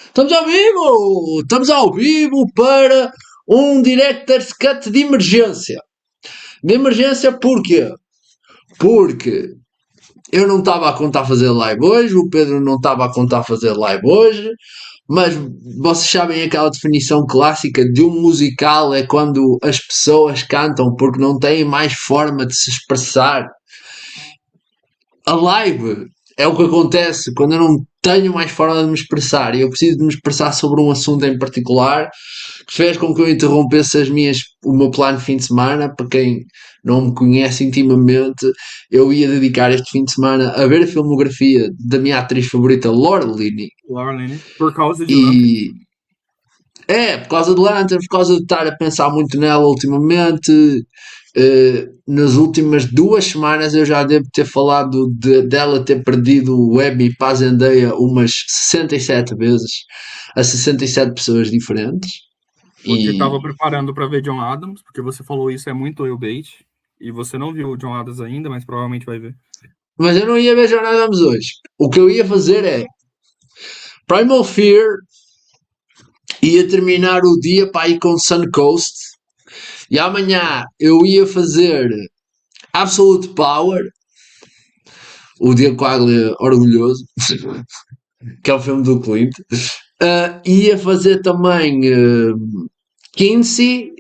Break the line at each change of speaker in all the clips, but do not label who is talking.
Estamos ao vivo! Estamos ao vivo para um Director's Cut de emergência. De emergência porquê? Porque eu não estava a contar fazer live hoje, o Pedro não estava a contar fazer live hoje, mas vocês sabem aquela definição clássica de um musical é quando as pessoas cantam porque não têm mais forma de se expressar. A live é o que acontece quando eu não tenho mais forma de me expressar e eu preciso de me expressar sobre um assunto em particular que fez com que eu interrompesse o meu plano de fim de semana. Para quem não me conhece intimamente, eu ia dedicar este fim de semana a ver a filmografia da minha atriz favorita, Laura Linney.
Lauren, por causa de Lanterns.
E por causa de Lanterns, por causa de estar a pensar muito nela ultimamente. Nas últimas 2 semanas eu já devo ter falado dela ter perdido o Emmy para a Zendaya umas 67 vezes a 67 pessoas diferentes.
Porque
E
estava preparando para ver John Adams, porque você falou isso é muito eu bait, e você não viu o John Adams ainda, mas provavelmente vai ver.
mas eu não ia ver Jornada Adams hoje. O que eu ia fazer é Primal Fear, ia terminar o dia para ir com Sun Coast, e amanhã eu ia fazer Absolute Power, o Diego Quaglia orgulhoso, que é o filme do Clint. Ia fazer também Kinsey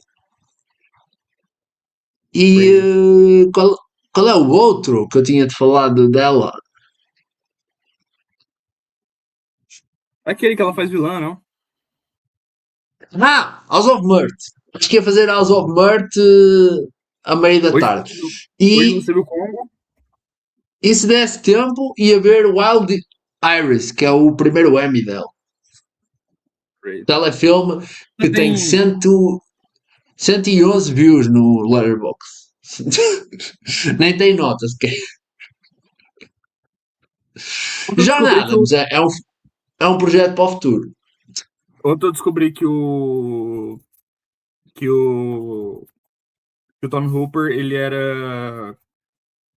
e qual é o outro que eu tinha te falado dela?
Aquele que ela faz vilã, não?
House of Mirth. Acho que ia fazer House of Mirth à meia da
Hoje,
tarde.
hoje
E,
você viu Congo?
e se desse tempo, ia ver Wild Iris, que é o primeiro Emmy dela.
Great.
Telefilme que
Você
tem
tem.
111 views no Letterboxd. Nem tem notas.
Ontem eu
John
descobri que o.
Adams é um projeto para o futuro.
Ontem eu descobri que o. Que o. Que o Tom Hooper, ele era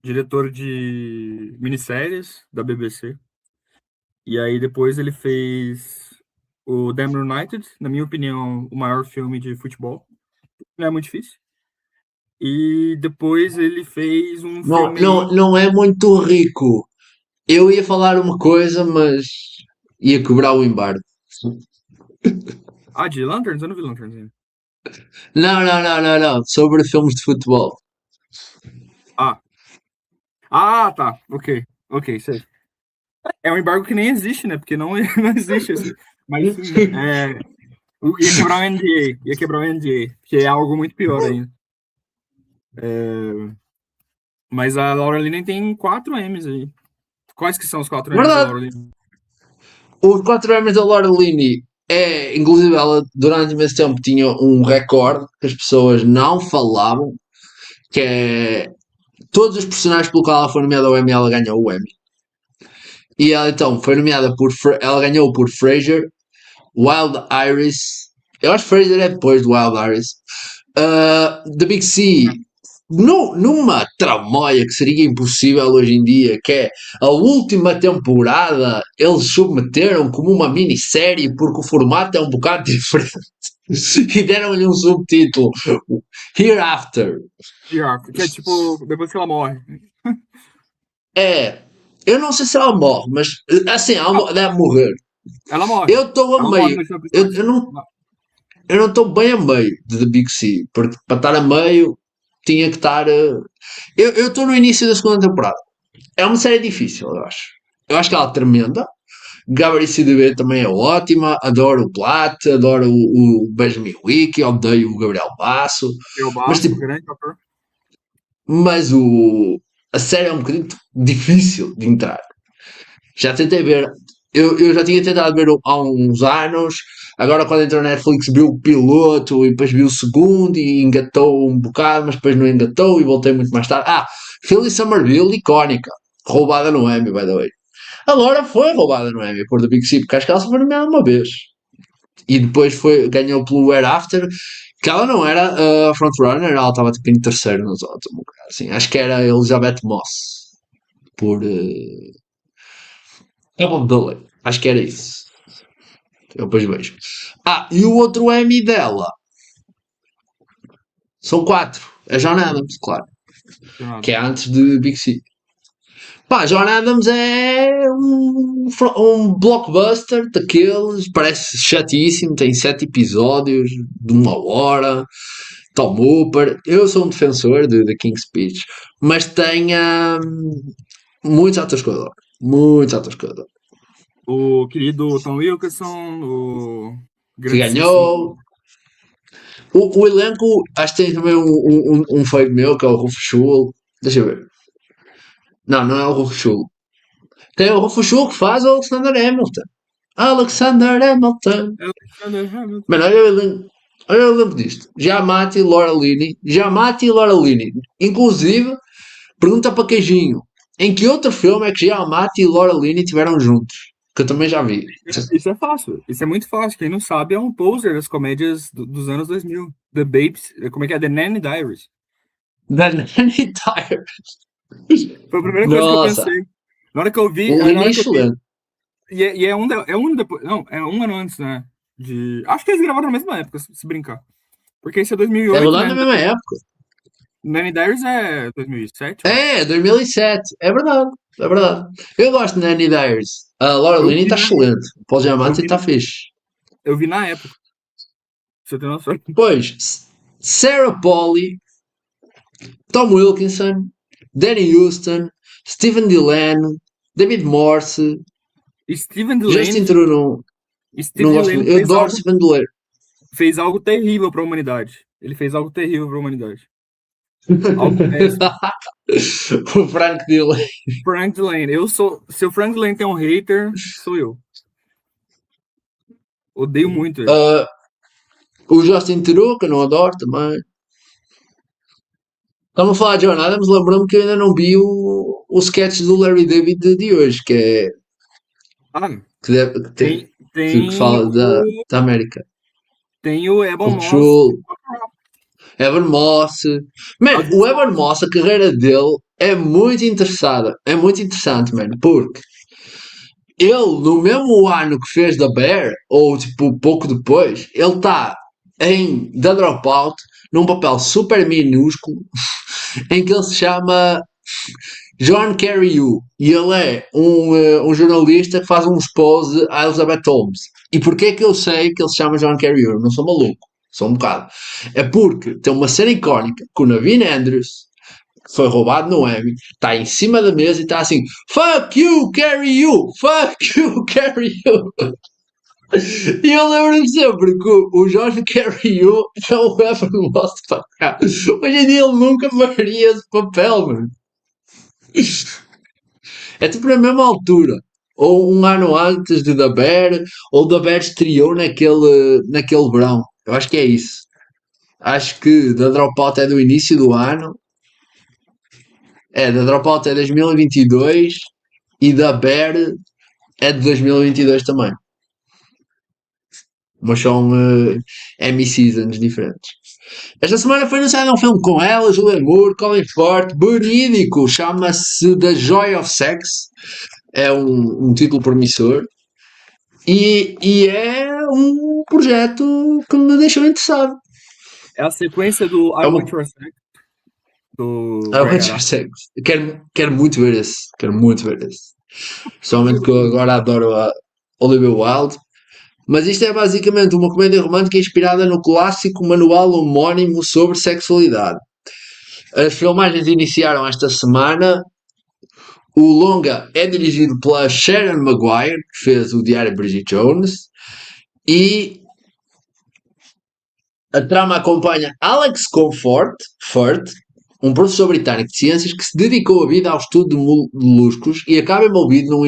diretor de minisséries da BBC. E aí depois ele fez o Damn United, na minha opinião, o maior filme de futebol. Não é muito difícil. E depois ele fez um
Não,
filme.
não é muito rico. Eu ia falar uma coisa, mas ia quebrar o embargo.
Ah, de Lanterns? Eu não vi Lanterns ainda.
Não. Sobre filmes de futebol.
Ah. Tá. Ok, sei. É um embargo que nem existe, né? Porque não, não existe assim. Mas sim, ia quebrar o NDA. Ia quebrar o NDA. Que é algo muito pior ainda. Mas a Laura Linney tem 4 Emmys aí. Quais que são os 4 Emmys da
Verdade.
Laura Linney?
Os 4 Emmys da Laura Linney inclusive ela durante imenso tempo tinha um recorde que as pessoas não falavam, que é todos os personagens pelo qual ela foi nomeada ao Emmy, ela ganhou o Emmy. E ela então foi nomeada ela ganhou por Frasier, Wild Iris, eu acho que Frasier é depois do Wild Iris, The Big Sea, numa tramóia que seria impossível hoje em dia, que é a última temporada eles submeteram como uma minissérie porque o formato é um bocado diferente e deram-lhe um subtítulo Hereafter.
Que é tipo, depois que ela morre.
Eu não sei se ela morre, mas assim,
Ah,
ela deve morrer.
ela morre.
Eu estou a
Ela morre
meio,
no último
eu,
episódio.
eu não eu não estou bem a meio de The Big Sea, porque para estar a meio tinha que estar. Eu estou no início da segunda temporada. É uma série difícil, eu acho. Eu acho que ela é tremenda. Gabriel CDB também é ótima. Adoro o Plat, adoro o Benjamin Wicki, odeio o Gabriel Basso.
Eu
Mas,
Basso,
tipo,
grande ator.
mas a série é um bocadinho difícil de entrar. Já tentei ver, eu já tinha tentado ver há uns anos, agora quando entrou na Netflix viu o piloto e depois viu o segundo e engatou um bocado, mas depois não engatou e voltei muito mais tarde. Phyllis Somerville, icónica, roubada no Emmy, by the way. Agora foi roubada no Emmy por The Big Sea, porque acho que ela só foi nomeada uma vez. E depois ganhou pelo After, que ela não era a frontrunner, ela estava tipo em terceiro nos outros, assim. Acho que era Elizabeth Moss, por Double Dolly. Acho que era isso. Eu depois vejo. E o outro Emmy dela. São 4. É John Adams, claro. Que é antes de Big C. John Adams é um blockbuster daqueles, parece chatíssimo, tem 7 episódios de 1 hora. Tom Hooper, eu sou um defensor de King's Speech, mas tem muitos atores que eu adoro. Muitos atores que eu adoro.
O querido Tom Wilkinson, o
Que ganhou. O elenco, acho que tem também um feio meu, que é o Rufus Sewell. Deixa eu ver. Não é o Rufus Sewell. Tem o Rufus Sewell que faz o Alexander Hamilton. Alexander Hamilton. Mano, olha o elenco disto. Giamatti e Laura Linney. Inclusive, pergunta para Queijinho. Em que outro filme é que Giamatti e Laura Linney tiveram juntos? Que eu também já vi.
Isso é fácil. Isso é muito fácil. Quem não sabe é um poser das comédias dos anos 2000. The Babes. Como é que é? The Nanny Diaries.
The Nanny Diaries.
Foi a primeira coisa que eu pensei. Na hora que eu vi... E é um depois... Não, é um ano antes, né? Acho que eles gravaram na mesma época, se brincar. Porque esse é 2008.
É verdade, na mesma época.
Nanny Diaries é 2007?
É, 2007. É verdade. Eu gosto de Nanny Diaries. A Laura Linney está excelente. O Paul Giamatti está fixe.
Eu vi na época. Você tem noção?
Depois, Sarah Polley, Tom Wilkinson, Danny Huston, Stephen Dillane, David Morse,
Stephen Dillane.
Justin Trudeau. Não gosto muito. Eu adoro Stephen Dillane.
Fez algo terrível para a humanidade. Ele fez algo terrível para a humanidade. Algo péssimo.
O Frank Dillane.
Frank Dillane. Se o Frank Dillane tem um hater, sou eu. Odeio muito ele.
O Justin Trudeau, que eu não adoro também. Estamos a falar de John Adams, lembrando-me que eu ainda não vi o sketch do Larry David de hoje, que é... que fala da América.
Tem o Evan Moss.
Evan Moss. Mano, o Evan Moss, a carreira dele é muito interessante. É muito interessante, mano, porque ele, no mesmo ano que fez da Bear, ou tipo pouco depois, ele está em The Dropout, num papel super minúsculo, em que ele se chama John Carreyrou, e ele é um jornalista que faz uns poses a Elizabeth Holmes. E porquê que eu sei que ele se chama John Carreyrou? Não sou maluco, sou um bocado. É porque tem uma cena icónica com o Naveen Andrews, que foi roubado no Emmy, está em cima da mesa e está assim: Fuck you, Carreyrou! Fuck you, Carreyrou! E eu lembro-me sempre que o John Carreyrou é o Evan Moss para cá. Hoje em dia ele nunca faria esse papel, mano. É tipo na mesma altura. Ou um ano antes de The Bear, ou The Bear estreou naquele verão. Eu acho que é isso. Acho que The Dropout é do início do ano. The Dropout é 2022 e The Bear é de 2022 também. Mas são Emmy Seasons diferentes. Esta semana foi anunciado um filme com ela, Julianne Moore, Colin Firth, verídico, chama-se The Joy of Sex. É um título promissor. E é um projeto que me deixou interessado.
É a sequência do I Want Your Sex.
I Want Your Sex. Quero muito ver esse. Principalmente que eu agora adoro a Olivia Wilde. Mas isto é basicamente uma comédia romântica inspirada no clássico manual homónimo sobre sexualidade. As filmagens iniciaram esta semana. O longa é dirigido pela Sharon Maguire, que fez o Diário de Bridget Jones, e a trama acompanha Alex Firth, um professor britânico de ciências que se dedicou a vida ao estudo de moluscos e acaba envolvido num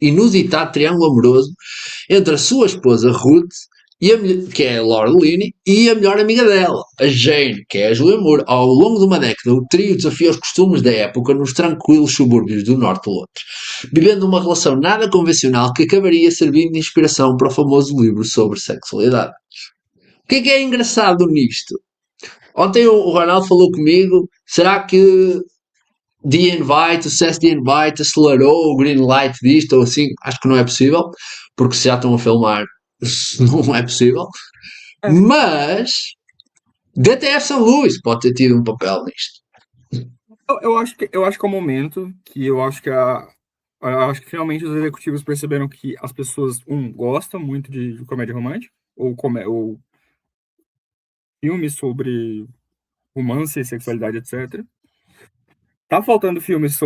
inusitado triângulo amoroso entre a sua esposa Ruth, que é a Laura Linney, e a melhor amiga dela, a Jane, que é a Julianne Moore. Ao longo de uma década, o trio desafia os costumes da época nos tranquilos subúrbios do norte de Londres, vivendo uma relação nada convencional que acabaria servindo de inspiração para o famoso livro sobre sexualidade. O que é engraçado nisto? Ontem o Ronaldo falou comigo, será que o sucesso de Invite acelerou o green light disto ou assim? Acho que não é possível, porque se já estão a filmar, Não é possível.
É.
Mas DTF São Luís pode ter tido um papel nisto.
Eu acho que é o momento que eu acho que finalmente os executivos perceberam que as pessoas, gostam muito de comédia romântica, ou filmes sobre romance, sexualidade, etc. Tá faltando filmes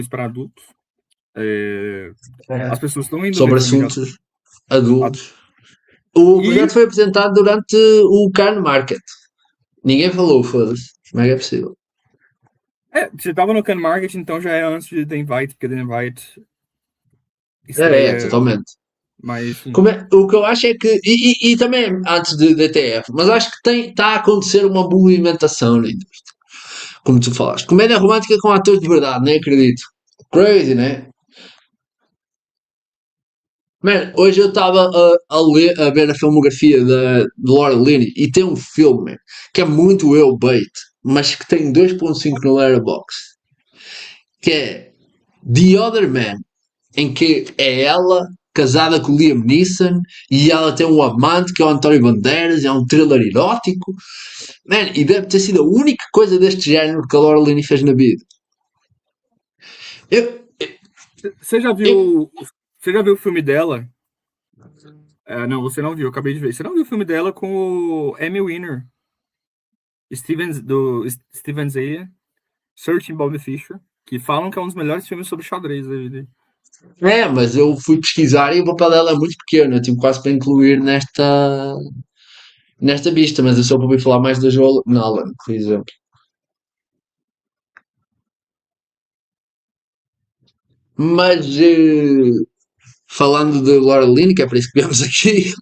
para adultos. As pessoas estão indo ver
Sobre
filme de
assuntos
adulto.
adultos. O
E
projeto foi apresentado durante o Cannes Market. Ninguém falou, foda-se. Como é que é possível?
você tava no Cannes Market, então já é antes de The Invite, porque The Invite
É,
estreia
totalmente.
mais, sim.
O que eu acho é que. E também antes de DTF, mas acho que está a acontecer uma movimentação na indústria. Como tu falaste. Comédia romântica com atores de verdade, nem acredito. Crazy, né? Man, hoje eu estava a ver a filmografia de Laura Linney e tem um filme man, que é muito eu bait, mas que tem 2.5 no Letterboxd, que é The Other Man, em que é ela casada com o Liam Neeson e ela tem um amante que é o António Bandeiras, é um thriller erótico. Man, e deve ter sido a única coisa deste género que a Laura Linney fez na vida. Eu,
Você já
eu,
viu, você já viu o filme dela? Não, você não viu, eu acabei de ver. Você não viu o filme dela com o Emmy Winner, Steven Zaya, Searching Bobby Fischer, que falam que é um dos melhores filmes sobre xadrez da vida.
mas eu fui pesquisar e o papel dela é muito pequeno. Eu tive quase para incluir nesta vista, mas eu só ouvi falar mais da Joel Nolan, por exemplo. Mas falando de Laura Linney, que é para isso que viemos aqui,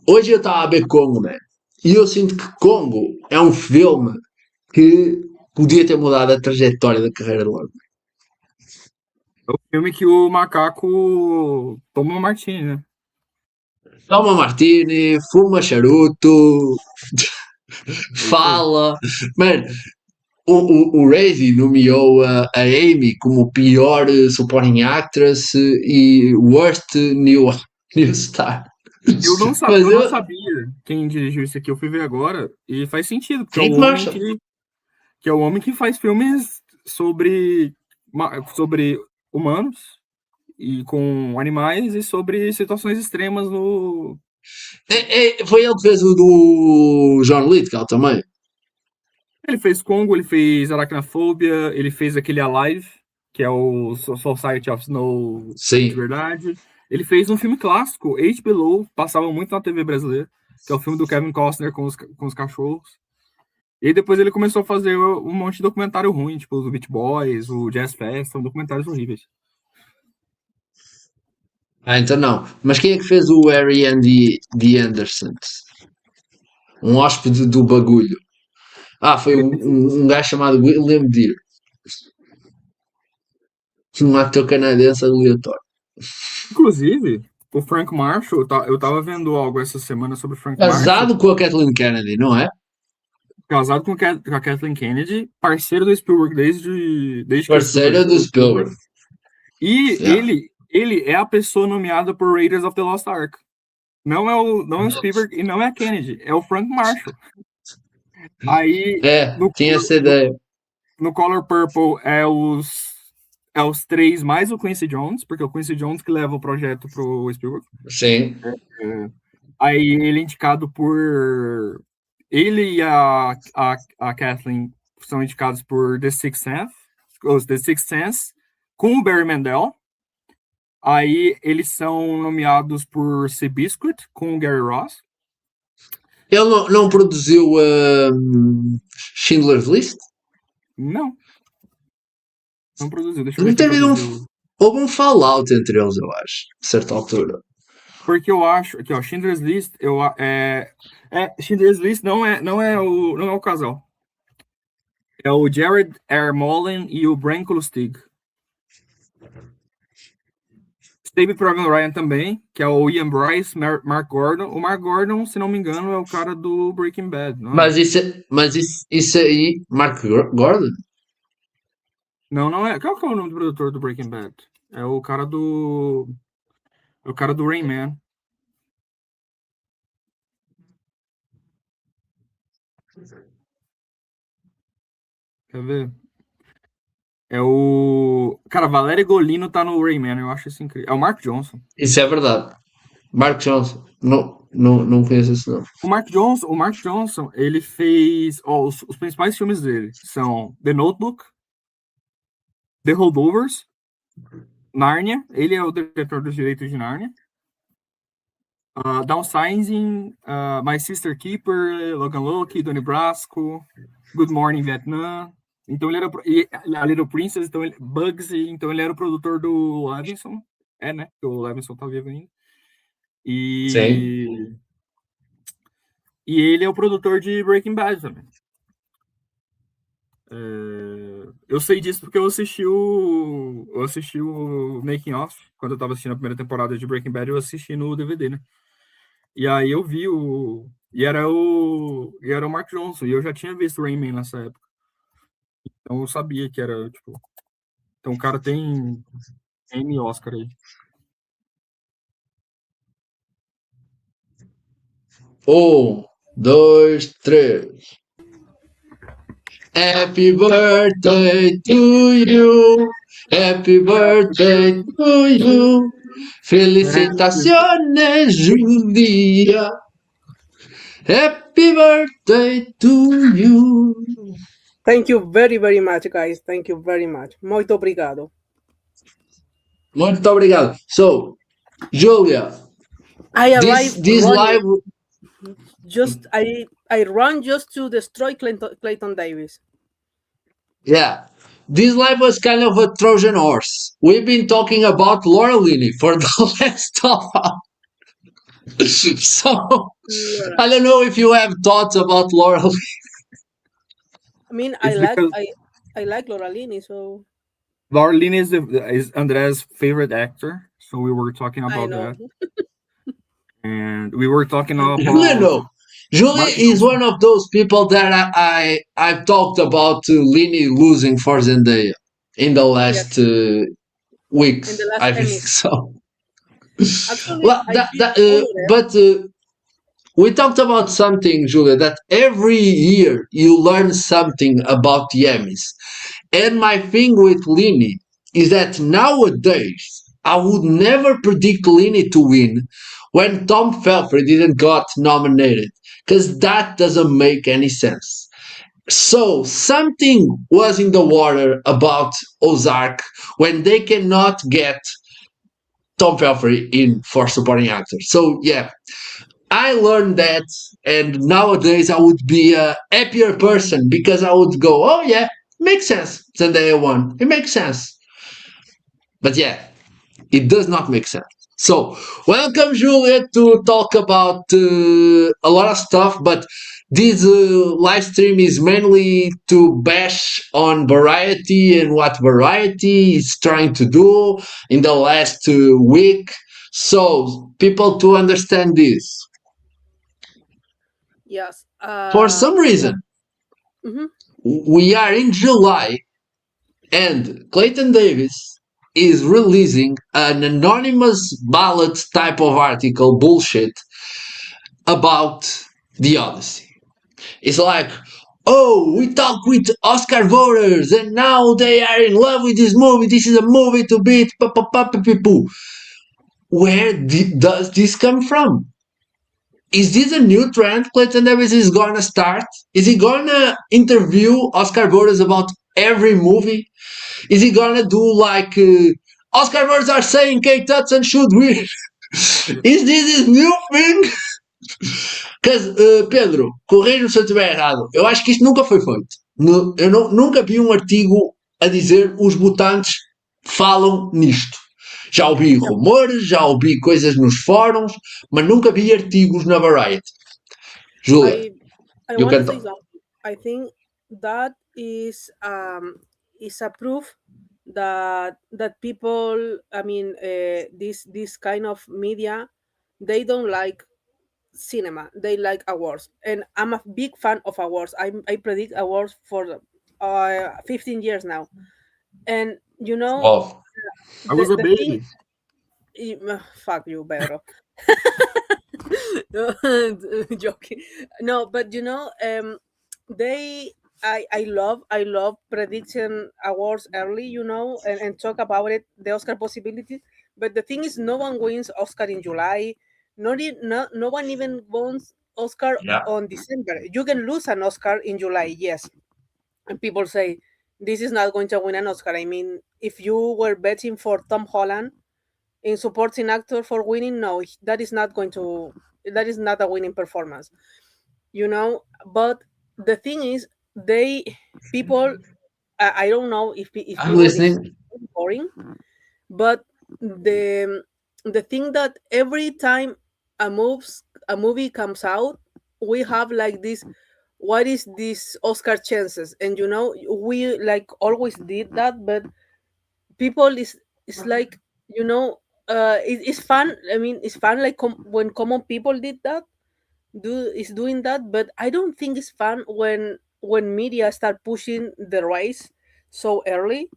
hoje eu estava a ver Congo, man. E eu sinto que Congo é um filme que podia ter mudado a trajetória da carreira de Laura.
É o filme que o macaco toma uma martini, né?
Toma martini, fuma charuto,
É isso aí.
fala. Mano, o Razy nomeou a Amy como pior supporting actress e worst new star. Mas
Eu não
eu.
sabia quem dirigiu isso aqui, eu fui ver agora, e faz sentido, porque é o
Kate
homem
Marshall.
que é o homem que faz filmes sobre humanos e com animais e sobre situações extremas no.
Foi ele que fez o do John Lithgow também.
Ele fez Congo, ele fez Aracnofobia, ele fez aquele Alive, que é o Society of Snow de
Sim.
verdade. Ele fez um filme clássico, Eight Below, passava muito na TV brasileira, que é o filme do Kevin Costner com os cachorros. E depois ele começou a fazer um monte de documentário ruim, tipo o Beach Boys, o Jazz Fest, são documentários horríveis.
Ah, então não. Mas quem é que fez o Harry and the Andersons? Um hóspede do bagulho. Ah, foi
Ele
um,
fez,
um gajo chamado William Deere. Um ator canadense aleatório.
inclusive, o Frank Marshall, eu tava vendo algo essa semana sobre o Frank Marshall,
Casado com a Kathleen Kennedy, não é?
casado com a Kathleen Kennedy, parceiro do Spielberg desde que o Spielberg
Parceira do
virou Spielberg.
Spielberg.
E
Yeah.
ele é a pessoa nomeada por Raiders of the Lost Ark. Não é o Spielberg e não é a Kennedy, é o Frank Marshall. Aí,
É,
no,
tinha essa
no,
ideia.
no Color Purple é os três mais o Quincy Jones, porque é o Quincy Jones que leva o projeto pro Spielberg.
Sim.
É. Aí ele é indicado por. Ele e a Kathleen são indicados por The Sixth Sense, com o Barry Mandel. Aí eles são nomeados por Seabiscuit, com o Gary Ross.
Ele não produziu Schindler's List?
Não, não produziu. Deixa eu ver
Deve
quem
ter havido
produziu.
houve um fallout entre eles, eu acho, a certa altura.
Porque eu acho que, ó, Schindler's List, Schindler's List não é o casal. É o Jared R. Mullen e o Brian Lustig. Teve pro Evan Ryan também, que é o Ian Bryce, Mark Gordon. O Mark Gordon, se não me engano, é o cara do Breaking Bad, não é?
Mas isso aí, Mark Gordon?
Não é. Qual que é o nome do produtor do Breaking Bad? É o cara do. É o cara do Rain Man. Quer ver? É o... Cara, Valério Golino tá no Rain Man, eu acho isso incrível. É o Mark Johnson.
Isso é verdade. Mark Johnson. Não conheço esse nome.
O Mark Johnson, ele fez... os principais filmes dele são The Notebook, The Holdovers, Narnia. Ele é o diretor dos direitos de Narnia. Downsizing, My Sister Keeper, Logan Lucky, Donnie Brasco, Good Morning Vietnam. Então ele era... E a Little Princess, então Bugsy, então ele era o produtor do Levinson. É, né? Porque o Levinson tá vivo ainda.
Sim.
E ele é o produtor de Breaking Bad também. Eu sei disso porque eu assisti o Making Off. Quando eu tava assistindo a primeira temporada de Breaking Bad, eu assisti no DVD, né? E aí eu vi E era o Mark Johnson. E eu já tinha visto Rain Man nessa época. Então eu sabia que era, tipo... Então o cara tem Emmy Oscar aí.
Um, dois, três. Happy birthday to you. Happy birthday to you. Felicitaciones, Julia. Happy birthday to you.
Thank you very, very much, guys. Thank you very much. Muito obrigado.
Muito obrigado. So, Julia,
I arrived
this live...
I run just to destroy Clayton Davis.
Yeah. This live was kind of a Trojan horse. We've been talking about Laura Linney for the last half. So, yeah. I don't know if you have thoughts about Laura Linney.
I mean, I like Laura Linney, so...
Laura Linney is André's favorite actor, so we were talking about that. And we were talking about...
Julia is one of those people that I've talked about Linney losing for Zendaya in the last weeks.
In the last
I think
Emmys.
so.
Actually,
but we talked about something, Julia, that every year you learn something about the Emmys. And my thing with Linney is that nowadays I would never predict Linney to win when Tom Felton didn't got nominated, because that doesn't make any sense. So something was in the water about Ozark when they cannot get Tom Felton in for supporting actor. So yeah, I learned that, and nowadays I would be a happier person because I would go, oh yeah, makes sense. Zendaya won. It makes sense. But yeah, it does not make sense. So, welcome, Julia, to talk about a lot of stuff, but this live stream is mainly to bash on Variety and what Variety is trying to do in the last week. So, people to understand this.
Yes.
For some reason, we are in July, and Clayton Davis is releasing an anonymous ballot type of article bullshit about The Odyssey. It's like, oh, we talk with Oscar voters and now they are in love with this movie. This is a movie to beat. Where does this come from? Is this a new trend Clayton Davis is gonna start? Is he gonna interview Oscar voters about every movie? Is he gonna do like Oscar voters are saying Kate Hudson should win? Is this his new thing? Because, Pedro, corrija-me se eu estiver errado. Eu acho que isto nunca foi feito. Eu nunca vi um artigo a dizer os votantes falam nisto. Já ouvi rumores, já ouvi coisas nos fóruns, mas nunca vi artigos na Variety. Julia,
I want to say something. I think that is a proof that people, I mean, this kind of media, they don't like cinema, they like awards, and I'm a big fan of awards. I predict awards for 15 years now, and you know,
I was a baby.
Fuck you, Pedro. Joking. No, but I love prediction awards early, and talk about it, the Oscar possibilities. But the thing is, no one wins Oscar in July. No one even wins Oscar
Yeah.
on December. You can lose an Oscar in July, yes. And people say this is not going to win an Oscar. I mean, if you were betting for Tom Holland in supporting actor for winning, no, that is not a winning performance, But the thing is, people, I don't know if
I'm listening.
it's boring, but the thing that every time a movie comes out, we have like this, what is this Oscar chances? And we like always did that, but people is like, it's fun. I mean, it's fun, like when common people did that, doing that, but I don't think it's fun when media start pushing the race so early,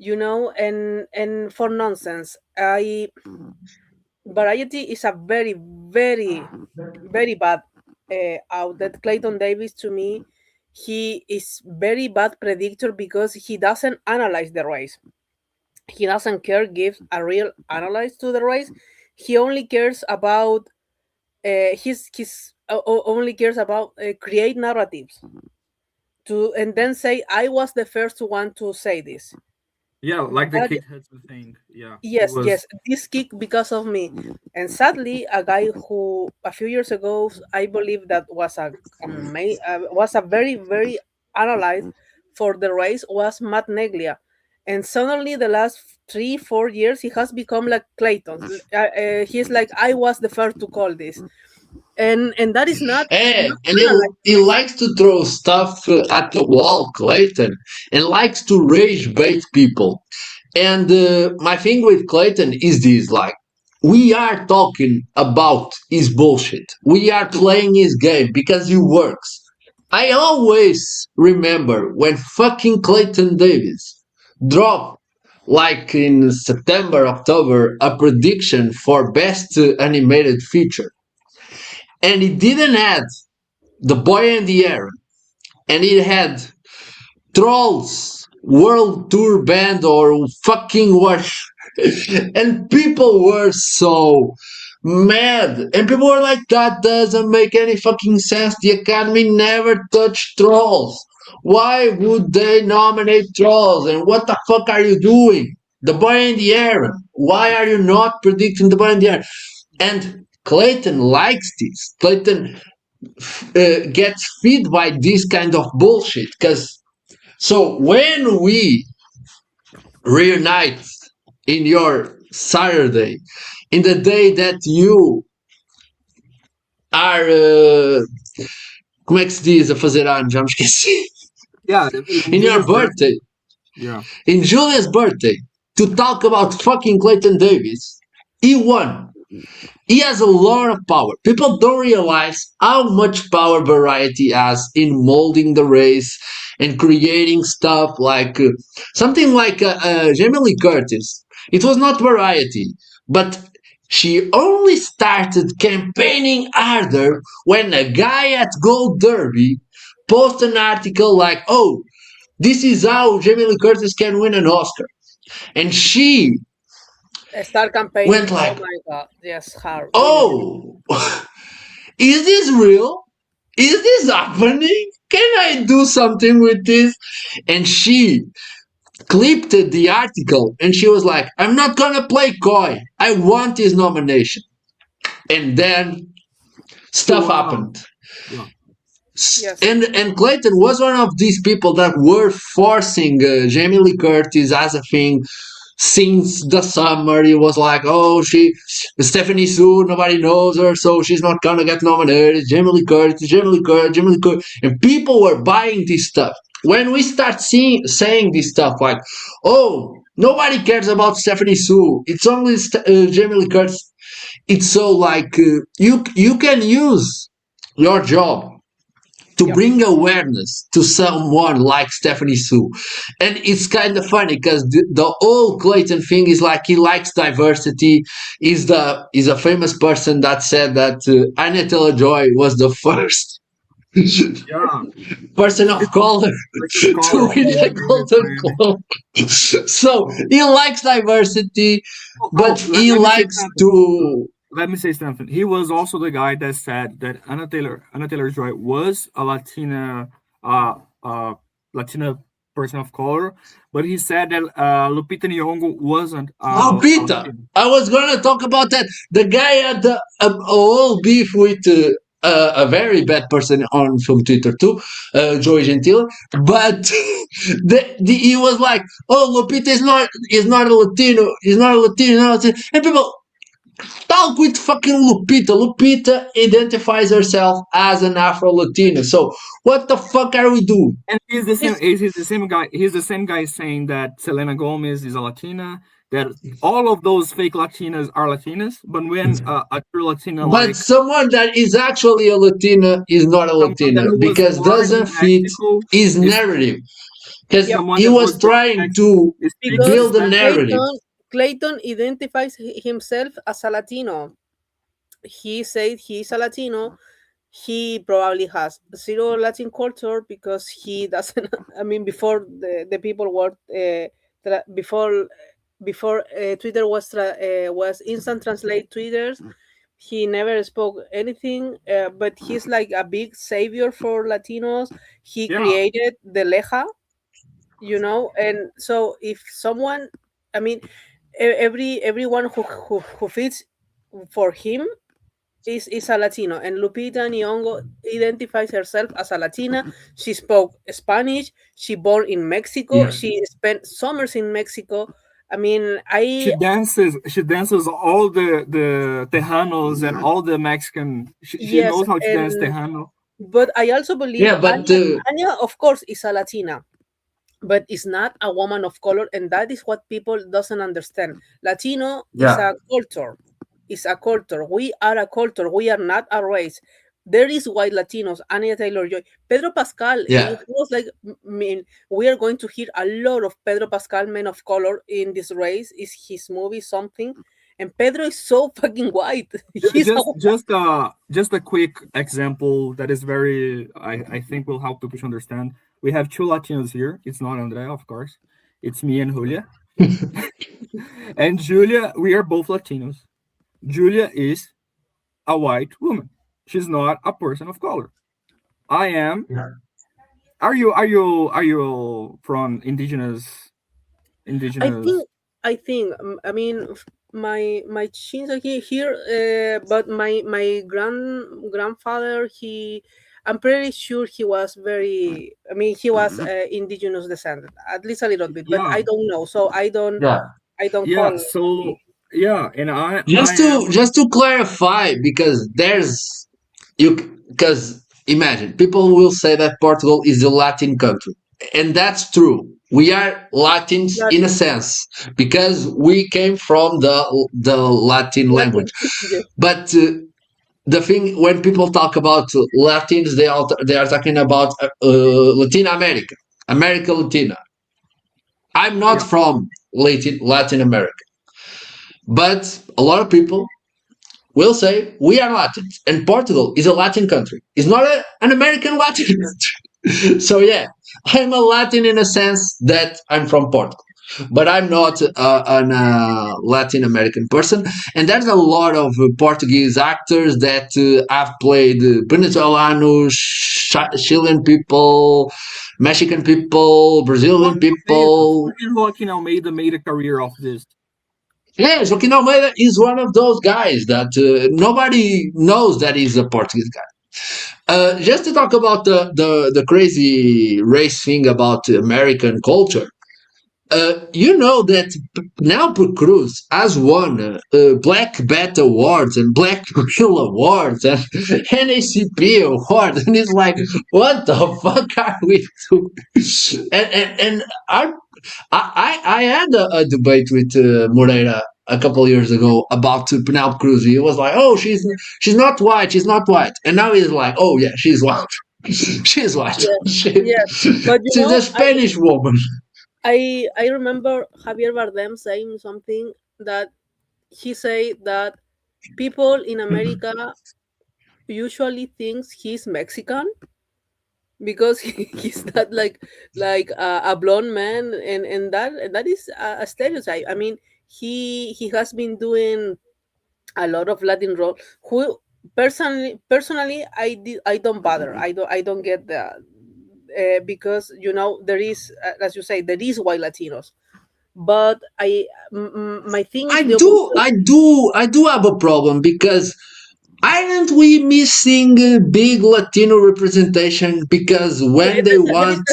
and for nonsense. Variety is a very, very, very bad outlet. Clayton Davis, to me, he is very bad predictor because he doesn't analyze the race. He doesn't give a real analyze to the race. He only cares about only cares about create narratives and then say, I was the first one to say this.
Yeah, like the Kate Hudson thing. Yeah.
Yes, this kick because of me. And sadly, a guy who a few years ago, I believe that was a very, very analyzed for the race, was Matt Neglia. And suddenly, the last 3-4 years, he has become like Clayton. He's like, I was the first to call this. And that is not.
And he likes to throw stuff at the wall, Clayton, and likes to rage bait people. And my thing with Clayton is this: like, we are talking about his bullshit. We are playing his game because he works. I always remember when fucking Clayton Davis dropped, like in September, October, a prediction for best animated feature. And it didn't have The Boy and the Heron, and it had Trolls World Tour Band or fucking what. And people were so mad. And people were like, that doesn't make any fucking sense. The Academy never touched Trolls. Why would they nominate Trolls? And what the fuck are you doing? The Boy and the Heron. Why are you not predicting The Boy and the Heron? And Clayton likes this. Clayton gets fed by this kind of bullshit. So when we reunite in your Saturday, in the day that you are. Como é que se diz a fazer anos? Já me esqueci.
Yeah.
In your birthday.
Yeah.
In Julia's birthday, to talk about fucking Clayton Davis, he won. He has a lot of power. People don't realize how much power Variety has in molding the race and creating stuff like something like Jamie Lee Curtis. It was not Variety, but she only started campaigning harder when a guy at Gold Derby posted an article like, oh, this is how Jamie Lee Curtis can win an Oscar. And she
start campaigning.
Went like,
oh my god, yes, hard.
Oh, is this real? Is this happening? Can I do something with this? And she clipped the article and she was like, I'm not gonna play coy. I want his nomination. And then stuff happened.
Yeah.
Yes.
And Clayton was one of these people that were forcing Jamie Lee Curtis as a thing. Since the summer, it was like, oh, Stephanie Sue, nobody knows her, so she's not gonna get nominated. Jamie Lee Curtis, and people were buying this stuff. When we start saying this stuff, like, oh, nobody cares about Stephanie Sue, it's only Jamie Lee Curtis. It's so like you can use your job to bring awareness to someone like Stephanie Sue. And it's kind of funny because the whole Clayton thing is like he likes diversity. He's a famous person that said that Anya Taylor-Joy was the first person of color to win the Golden Globe. So he likes diversity, but he likes to...
Let me say something. He was also the guy that said that Anna Taylor-Joy was a Latina person of color, but he said that Lupita Nyong'o wasn't.
Lupita! I was going to talk about that. The guy had a whole beef with a very bad person from Twitter too, Joey Gentile, but he was like, "Oh, Lupita is not a Latino. He's not a Latino." And people... Talk with fucking Lupita. Lupita identifies herself as an Afro-Latino. So what the fuck are we doing?
And he's the same guy. He's the same guy saying that Selena Gomez is a Latina. That all of those fake Latinas are Latinas, but when a true Latina,
but someone that is actually a Latina is not a Latina because doesn't fit his narrative. Because he was trying to build a narrative.
Clayton identifies himself as a Latino. He said he's a Latino. He probably has zero Latin culture because he doesn't. I mean, before the people were before Twitter was instant translate tweeters, he never spoke anything. But he's like a big savior for Latinos. He created the Leja, and so if someone, I mean, everyone who fits for him is a Latino, and Lupita Nyong'o identifies herself as a Latina. She spoke Spanish. She born in Mexico. Yeah. She spent summers in Mexico. I mean,
she dances all the Tejanos and all the Mexican. She knows how to dance Tejano.
But I also believe Anya, of course, is a Latina, but is not a woman of color, and that is what people doesn't understand. Latino is a culture. It's a culture. We are a culture. We are not a race. There is white Latinos, Anya Taylor-Joy, Pedro Pascal. It was like, I mean, we are going to hear a lot of Pedro Pascal, men of color, in this race. Is his movie something? And Pedro is so fucking white.
Just a quick example that is very, I think will help people understand. We have two Latinos here. It's not André, of course. It's me and Julia. And Julia, we are both Latinos. Julia is a white woman. She's not a person of color. I am. Yeah. Are you from indigenous?
I think. I mean, my chins are here. But my grandfather, I'm pretty sure he was very. I mean, he was indigenous descendant, at least a little bit, but I don't know. So I don't. Yeah. I don't.
Yeah. So yeah, and I
just to clarify, because because imagine people will say that Portugal is a Latin country, and that's true. We are Latins in a sense because we came from the Latin language. But the thing, when people talk about Latins, they are talking about Latin America, America Latina. I'm not from Latin America, but a lot of people will say we are Latins, and Portugal is a Latin country. It's not an American Latin country. So yeah, I'm a Latin in a sense that I'm from Portugal, but I'm not a Latin American person. And there's a lot of Portuguese actors that have played Venezuelanos, Chilean people, Mexican people, Brazilian people.
Joaquin Almeida made a career of this.
Yes, Joaquin Almeida is one of those guys that nobody knows that he's a Portuguese guy. Just to talk about the crazy race thing about American culture, you know that Penelope Cruz has won Black Bat Awards and Black Grill Awards and NACP Awards, and it's like, what the fuck are we doing? And I had a debate with Moreira a couple of years ago about Penelope Cruz. He was like, "Oh, she's not white, and now he's like, "Oh yeah, she's white." She's white.
But
She's a Spanish woman.
I remember Javier Bardem saying something that he said that people in America usually thinks he's Mexican because he's not like a blonde man, and that is a stereotype. I mean, he has been doing a lot of Latin role. Who personally I don't bother. I don't get that because there is, as you say, there is white Latinos, but my thing is
I do have a problem because aren't we missing big Latino representation? Because when they want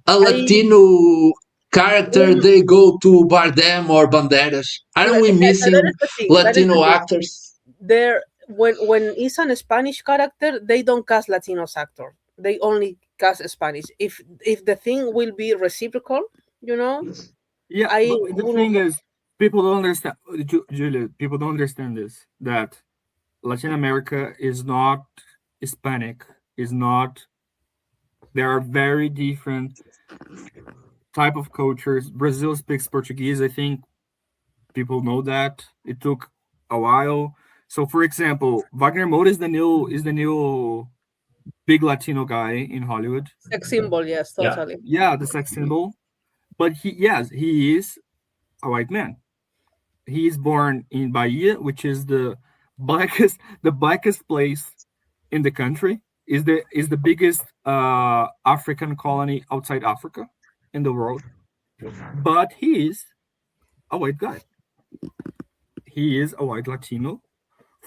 a Latino character, they go to Bardem or Banderas. Aren't we missing Latino actors?
When it's an Spanish character, they don't cast Latinos actor. They only cast Spanish. If the thing will be reciprocal,
Yeah, but the thing is, people don't understand, Julia. People don't understand this, that Latin America is not Hispanic. Is not. There are very different type of cultures. Brazil speaks Portuguese. I think people know that. It took a while. So, for example, Wagner Moura is the new big Latino guy in Hollywood.
Sex symbol, yes, totally.
Yeah, the sex symbol. But he is a white man. He is born in Bahia, which is the blackest place in the country. Is the biggest African colony outside Africa in the world. But he is a white guy. He is a white Latino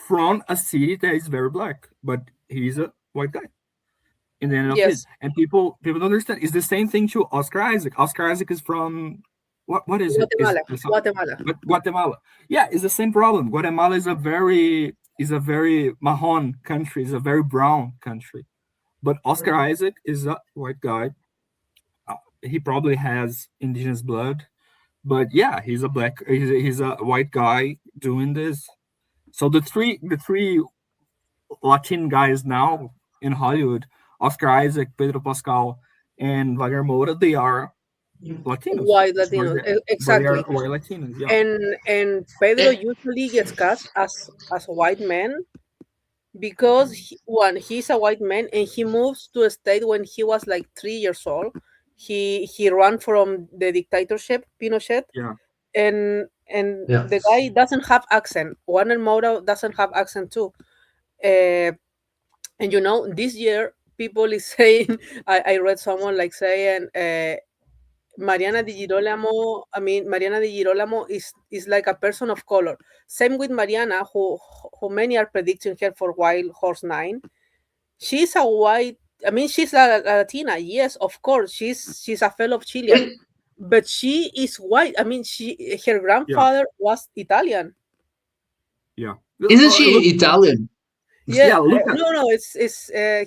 from a city that is very black, but he's a white guy. In the end of it, and people don't understand. It's the same thing to Oscar Isaac. Oscar Isaac is from what is
Guatemala.
it?
Guatemala.
Guatemala. Yeah, it's the same problem. Guatemala is a very marron country. It's a very brown country. But Oscar Isaac is a white guy. He probably has indigenous blood, but yeah, he's a white guy doing this. So the three Latin guys now in Hollywood, Oscar Isaac, Pedro Pascal, and Wagner Moura, they are Latinos.
White Latinos, exactly.
They are white Latinos, yeah.
And Pedro usually gets cast as a white man because he's a white man and he moves to a state when he was like 3 years old. He ran from the dictatorship, Pinochet.
Yeah.
And the guy doesn't have accent. Wagner Moura doesn't have accent too. And this year people is saying, I read someone like saying Mariana Di Girolamo is like a person of color. Same with Mariana, who many are predicting her for Wild Horse 9. She's a white, she's a Latina, yes, of course. She's a fellow Chilean, but she is white. Her grandfather was Italian.
Yeah.
Isn't she Italian?
Yeah, no. It's her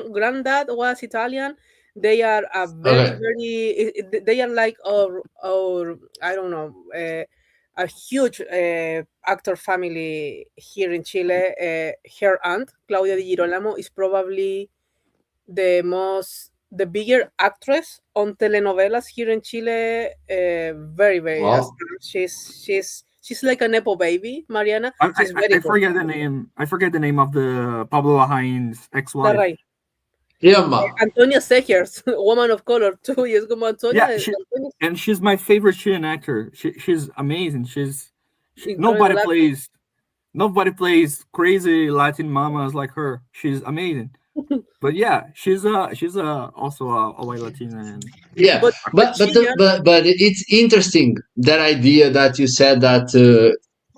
granddad was Italian. They are a very. They are like or I don't know, a huge actor family here in Chile. Her aunt Claudia Di Girolamo is probably the bigger actress on telenovelas here in Chile. Very
Wow.
She's like a nepo baby, Mariana.
I
She's
forget the name. I forget the name of the Pablo Larraín's ex-wife.
Right.
Yeah, ma.
Antonia Segers, woman of color too. Yes, como Antonia.
Yeah, and she's my favorite Chilean actor. She's amazing. Nobody plays crazy Latin mamas like her. She's amazing. But yeah, she's also a white Latina.
Yeah, but it's interesting that idea that you said that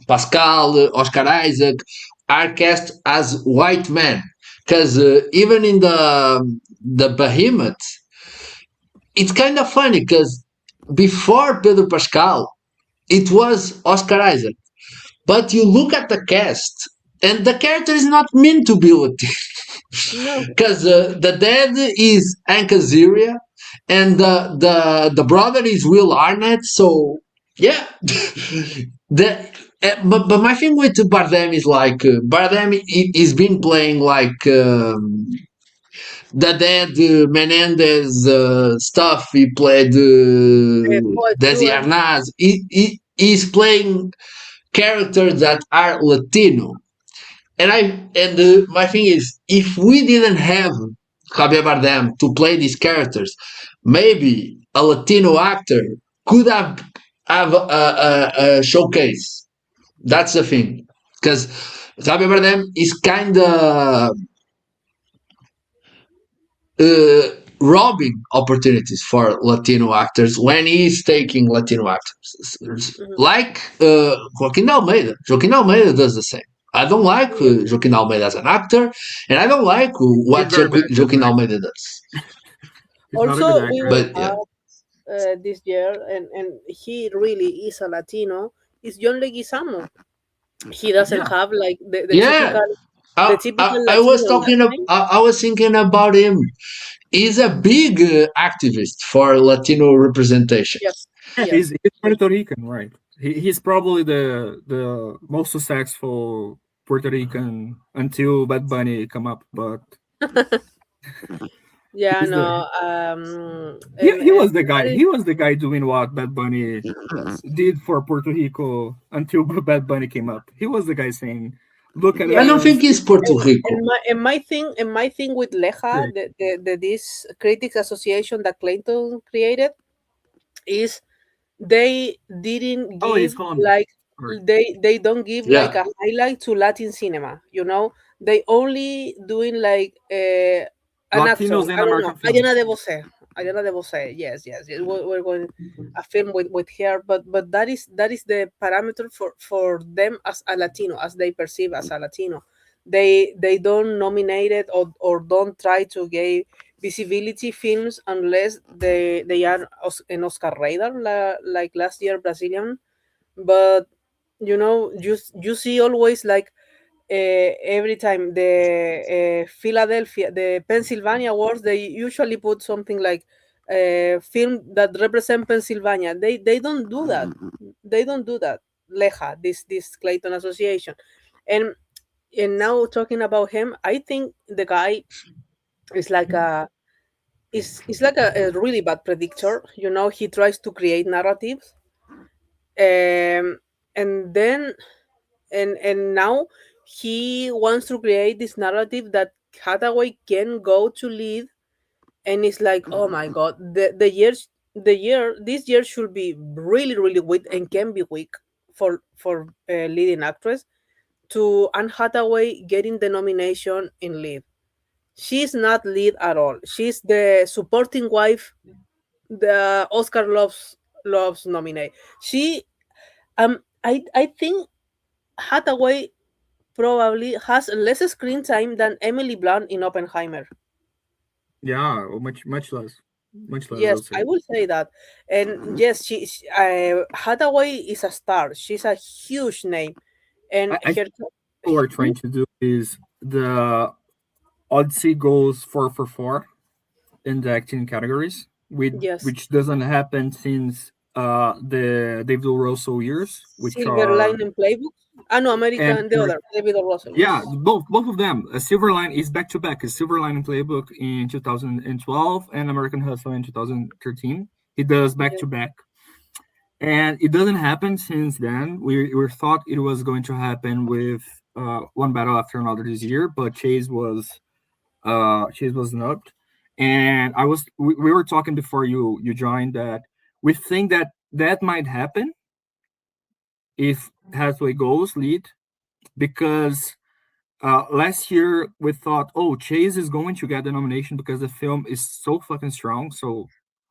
Pascal, Oscar Isaac are cast as white men, because even in the Behemoth, it's kind of funny because before Pedro Pascal, it was Oscar Isaac, but you look at the cast and the character is not meant to be Latino. Because the dad is Hank Azaria and the brother is Will Arnett. So yeah, but my thing with Bardem is like Bardem is been playing like that had Menendez stuff. He played Desi Arnaz. He's playing characters that are Latino. And my thing is, if we didn't have Javier Bardem to play these characters, maybe a Latino actor could have a showcase. That's the thing, because Javier Bardem is kind of robbing opportunities for Latino actors when he's taking Latino actors, like Joaquin Almeida. Joaquin Almeida does the same. I don't like Joaquin Almeida as an actor, and I don't like what Joaquin Almeida does.
Also, we will have this year, and he really is a Latino, is John Leguizamo. He doesn't have like the typical
I was talking. I was thinking about him. He's a big activist for Latino representation.
Yes.
He's Puerto Rican, right? He's probably the most successful Puerto Rican until Bad Bunny come up, but
yeah, no.
He was the guy. He was the guy doing what Bad Bunny did for Puerto Rico until Bad Bunny came up. He was the guy saying, "Look at."
I don't think he's Puerto Rico.
And my thing with Leja, this critics association that Clayton created, is they didn't give they don't give like a highlight to Latin cinema. You know, they only doing like an
Latinos and American films.
Ayana de Bose. Yes. We're going a film with her, but that is the parameter for them as a Latino, as they perceive as a Latino. They don't nominate it or don't try to give visibility films unless they are an Oscar radar, like last year Brazilian. But you know, you see always like every time the Philadelphia, the Pennsylvania Awards, they usually put something like film that represent Pennsylvania. They don't do that. They don't do that. Leja, this Clayton Association, and now talking about him, I think the guy is like is like a really bad predictor. You know, he tries to create narratives, and then and now he wants to create this narrative that Hathaway can go to lead, and it's like, oh my god, this year should be really really weak and can be weak for leading actress, to Anne Hathaway getting the nomination in lead. She's not lead at all. She's the supporting wife the Oscar loves nominate. She I think Hathaway probably has less screen time than Emily Blunt in Oppenheimer.
Yeah, or much less.
Yes, I will say that. And yes, she Hathaway is a star. She's a huge name. And
what we're trying to do is the Odyssey goes 4 for 4 in the acting categories, which doesn't happen since the David O. Russell years, which
Silver Lining Playbook. No, American, the other, David O. Russell.
Yeah, both of them. Silver Line is back to back. Silver Lining Playbook in 2012 and American Hustle in 2013. He does back to back, and it doesn't happen since then. We thought it was going to happen with One Battle After Another this year, but Chase was not. And we were talking before you joined that we think that might happen if Hathaway goes lead, because last year we thought, oh, Chase is going to get the nomination because the film is so fucking strong, so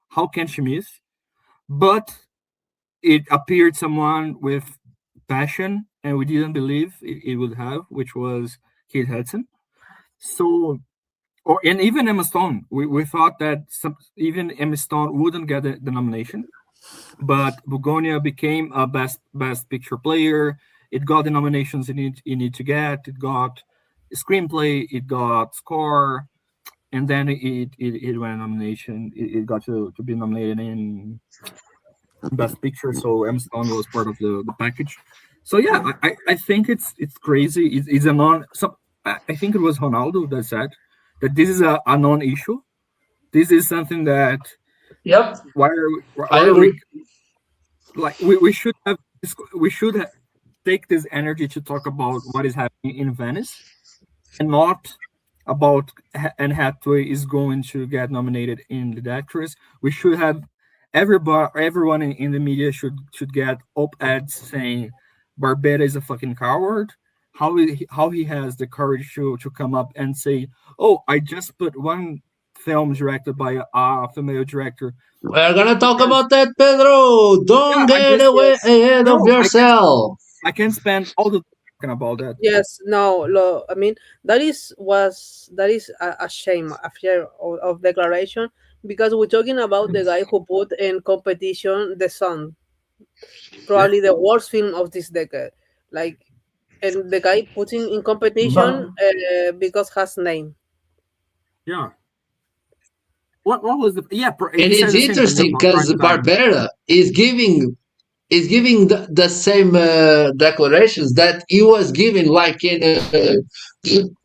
how can she miss? But it appeared someone with passion, and we didn't believe it would have, which was Kate Hudson. So, and even Emma Stone, we thought that even Emma Stone wouldn't get the nomination. But Begonia became a best picture player. It got the nominations it need to get. It got screenplay. It got score, and then it won a nomination. It got to be nominated in best picture. So Emma Stone was part of the package. So yeah, I think it's crazy. It's I think it was Ronaldo that said that this is a non-issue. This is something that
Yep.
why
I
are
agree.
we should take this energy to talk about what is happening in Venice, and not about Anne Hathaway is going to get nominated in the actress. We should have everyone in the media should get op-eds saying Barbera is a fucking coward. How he has the courage to come up and say, oh, I just put one film directed by a female director.
We're gonna talk about that, Pedro. Don't get away ahead of yourself.
I can spend all the talking about that.
Yes, no, I mean that is a shame, a fear of declaration, because we're talking about the guy who put in competition The Sun, probably the worst film of this decade. Like, and the guy putting in competition because has name.
Yeah. What was the
And it's interesting because Barbera is giving the same declarations that he was giving like in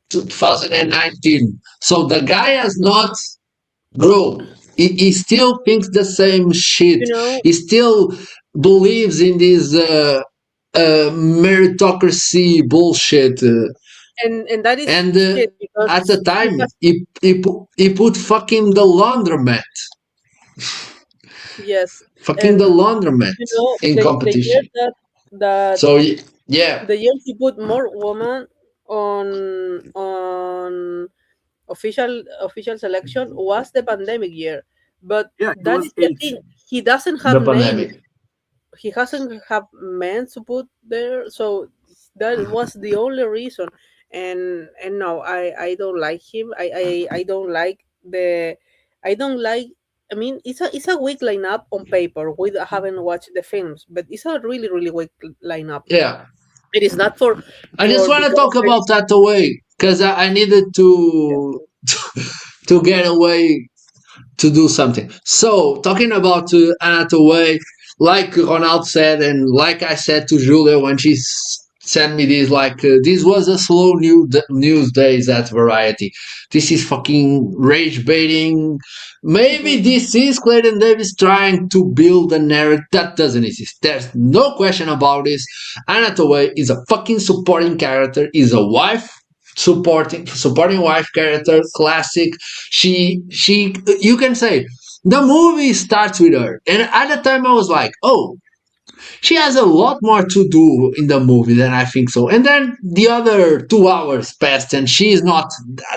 2019. So the guy has not grown. He still thinks the same shit.
You know,
He still believes in this meritocracy bullshit.
and that is
And
shit because
at the time, he put fucking the laundromat.
yes,
Fucking the laundromat
you know,
in competition.
The year that
So yeah,
the year he put more women on official selection was the pandemic year. But that is the thing. He doesn't have names. He hasn't have men to put there, so that was the only reason. And no, I don't like him. I don't like the I don't like. I mean, it's a weak lineup on paper. We haven't watched the films, but it's a really weak lineup.
Yeah,
it is not for.
I just want to talk about that away because I needed to get away to do something. So talking about Anne Hathaway, like Ronald said, and like I said to Julia when she sent me this, like this was a slow news days at Variety. This is fucking rage baiting. Maybe this is Clayton Davis trying to build a narrative that doesn't exist. There's no question about this. Anne Hathaway is a fucking supporting character. Is a wife. Supporting wife character, classic. She you can say the movie starts with her, and at the time I was like, oh, she has a lot more to do in the movie than I think so. And then the other 2 hours passed, and she is not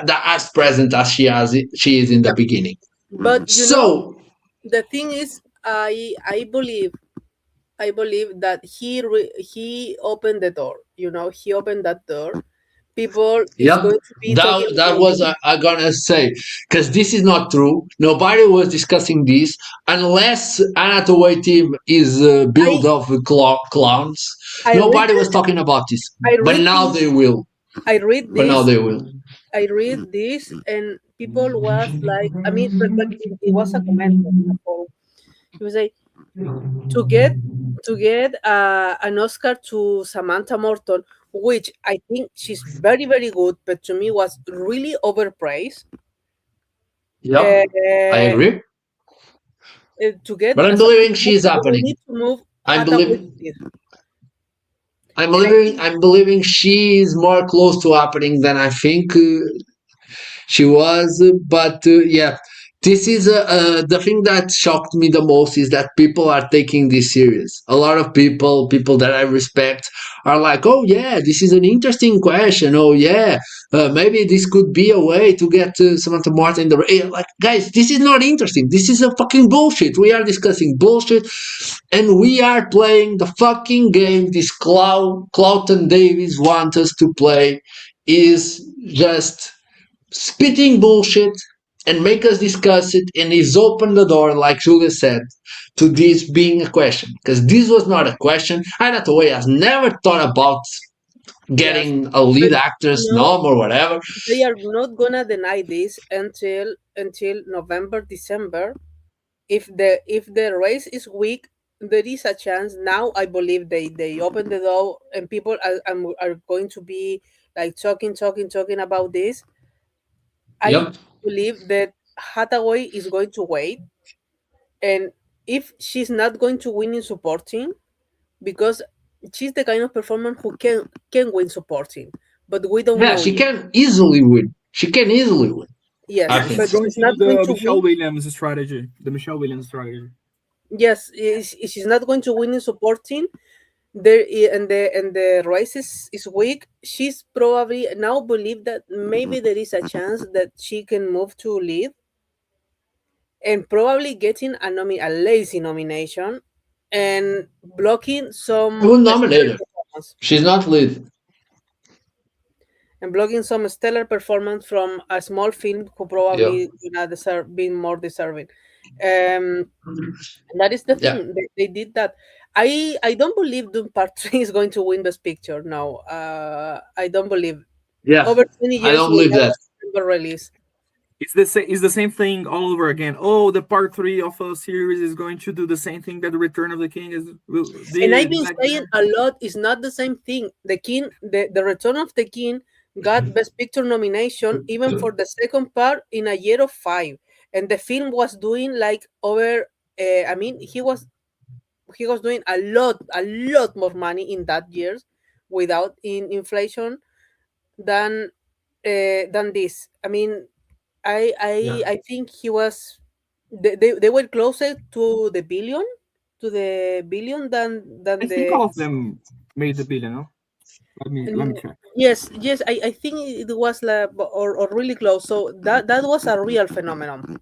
as present as she is in the beginning.
But the thing is, I believe that he opened the door. He opened that door. People is going to be
that was I gonna say, because this is not true. Nobody was discussing this unless Anne Hathaway team is built of clowns. Nobody was talking about this, but now they will.
I read this.
But now they will.
I read this, and people was like, I mean, it was a comment. He was like, to get an Oscar to Samantha Morton, which I think she's very good, but to me was really overpraised.
Yeah, I agree.
To get,
but I'm believing she's happening.
Need to move.
I'm believing she's more close to happening than I think she was. But yeah. This is the thing that shocked me the most is that people are taking this serious. A lot of people that I respect are like, oh yeah, this is an interesting question. Oh yeah, maybe this could be a way to get Samantha Morton in the... Like, guys, this is not interesting. This is a fucking bullshit. We are discussing bullshit and we are playing the fucking game this Clayton Davis wants us to play is just spitting bullshit and make us discuss it, and he's opened the door, like Julia said, to this being a question. Because this was not a question. Anne Hathaway has never thought about getting a lead actress nom or whatever.
They are not gonna deny this until November, December. If the race is weak, there is a chance. Now I believe they open the door and people are going to be like talking about this. I
Yep.
believe that Hathaway is going to wait, and if she's not going to win in supporting, because she's the kind of performer who can win supporting, but we don't
Yeah,
know
she
yet.
can easily win. She can easily win.
Yes,
I
Yeah,
think
but
she's going
she's
to
not
do
going
the
to
Michelle
win.
Williams strategy. The Michelle Williams strategy.
Yes, she's not going to win in supporting. And the race is weak. She's probably now believe that maybe there is a chance that she can move to lead, and probably getting a lazy nomination, and blocking some
I would nominate her.
performance.
She's not lead.
And blocking some stellar performance from a small film who probably been more deserving. And that is the
Yeah.
thing. They did that. I don't believe Dune Part 3 is going to win Best Picture. No, I don't believe.
Yeah.
Over 20
I
years
don't believe
without
that.
a December release.
It's the same thing all over again. Oh, the part 3 of a series is going to do the same thing that the Return of the King is.
And I've been saying a lot, it's not the same thing. The King, the Return of the King got Best Picture nomination even for the second part in a year of 5, and the film was doing like over. He was doing a lot more money in that years without inflation than this. I mean, I think he was. They were closer to the billion, than
I think
the.
all of them made the billion. No? Let me check.
Yes, I think it was like or really close. So that was a real phenomenon.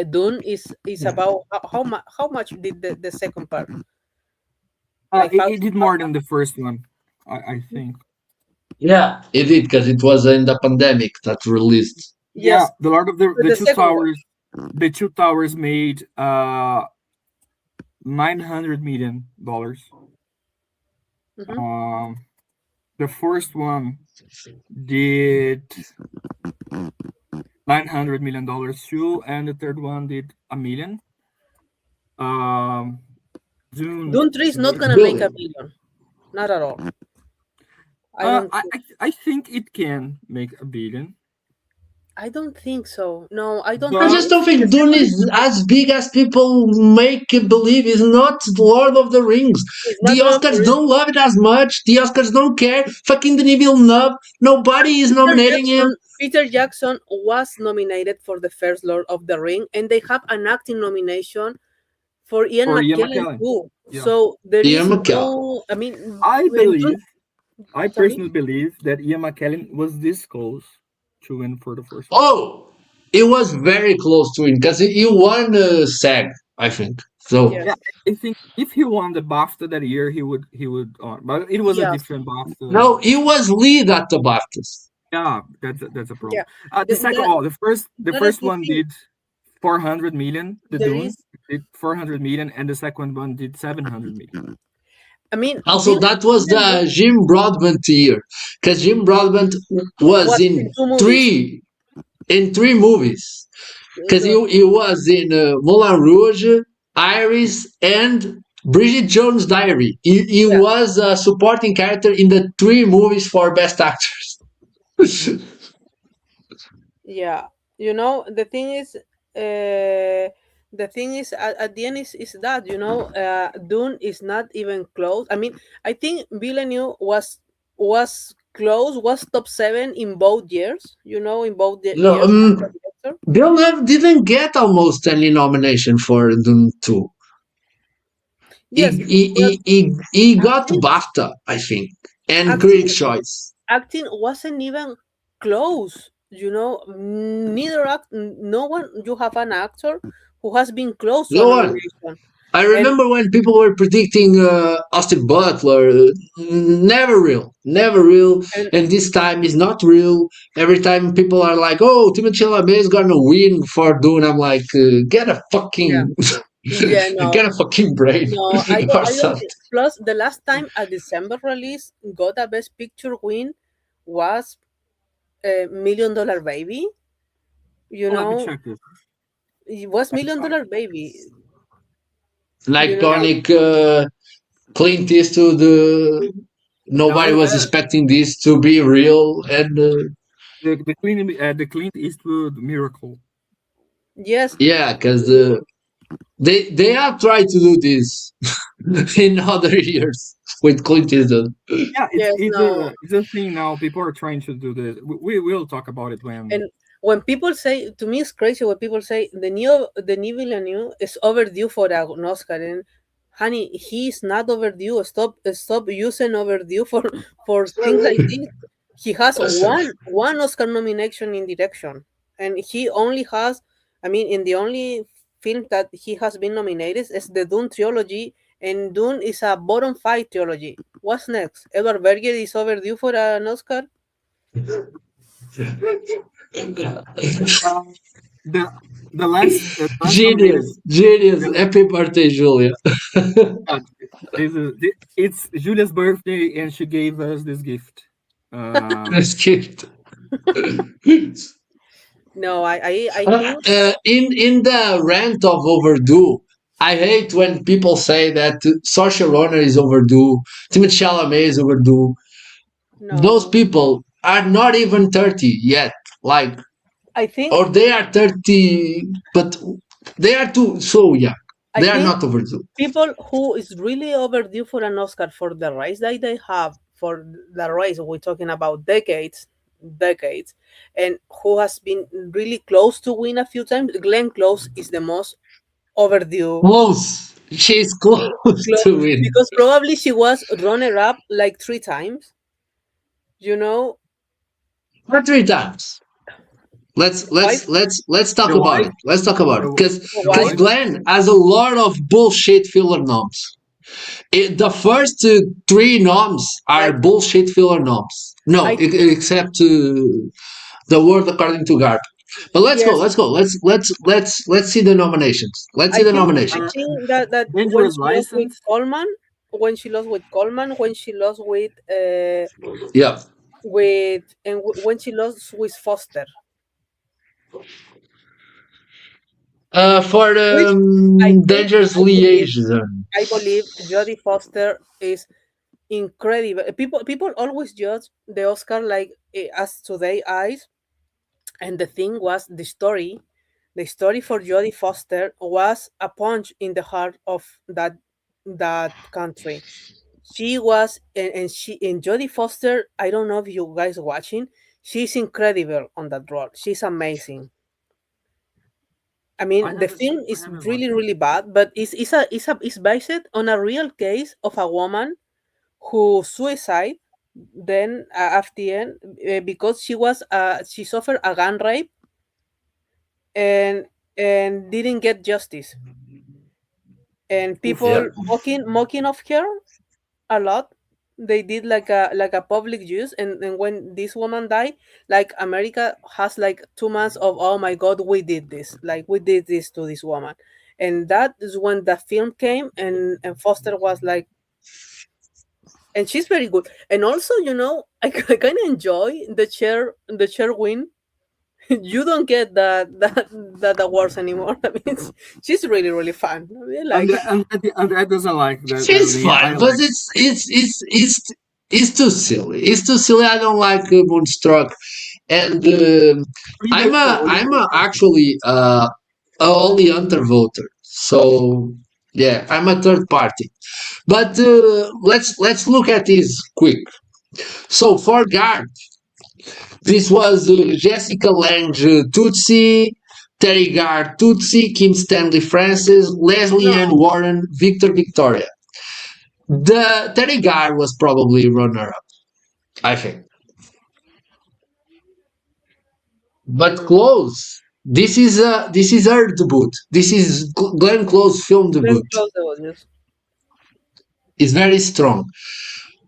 Dune is about how much did the second part?
It did more than the first one, I think.
Yeah, it did because it was in the pandemic that released.
Yeah,
Yes,
the Lord of the Two
second one.
Towers. The Two Towers made $900 million.
Mhm.
The first one did $900 million too, and the third one did $1 million.
Dune 3 is not gonna make a billion, not at all.
I think it can make $1 billion.
I don't think so. No, I don't.
I just don't think Dune is as big as people make believe. It's not Lord of the Rings. The Oscars don't love it as much. The Oscars don't care. Fucking Denis Villeneuve. Nobody is nominating him.
Peter Jackson was nominated for the first Lord of the Ring, and they have an acting nomination for Ian McKellen too.
Yeah.
So there
Ian
is
McKellen.
no. I mean,
I personally believe that Ian McKellen was this close to win for the first one.
Oh, it was very close to win because he won SAG, I think. So
yeah, I think if he won the BAFTA that year, he would. But it was a different BAFTA.
No, he was lead at the BAFTAs.
Yeah, that's a problem.
Yeah.
The first one did 400 million. The Dune did 400 million, and the second one did 700 million.
I mean,
also that was the Jim Broadbent year, because Jim Broadbent was in three movies, because he was in Moulin Rouge, Iris, and Bridget Jones' Diary. He was a supporting character in the 3 movies for Best Actors.
Yeah, the thing is, at the end is that Dune is not even close. I mean, I think Villeneuve was close, was top 7 in both years. In both years.
Villeneuve didn't get almost any nomination for Dune 2.
Yes,
he got BAFTA, I think, and Critics' Choice.
Acting wasn't even close. Neither no one. You have an actor who has been close to nomination.
I remember when people were predicting Austin Butler, never real, and this time is not real. Every time people are like, "Oh, Timothée Chalamet is gonna win for Dune," I'm like, "Get a fucking, get a fucking brain."
No, I don't. Plus, the last time a December release got a Best Picture win was $1 Million Baby.
Let me check this.
It was $1 Million Baby.
An iconic Clint Eastwood. Nobody was expecting this to be real, and
the Clint Eastwood miracle.
Yes.
Yeah, because they have tried to do this in other years with Clint Eastwood.
Yeah,
Yes, no.
it's a thing now. People are trying to do this. We will talk about it when.
And when people say, to me, it's crazy when people say the new Villeneuve is overdue for an Oscar. And honey, he's not overdue. Stop using overdue for things like this. He has one Oscar nomination in direction, and he only has. I mean, in the only film that he has been nominated is the Dune trilogy, and Dune is a bottom five trilogy. What's next? Edward Berger is overdue for an Oscar.
The last
Genius. Happy birthday, Julia.
It's Julia's birthday, and she gave us this gift.
This gift.
No, I think
In the rant of overdue, I hate when people say that Saoirse Ronan is overdue, Timothée Chalamet is overdue.
no.
Those people are not even 30 yet. Like,
I think
or they are 30, but they are too. So yeah,
I
they are
think
not overdue.
people who is really overdue for an Oscar for the rise that they have, for the rise we're talking about decades, and who has been really close to win a few times. Glenn Close is the most overdue.
Close. She's close to win.
Because probably she was runner up like 3 times. You know,
Not 3 times. Let's talk
The
about
wife?
it. Let's talk about it because
The wife?
Glenn has a lot of bullshit filler noms. The first 3 noms are
Like-
bullshit filler noms. No,
I-
except the word according to Garp. But let's go. Let's see the nominations. Let's see the
I
nominations.
think that when
Dangerous
she lost with
License.
Coleman, when she lost with
Yeah.
when she lost with Foster.
For the
I think-
Dangerous
I believe-
Liaison.
I believe Jodie Foster is incredible. People always judge the Oscar like as today eyes, and the thing was the story. The story for Jodie Foster was a punch in the heart of that country. She was, and Jodie Foster. I don't know if you guys watching. She's incredible on that role. She's amazing. I mean, the film is really, really bad, but it's based on a real case of a woman who suicide. Then at the end, because she suffered a gun rape, and didn't get justice, and people
Yeah.
mocking of her a lot. They did like a public use, and when this woman died, like America has like 2 months of, oh my god, we did this to this woman. And that is when the film came, and Foster was like, and she's very good. And also, I kind of enjoy the chair win. You don't get that awards anymore. I mean, she's really, really fun. I mean, like,
André doesn't like that.
She's fine, but it's too silly. It's too silly. I don't like Moonstruck, and I'm actually a only Hunter voter. So yeah, I'm a third party. But let's look at this quick. So for Garp, this was Jessica Lange Tutsi, Terry Gard Tutsi, Kim Stanley Francis, Leslie Ann Warren, Victor Victoria. The Terry Gard was probably runner-up, I think. But close. This is her debut. This is Glenn Close's film debut. It's very strong.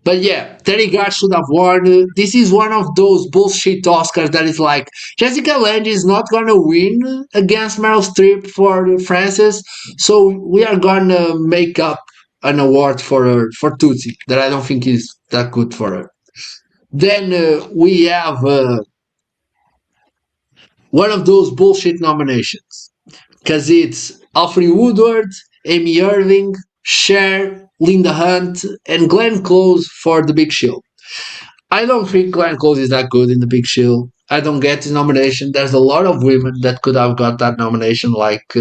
But yeah, Terry Gard should have won. This is one of those bullshit Oscars that is like, Jessica Lange is not going to win against Meryl Streep for Frances, so we are going to make up an award for her, for Tootsie, that I don't think is that good for her. Then we have one of those bullshit nominations, because it's Alfred Woodward, Amy Irving, Cher, Linda Hunt, and Glenn Close for The Big Chill. I don't think Glenn Close is that good in The Big Chill. I don't get this nomination. There's a lot of women that could have got that nomination, like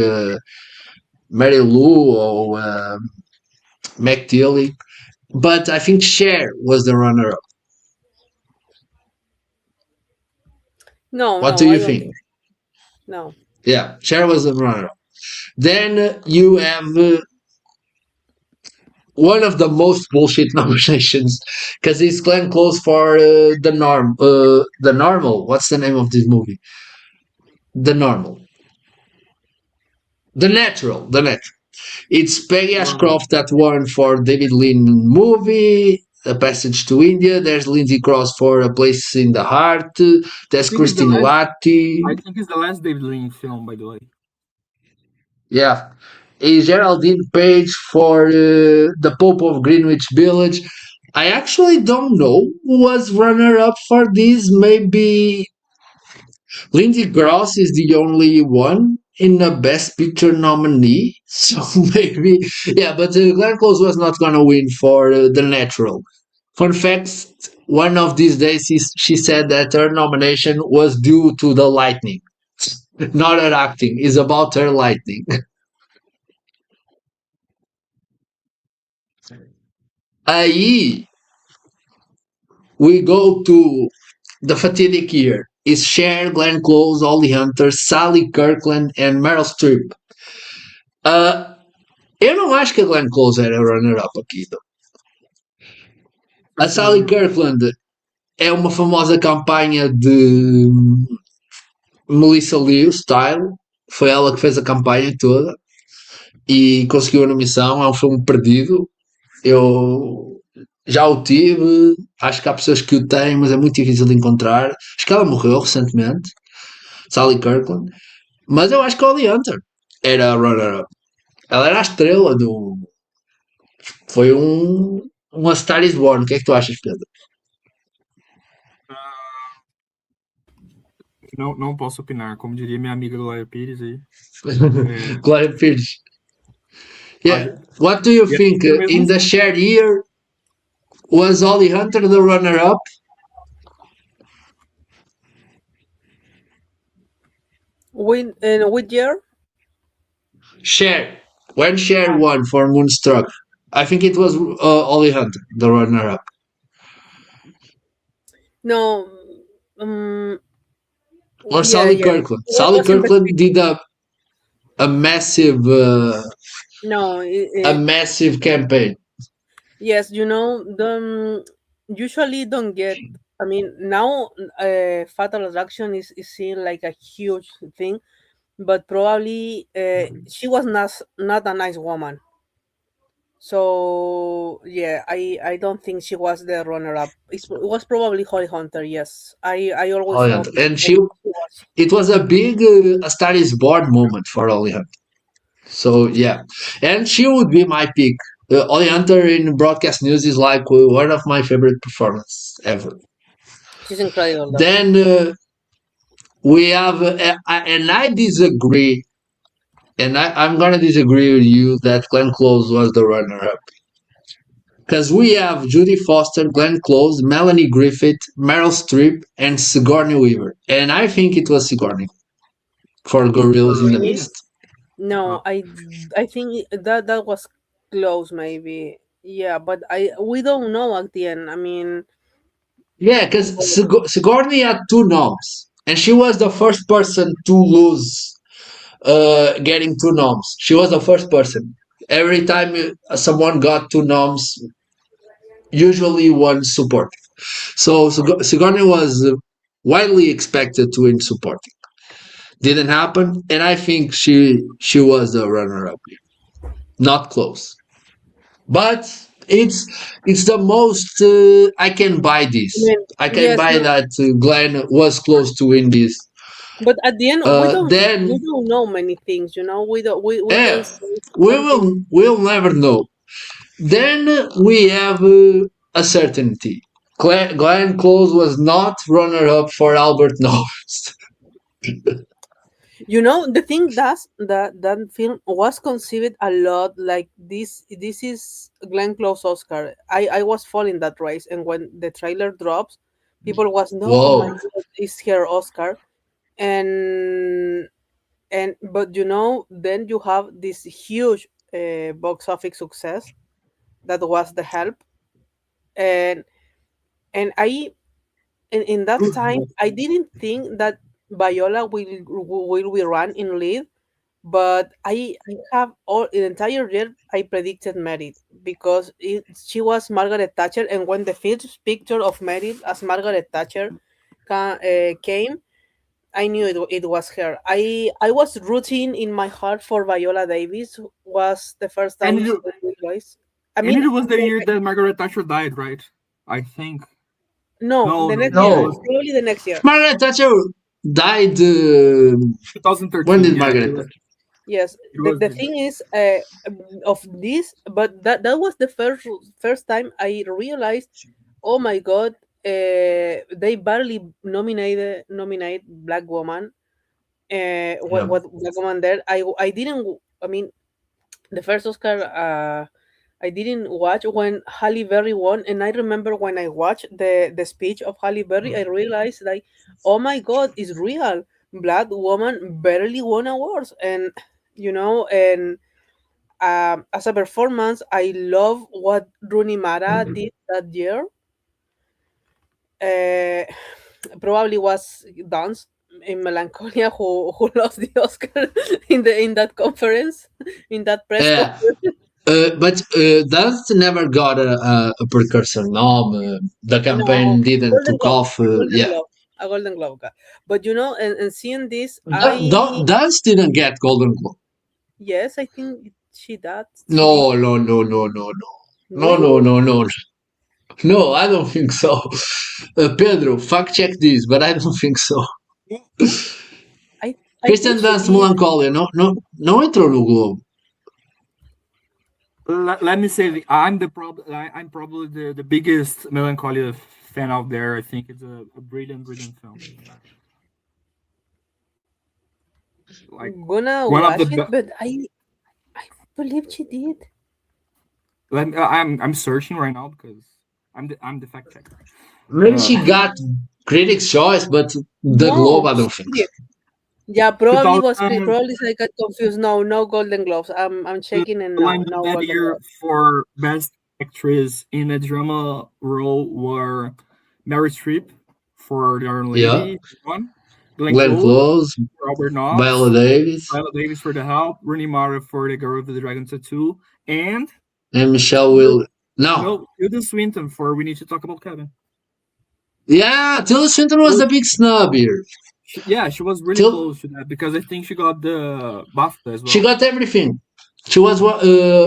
Mary Lou or Meg Tilly. But I think Cher was the runner-up.
No,
What
no,
do you
I don't
think?
No.
Yeah, Cher was the runner-up. Then you have one of the most bullshit nominations because it's Glenn Close for the normal. What's the name of this movie? The normal. The natural. It's Peggy Ashcroft that won for David Lean movie, A Passage to India. There's Lindsay Cross for A Place in the Heart. There's Christine Latti.
I think it's the last David Lean film, by the way.
Yeah. Geraldine Page for The Pope of Greenwich Village. I actually don't know who was runner-up for this. Maybe Lindsay Gross is the only one in a Best Picture nominee. So maybe, yeah, but Glenn Close was not going to win for The Natural. Fun fact, one of these days she said that her nomination was due to the lightning. Not her acting, it's about her lightning. Aí we go to the fatidic year. It's Cher, Glenn Close, Holly Hunter, Sally Kirkland and Meryl Streep. Eu não acho que a Glenn Close era runner-up aqui. Não. A Sally Kirkland é uma famosa campanha de Melissa Leo Style. Foi ela que fez a campanha toda e conseguiu a nomeação. É um filme perdido. Eu já o tive, acho que há pessoas que o têm, mas é muito difícil de encontrar. Acho que ela morreu recentemente, Sally Kirkland. Mas eu acho que Holly Hunter era a runner-up. Ela era a estrela do. Foi uma Star is Born. O que é que tu achas, Pedro?
Não posso opinar, como diria minha amiga Glória Pires aí.
Glória Pires. Yeah. What do you think? In the shared year, was Holly Hunter the runner-up?
In what year?
Cher. When Cher won for Moonstruck. I think it was Holly Hunter, the runner-up.
No.
Or Sally Kirkland. Sally Kirkland did a massive a massive campaign.
Yes, usually don't get. I mean, now Fatal Attraction is seen like a huge thing, but probably she was not a nice woman. So yeah, I don't think she was the runner-up. It was probably Holly Hunter. Yes, I always
Holly
thought
Hunter. And it was a big A Star is Born moment for Holly Hunter. So yeah, and she would be my pick. Holly Hunter in broadcast news is like one of my favorite performances ever.
She's incredible.
Then we have, and I disagree, and I'm gonna disagree with you that Glenn Close was the runner-up. Because we have Judy Foster, Glenn Close, Melanie Griffith, Meryl Streep, and Sigourney Weaver. And I think it was Sigourney for Gorillas in the Mist.
No, I think that was close, maybe. Yeah, but we don't know at the end. I mean,
yeah, because Sigourney had 2 noms, and she was the first person to lose getting 2 noms. She was the first person. Every time someone got 2 noms, usually one supporting. So Sigourney was widely expected to win supporting. Didn't happen, and I think she was the runner-up. Not close, but it's the most I can buy this. I can buy that Glenn was close to win this.
But at the end, we don't know many things.
We'll never know. Then we have a certainty. Glenn Close was not runner-up for Albert Nobles.
The thing that film was conceived a lot like this is Glenn Close Oscar. I was following that race, and when the trailer drops, People was no, oh my
Whoa.
god, it's her Oscar, and but then you have this huge box office success that was The Help, and I in that time I didn't think that Viola will be run in lead, but I have all the entire year I predicted Meryl because she was Margaret Thatcher, and when the first picture of Meryl as Margaret Thatcher came, I knew it was her. I was rooting in my heart for Viola Davis. Was the first time
And
she
it,
did voice. I
and
mean,
it was the year that Margaret Thatcher died, right? I think.
no,
No,
the
no,
next
no.
year,
It
No.
was
probably the next year.
Margaret Thatcher died.
2013.
When did
yeah,
Margaret
it was,
Thatcher?
Yes,
it was
the thing is of this, but that was the first time I realized, oh my god, they barely nominate black woman. What
Yeah.
black woman there? I didn't. I mean, the first Oscar I didn't watch when Halle Berry won, and I remember when I watched the speech of Halle Berry, I realized like, oh my god, it's real. Black woman barely won awards, and and as a performance, I love what Rooney Mara did that year. Uh, Probably was Dance in Melancholia who lost the Oscar in that conference, in that press
Yeah.
conference.
But Dust never got a precursor. No, the campaign
No,
didn't
Golden
took
Globe,
off.
a Golden
Yeah.
Globe, a Golden Globe. But and seeing this, I
Dust didn't get Golden Globe.
yes, I think she did. She did.
No, no, no, no, no, no. No, no,
Really?
no, no. No, I don't think so. Pedro, fact check this, but I don't think so.
I
Christian
think she
Dance
did.
Melancholia não entrou no Globo.
let me say, I'm probably the biggest Melancholia fan out there. I think it's a brilliant film. Like
I'm gonna
one of
watch
the
it, but I believe she did.
I'm searching right now because I'm the fact checker.
Maybe she got Critics' Choice, but the Globe, I don't
she
think.
did. Yeah, probably was
2000
probably I got confused. No Golden Globes. I'm checking and no
That
Golden
year
Globes.
for Best Actress in a Drama Role were Mary Streep for The Iron Lady,
Yeah.
one.
Glenn Close,
Robert Knox,
Viola Davis,
for The Help, Rooney Mara for The Girl with the Dragon Tattoo, and
Michelle Will.
no, Tilda Swinton for We Need to Talk About Kevin.
Yeah, Tilda Swinton was the big snub here.
She was really close to that because I think she got the BAFTA as well.
She got everything. She was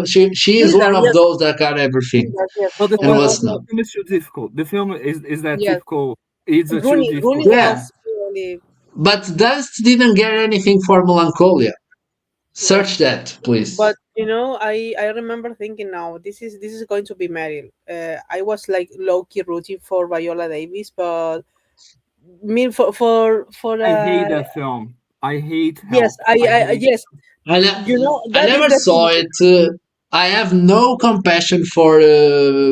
she is one of those that got everything.
But the
and was not.
film is too difficult. The film is that
Yes.
difficult. It's too
Rooney
difficult.
Yeah.
was really.
But Dust didn't get anything for Melancholia. Search that, please.
But I remember thinking, now this is going to be Meryl. I was like low key rooting for Viola Davis, but for
I hate that film. I hate.
yes,
Help.
yes.
I never saw it. I have no compassion for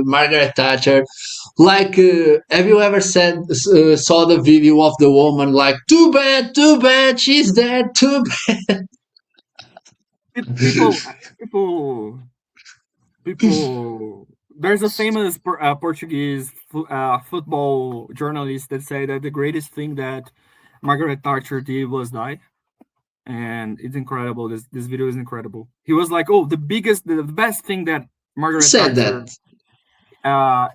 Margaret Thatcher. Like, have you ever saw the video of the woman like, too bad, she's dead, too bad.
People. There's a famous Portuguese football journalist that said that the greatest thing that Margaret Thatcher did was die, and it's incredible. This video is incredible. He was like, "Oh, the best thing that Margaret
said
Thatcher."
That.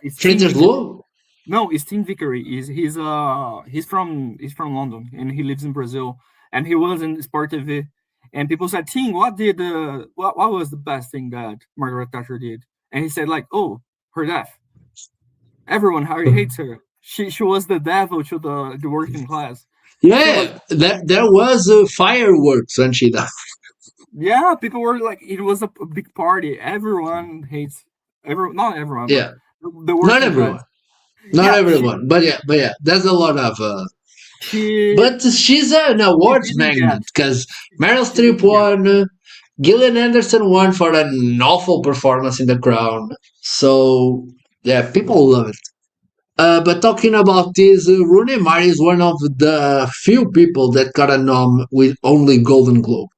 It's
Friedrich Loh?
No, it's Tim Vickery. He's from London and he lives in Brazil, and he was in Sport TV. And people said, "Tim, what was the best thing that Margaret Thatcher did?" And he said, like, "Oh, her death. Everyone hates her. She was the devil to the working class."
Yeah, there was fireworks when she died.
Yeah, people were like, it was a big party. Everyone hates not everyone.
Yeah,
not
everyone. Not everyone, but yeah, there's a lot of. But she's an awards magnet because Meryl Streep won, Gillian Anderson won for an awful performance in The Crown. So yeah, people love it. But talking about this, Rooney Mara is one of the few people that got a nom with only Golden Globe.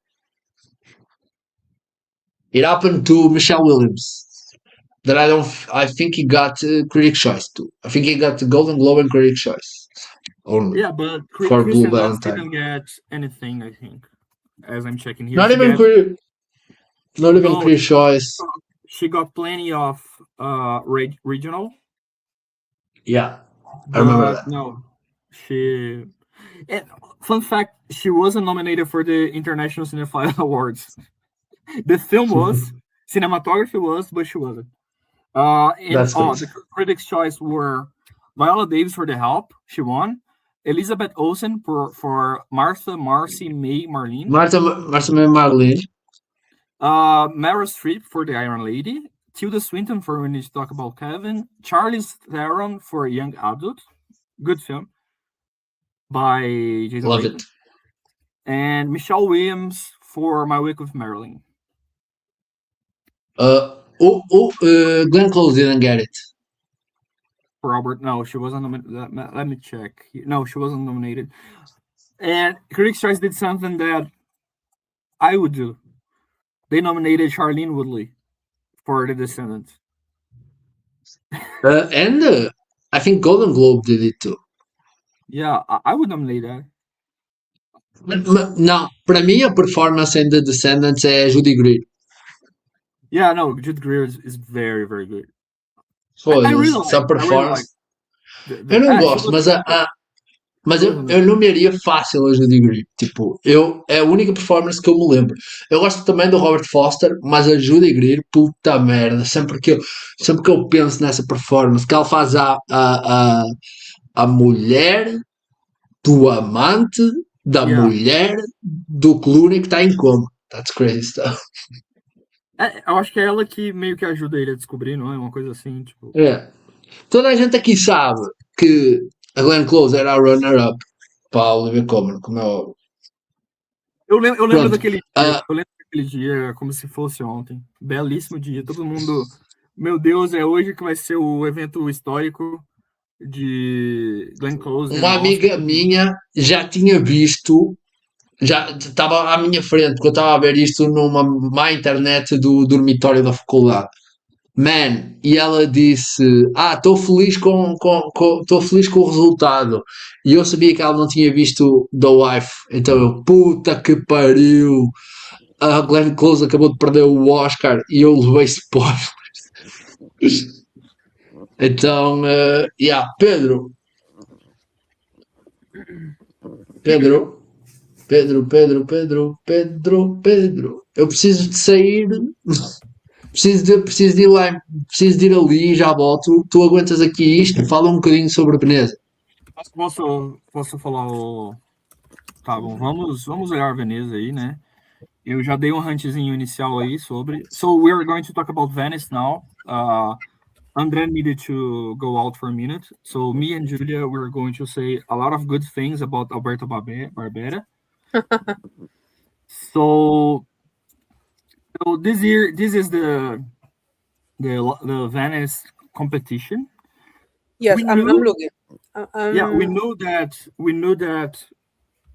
It happened to Michelle Williams. That I think he got Critics' Choice too. I think he got the Golden Globe and Critics' Choice only.
Yeah, but
For Blue
Kristen Dunst
Valentine.
didn't get anything, I think. As I'm checking here.
Not
She
even
get- No,
Critics' Choice.
she got plenty of regional.
Yeah, I remember
But
that.
no, she. And fun fact: she wasn't nominated for the International Cinephile Awards. The film was, cinematography was, but she wasn't. And
That's crazy.
the Critics' Choice were Viola Davis for The Help, she won. Elizabeth Olsen for Martha, Marcy, May, Marlene.
Martha May Marlene.
Meryl Streep for The Iron Lady. Tilda Swinton for We Need to Talk About Kevin. Charlize Theron for Young Adult. Good film. By Jason
Love
Bateman.
it.
And Michelle Williams for My Week with Marilyn.
Glenn Close didn't get it.
For Robert, no, she wasn't nominated. Let me check. No, she wasn't nominated. And Critics' Choice did something that I would do. They nominated Charlene Woodley for The Descendants.
And I think Golden Globe did it too.
Yeah, I would nominate that.
Não, para mim a performance em The Descendants é Judy Greer.
Yeah, no, Jude Greer is very, very good.
Foda-se,
I really
essa
like-
performance.
The-
Eu não
she
gosto,
was-
mas eu nomearia fácil a Judy Greer. Tipo, é a única performance que eu me lembro. Eu gosto também do Robert Foster, mas a Judy Greer, puta merda. Sempre que eu penso nessa performance, que ela faz a mulher do amante da
Yeah.
mulher do Clooney que está em coma. That's crazy stuff.
Eu acho que é ela que meio que ajuda ele a descobrir, não é? Uma coisa assim, tipo.
É. Toda a gente aqui sabe que a Glenn Close era a runner-up para a Olivia Colman, como é óbvio.
Eu lembro
Pronto.
daquele dia. Eu lembro daquele dia como se fosse ontem. Belíssimo dia. Todo mundo. Meu Deus, é hoje que vai ser o evento histórico de Glenn Close.
Uma amiga minha já tinha visto, já estava à minha frente, porque eu estava a ver isto numa má internet do dormitório da faculdade. Man, e ela disse: estou feliz estou feliz com o resultado. E eu sabia que ela não tinha visto The Wife, então eu, puta que pariu, a Glenn Close acabou de perder o Oscar e eu levei spoilers. Então, Pedro, eu preciso de sair. Preciso de ir lá, preciso de ir ali e já volto. Tu aguentas aqui isto? Fala um bocadinho sobre Veneza.
Posso falar o. Tá bom, vamos olhar Veneza aí, né? Eu já dei um huntzinho inicial aí sobre. So we're going to talk about Venice now. André needed to go out for a minute. So me and Julia, we're going to say a lot of good things about Alberto Barbera. So this year, this is the Venice competition.
Yes, I'm looking.
Yeah, we knew that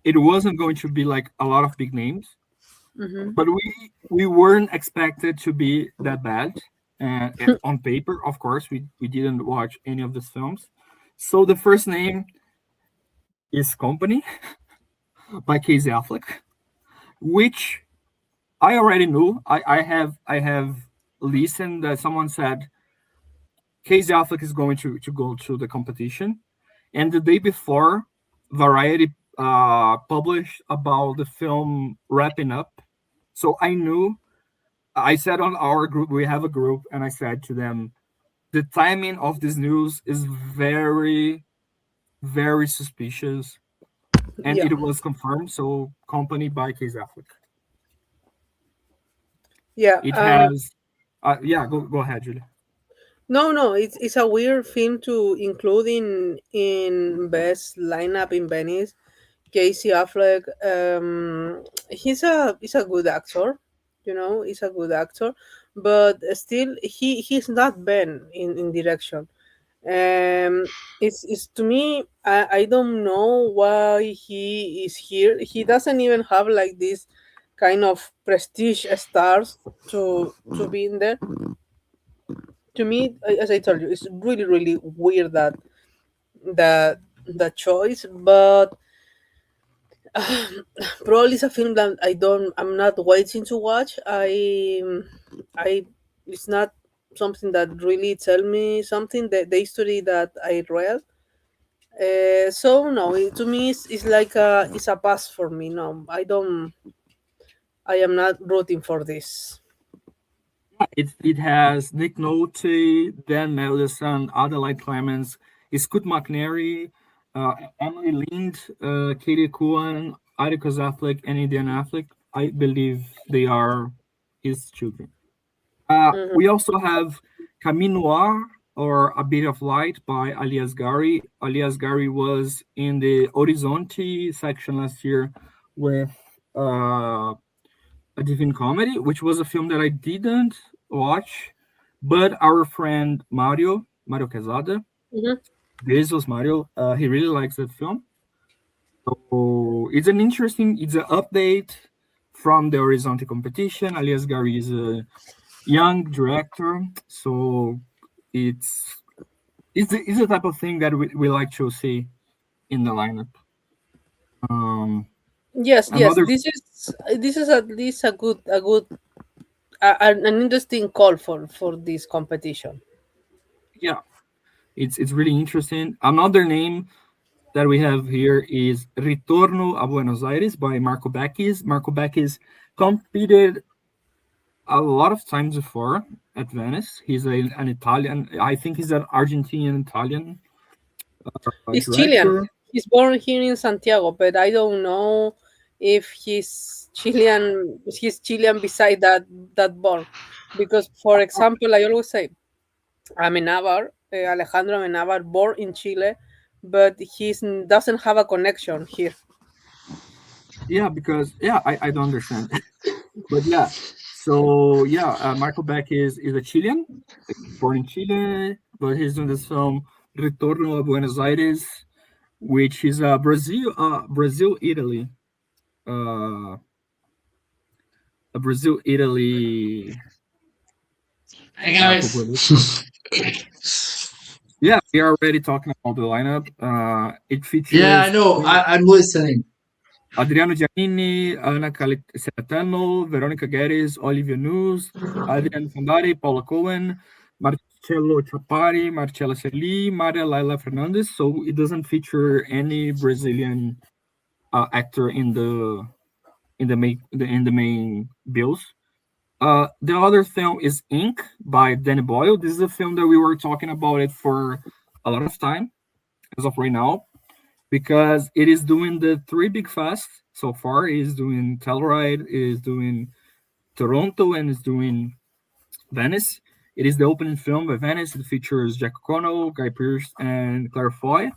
it wasn't going to be like a lot of big names, but we weren't expected to be that bad. And on paper, of course, we didn't watch any of these films. So the first name is Company by Casey Affleck, which I already knew. I have listened that someone said Casey Affleck is going to go to the competition, and the day before, Variety published about the film wrapping up. So I knew. I said on our group, we have a group, and I said to them, the timing of this news is very, very suspicious, and it was confirmed. So, Company by Casey Affleck.
Yeah.
It has. Go ahead, Julia.
No, it's a weird film to include in best lineup in Venice. Casey Affleck, he's a good actor, he's a good actor, but still he's not been in direction. It's to me, I don't know why he is here. He doesn't even have like this kind of prestige stars to be in there. To me, as I told you, it's really really weird that the choice, but probably it's a film that I'm not waiting to watch. I It's not something that really tell me something, the history that I read. So no, to me it's like it's a pass for me. No, I am not rooting for this.
It has Nick Nolte, Dan Mellison, Adelaide Clemens, Scoot McNairy, Emily Lind, Katie Cohen, Attica Affleck, and Indian Affleck. I believe they are his children. We also have Camille Noir, or A Bit of Light, by Ali Asghari. Ali Asghari was in the Horizonte section last year with A Divine Comedy, which was a film that I didn't watch, but our friend Mario Quesada, Jesus Mario, he really likes that film. So it's an update from the Horizonte competition. Ali Asghari is a young director, so it's the type of thing that we like to see in the lineup.
Yes,
Another-
this is at least a good an interesting call for this competition.
Yeah, it's really interesting. Another name that we have here is Ritorno a Buenos Aires by Marco Bacchis. Marco Bacchis competed a lot of times before at Venice. He's an Italian. I think he's an Argentinian Italian.
He's
director.
Chilean. He's born here in Santiago, but I don't know if he's Chilean. He's Chilean beside that born, because for example, I always say Amenábar, Alejandro Amenábar, born in Chile, but he doesn't have a connection here.
Yeah, because I don't understand, but yeah. So yeah, Marco Beck is a Chilean, born in Chile, but he's doing this film Retorno a Buenos Aires, which is Brazil Italy, a Brazil Italy.
Hey guys.
Yeah, we are already talking about the lineup. It features.
Yeah, I know. I'm listening.
Adriano Giannini, Anna Caletano, Veronica Guedes, Olivia News, Adrian Fondari, Paula Cohen, Marcello Chapari, Marcella Serli, Maria Laila Fernandez. So it doesn't feature any Brazilian actor in the main bills. The other film is Ink by Danny Boyle. This is a film that we were talking about it for a lot of time as of right now, because it is doing the 3 big fest so far. It is doing Telluride, it is doing Toronto, and it's doing Venice. It is the opening film by Venice. It features Jack O'Connell, Guy Pearce, and Claire Foy.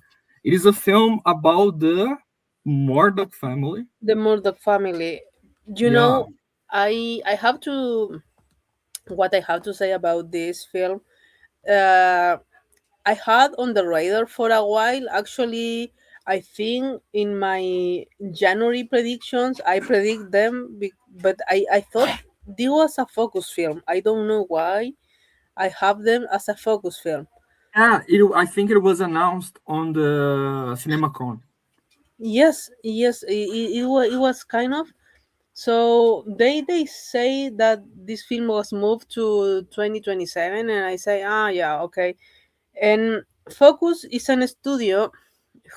It is a film about the Murdoch family.
The Murdoch family. You know, I have to. What I have to say about this film, I had on the radar for a while. Actually, I think in my January predictions, I predict them, but I thought this was a focus film. I don't know why I have them as a focus film.
Yeah, I think it was announced on the CinemaCon.
Yes, it was kind of. So they say that this film was moved to 2027, and I say, yeah, okay. And Focus is an studio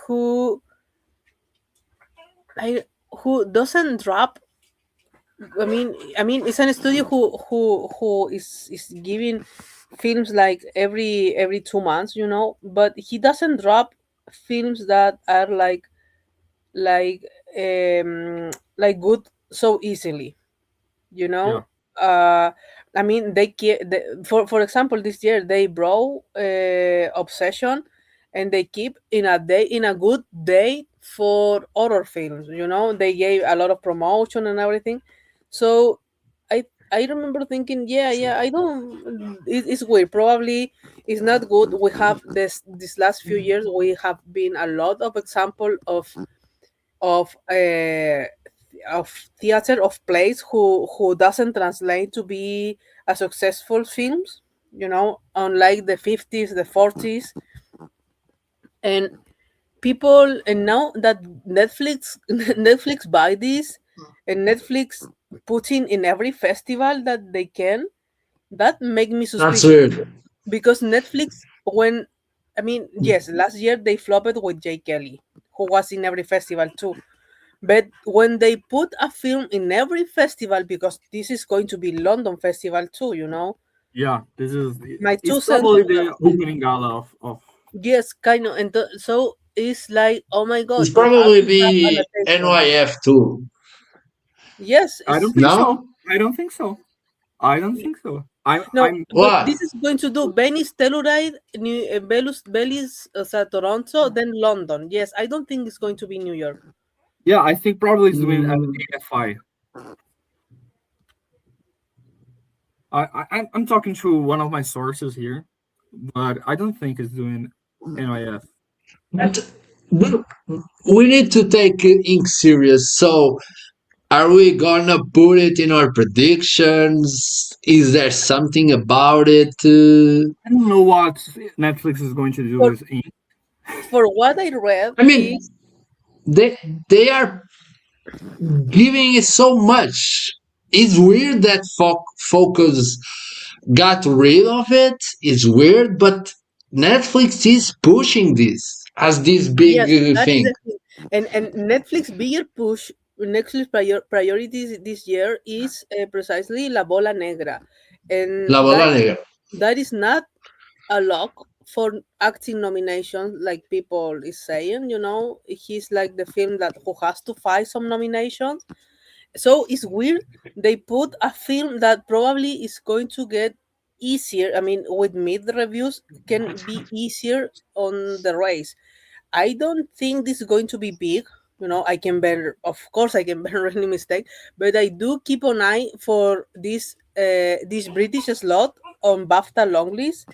who who doesn't drop. I mean, it's an studio who is giving films like every 2 months, but he doesn't drop films that are like good so easily, you know. I mean, for example, this year they brought Obsession, and they keep in a good day for horror films. They gave a lot of promotion and everything. So I remember thinking, yeah, I don't. It's weird. Probably it's not good. We have this last few years. We have been a lot of example of uh, of theater of plays who doesn't translate to be a successful films. Unlike the 50s, the 40s, and people, and now that Netflix Netflix buy this, and Netflix putting in every festival that they can, that make me
That's
suspicious
weird.
because Netflix, when I mean, yes, last year they flopped with Jay Kelly, who was in every festival too. But when they put a film in every festival, because this is going to be London Festival too,
Yeah, this is
my
it's
2 cents.
probably the opening gala of
Yes, kind of, and so it's like, oh my
It's
god, they have
probably
to have
be
adaptation.
NYF too.
Yes,
I don't
it's
think
No?
so. I don't think so. I don't think so.
no,
I'm
but
Why?
this is going to do Venice, Telluride, Belize, Toronto, then London. Yes, I don't think it's going to be New York.
yeah, I think probably it's doing an
Mm,
AFI. I'm talking to one of my sources here, but I don't think it's doing NIF.
but we need to take ink serious. So, are we gonna put it in our predictions? Is there something about it?
I don't know what Netflix is going to do
For,
with Ink.
for what I read
I mean,
is
they are giving it so much. It's weird that Focus got rid of it. It's weird, but Netflix is pushing this as this big
yes, that is
thing.
the thing. And Netflix bigger push, Netflix priorities this year is precisely La Bola Negra, and
La Bola Negra.
that is not a lock for acting nominations like people is saying. He's like the film that who has to fight some nominations. So it's weird they put a film that probably is going to get easier, I mean, with mid reviews, can be easier on the race. I don't think this is going to be big. I can bear, of course, I can bear any mistake, but I do keep an eye for this British slot on BAFTA long list.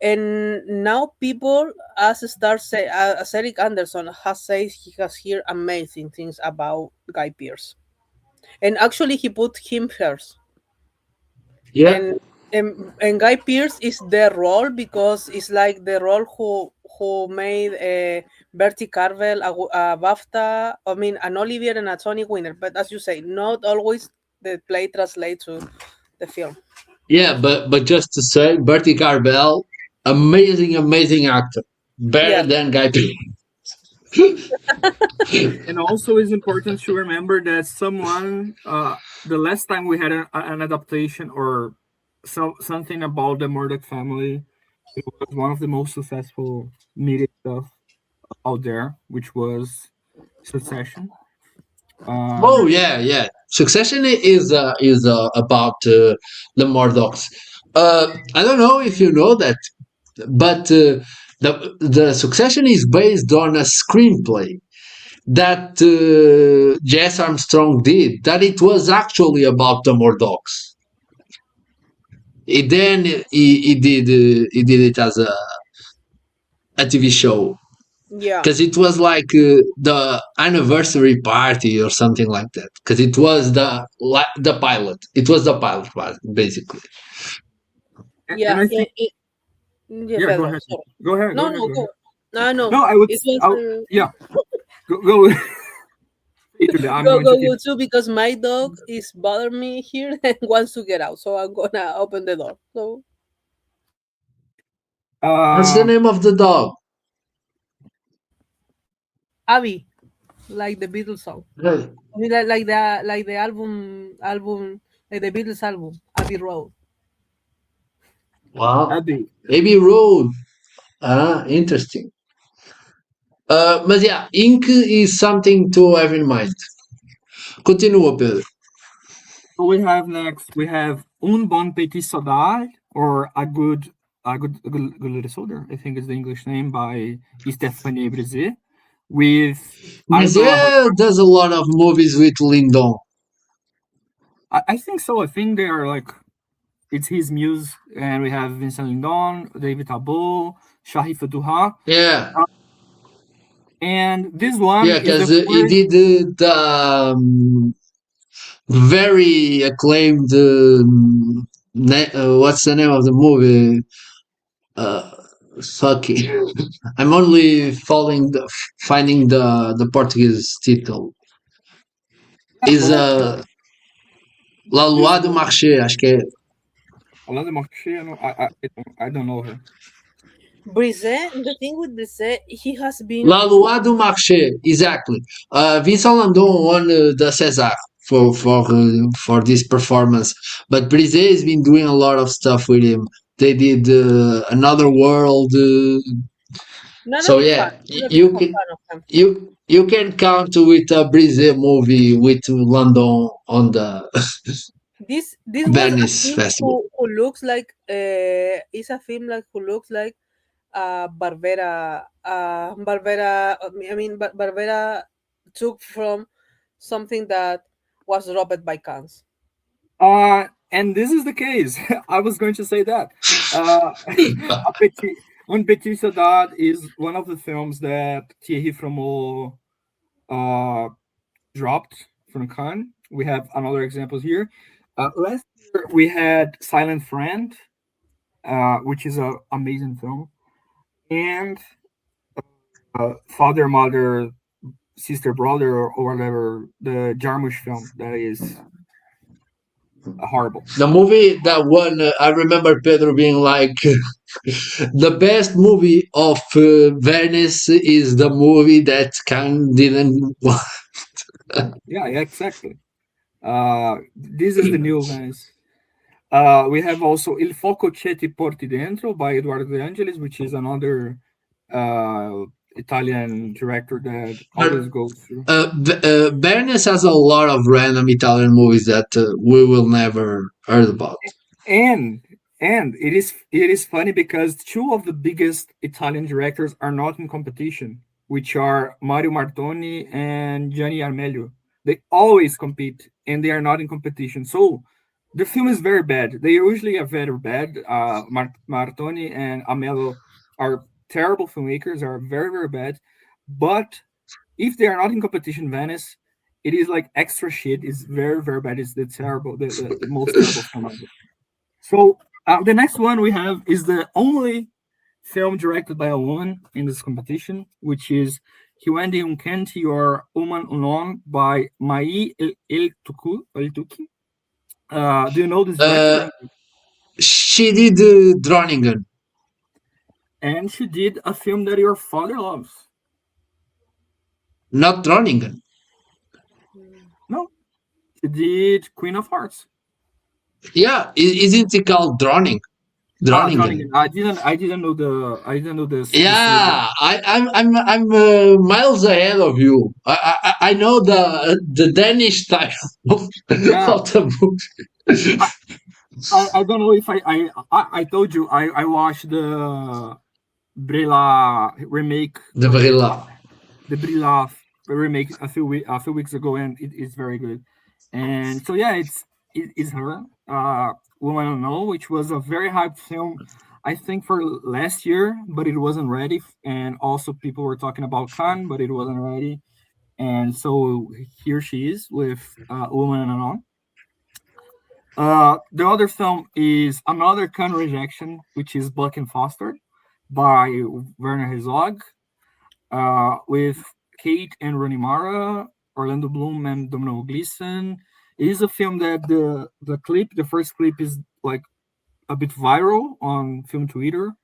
And now people, as Eric Anderson has said, he has heard amazing things about Guy Pearce, and actually he put him first.
Yeah.
And Guy Pearce is the role because it's like the role who made Bertie Carvel a BAFTA, I mean, an Olivier and a Tony winner. But as you say, not always the play translates to the film.
Yeah, but just to say, Bertie Carvel, amazing actor, better than Guy Pearce.
And also, it's important to remember that the last time we had an adaptation or something about the Murdoch family, it was one of the most successful media stuff out there, which was Succession.
Oh yeah. Succession is about the Murdochs. I don't know if you know that, but the Succession is based on a screenplay that Jess Armstrong did. That it was actually about the Murdochs. He did it as a TV show.
Yeah,
Because it was like the anniversary party or something like that. Because it was the pilot. It was the pilot, basically.
yeah.
And I think,
Yeah,
yeah,
Pedro,
go ahead.
sorry.
Go ahead.
No,
go ahead.
No.
No, I would.
It was.
Yeah, go. I'm
Go
going to keep.
you too, because my dog is bothering me here and wants to get out, so I'm gonna open the door. So
What's the name of the dog?
Abby, like the Beatles song.
Hey.
I mean, like the album, like the Beatles album, Abbey Road.
Wow.
Abby.
Abbey Road. Interesting. But yeah, ink is something to have in mind. Continua, Pedro.
So we have next. We have Un bon petit soldat, or a good little soldier, I think is the English name, by Stéphanie Brisé. With
Brazil does a lot of movies with Lindon.
I think so. I think they are like, it's his muse, and we have Vincent Lindon, David Abo, Shahid Fatuha,
Yeah,
and this one
yeah,
is the
because he
first.
did the very acclaimed. What's the name of the movie? Fucking. I'm only finding the Portuguese title. Is La Loi du Marché, acho que é.
Alain de Marché, I don't know her.
Brise, the thing with Brise, he has been.
La Loi du Marché, exactly. Vincent Landon won the César for this performance, but Brise has been doing a lot of stuff with him. They did Another World.
Not
So
a big
yeah,
fan. Not a big fan of him.
you can count with a Brise movie with Landon on the
This was a
Venice
film
Festival.
who looks like is a film like who looks like Barbera. Barbera. I mean, Barbera took from something that was robbed by cans.
And this is the case. I was going to say that. Un Petit Soldat is one of the films that Thierry Fromeau dropped from Cannes. We have another example here. Last year we had Silent Friend, which is an amazing film, and Father, Mother, Sister, Brother, or whatever, the Jarmusch film that is horrible.
The movie that won, I remember Pedro being like, the best movie of Venice is the movie that Cannes didn't want.
Yeah, exactly. This is the new Venice. We have also Il Foco C'è Ti Porti Dentro by Eduardo De Angelis, which is another Italian director that always goes through.
Venice has a lot of random Italian movies that we will never heard about.
And it is funny because two of the biggest Italian directors are not in competition, which are Mario Martoni and Gianni Armelio. They always compete, and they are not in competition. So the film is very bad. They usually are very bad. Martoni and Armelio are terrible filmmakers, are very, very bad. But if they are not in competition, Venice, it is like extra shit. It's very, very bad. It's the most terrible film ever. So the next one we have is the only film directed by a woman in this competition, which is Hiwendi Unkenti or Uman Unon by Mai El Tuki. Do you know this director?
She did Groningen.
And she did a film that your father loves.
Not Groningen.
No, she did Queen of Hearts.
Yeah, isn't it called Groningen?
Groningen. I didn't know the.
Yeah, I'm miles ahead of you. I know the Danish title of the movie.
I don't know if I told you I watched the Brilla remake.
The Brilla
remake a few weeks ago, and it is very good. And so yeah, it's her, Woman I Know, which was a very hyped film, I think, for last year, but it wasn't ready. And also people were talking about Cannes, but it wasn't ready. And so here she is with Woman I Know. The other film is another Cannes rejection, which is Buck and Foster by Werner Herzog, with Kate and Rooney Mara, Orlando Bloom and Domhnall Gleeson. It is a film that the first clip is like a bit viral on Film Twitter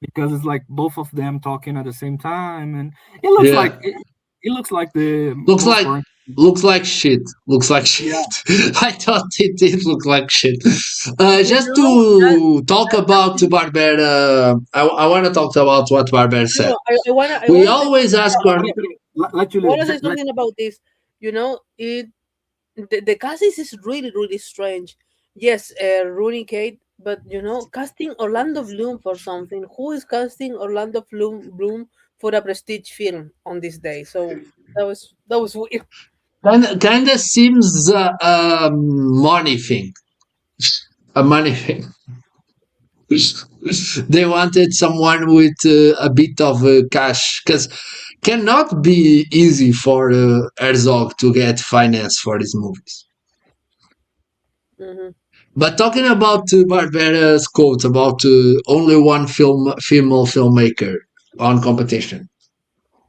because it's like both of them talking at the same time, and it looks like it looks like
looks like shit. Looks like shit. Yeah. I thought it did look like shit. Just to talk about Barbera, I want to talk about what Barbera said. We always ask.
I want to say something about this. You know, the casting is really, really strange. Yes, Rooney, Kate, but you know, casting Orlando Bloom for something. Who is casting Orlando Bloom for a prestige film on this day? So that was weird.
Kind of seems a money thing. A money thing. They wanted someone with a bit of cash, because cannot be easy for Herzog to get finance for his movies.
Mm-hmm.
But talking about Barbera's quote about only one female filmmaker on competition,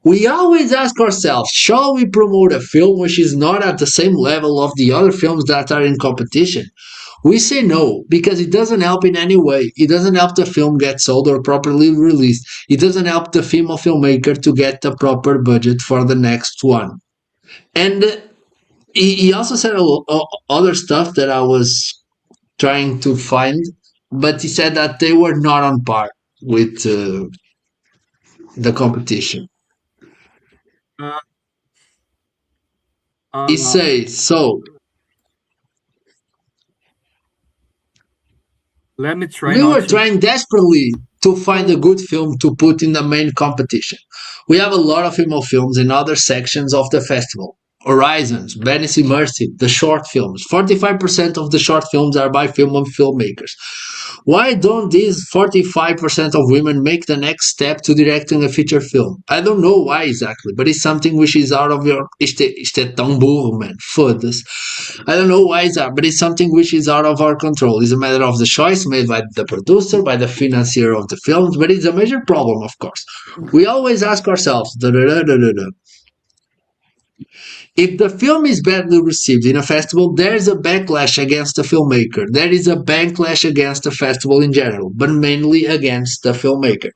we always ask ourselves, shall we promote a film which is not at the same level of the other films that are in competition? We say no, because it doesn't help in any way. It doesn't help the film get sold or properly released. It doesn't help the female filmmaker to get the proper budget for the next one. And he also said other stuff that I was trying to find, but he said that they were not on par with the competition.
Uh,
He
uh,
says, so
let me try
we
not
were
to.
trying desperately to find a good film to put in the main competition. We have a lot of female films in other sections of the festival. Horizons, Venice Immersive, the short films. 45% of the short films are by female filmmakers. Why don't these 45% of women make the next step to directing a feature film? I don't know why exactly, but it's something which is out of your... Isto é tão burro, man. Foda-se. I don't know why it's that, but it's something which is out of our control. It's a matter of the choice made by the producer, by the financier of the films, but it's a major problem, of course. We always ask ourselves, if the film is badly received in a festival, there is a backlash against the filmmaker. There is a backlash against the festival in general, but mainly against the filmmaker.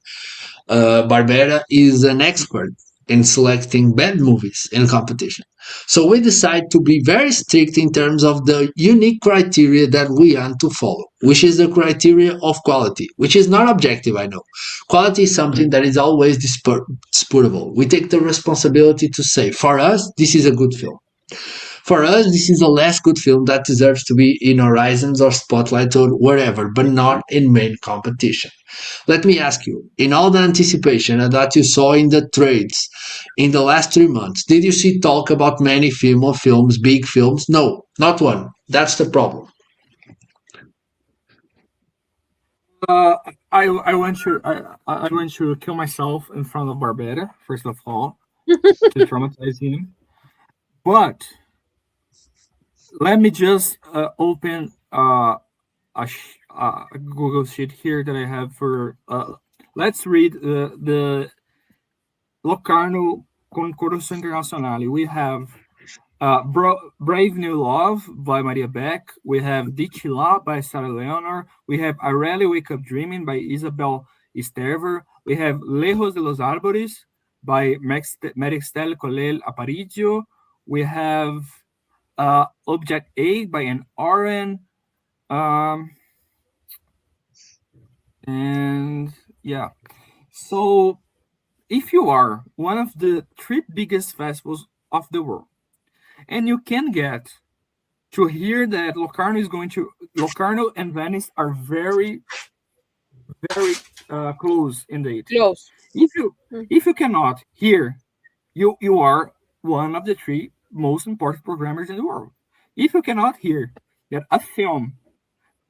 Barbera is an expert in selecting bad movies in competition. So we decide to be very strict in terms of the unique criteria that we want to follow, which is the criteria of quality, which is not objective, I know. Quality is something that is always disputable. We take the responsibility to say, for us, this is a good film. For us, this is a less good film that deserves to be in Horizons or Spotlight or wherever, but not in main competition. Let me ask you, in all the anticipation that you saw in the trades in the last 3 months, did you see talk about many female films, big films? No, not one. That's the problem.
I went to kill myself in front of Barbera, first of all, to traumatize him. But let me just open a Google sheet here that I have for. Let's read the Locarno Concurso Internazionale. We have Brave New Love by Maria Beck. We have Ditila by Sarah Leonor. We have I Rarely Wake Up Dreaming by Isabel Sterver. We have Lejos de los Árboles by Marixtel Colel Aparicio. We have Object A by Anne Oren. And yeah, so if you are one of the 3 biggest festivals of the world, and you can get to hear that Locarno and Venice are very, very close in date.
Close.
If you cannot hear, you are one of the 3 most important programmers in the world. If you cannot hear that a film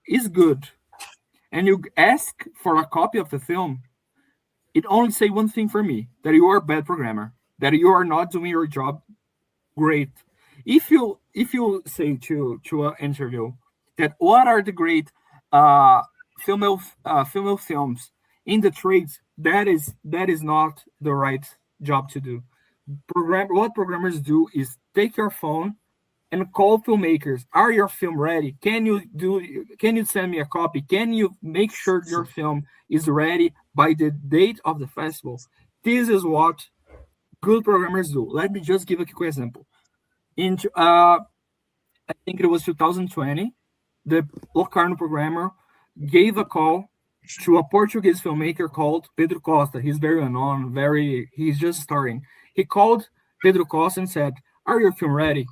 is good, and you ask for a copy of the film, it only say one thing for me, that you are a bad programmer, that you are not doing your job great. If you say to an interview that what are the great female films in the trades, that is not the right job to do. What programmers do is take your phone and call filmmakers. Are your film ready? Can you send me a copy? Can you make sure your film is ready by the date of the festival? This is what good programmers do. Let me just give a quick example. I think it was 2020, the Locarno programmer gave a call to a Portuguese filmmaker called Pedro Costa. He's very unknown, he's just starting. He called Pedro Costa and said, "Are your film ready?"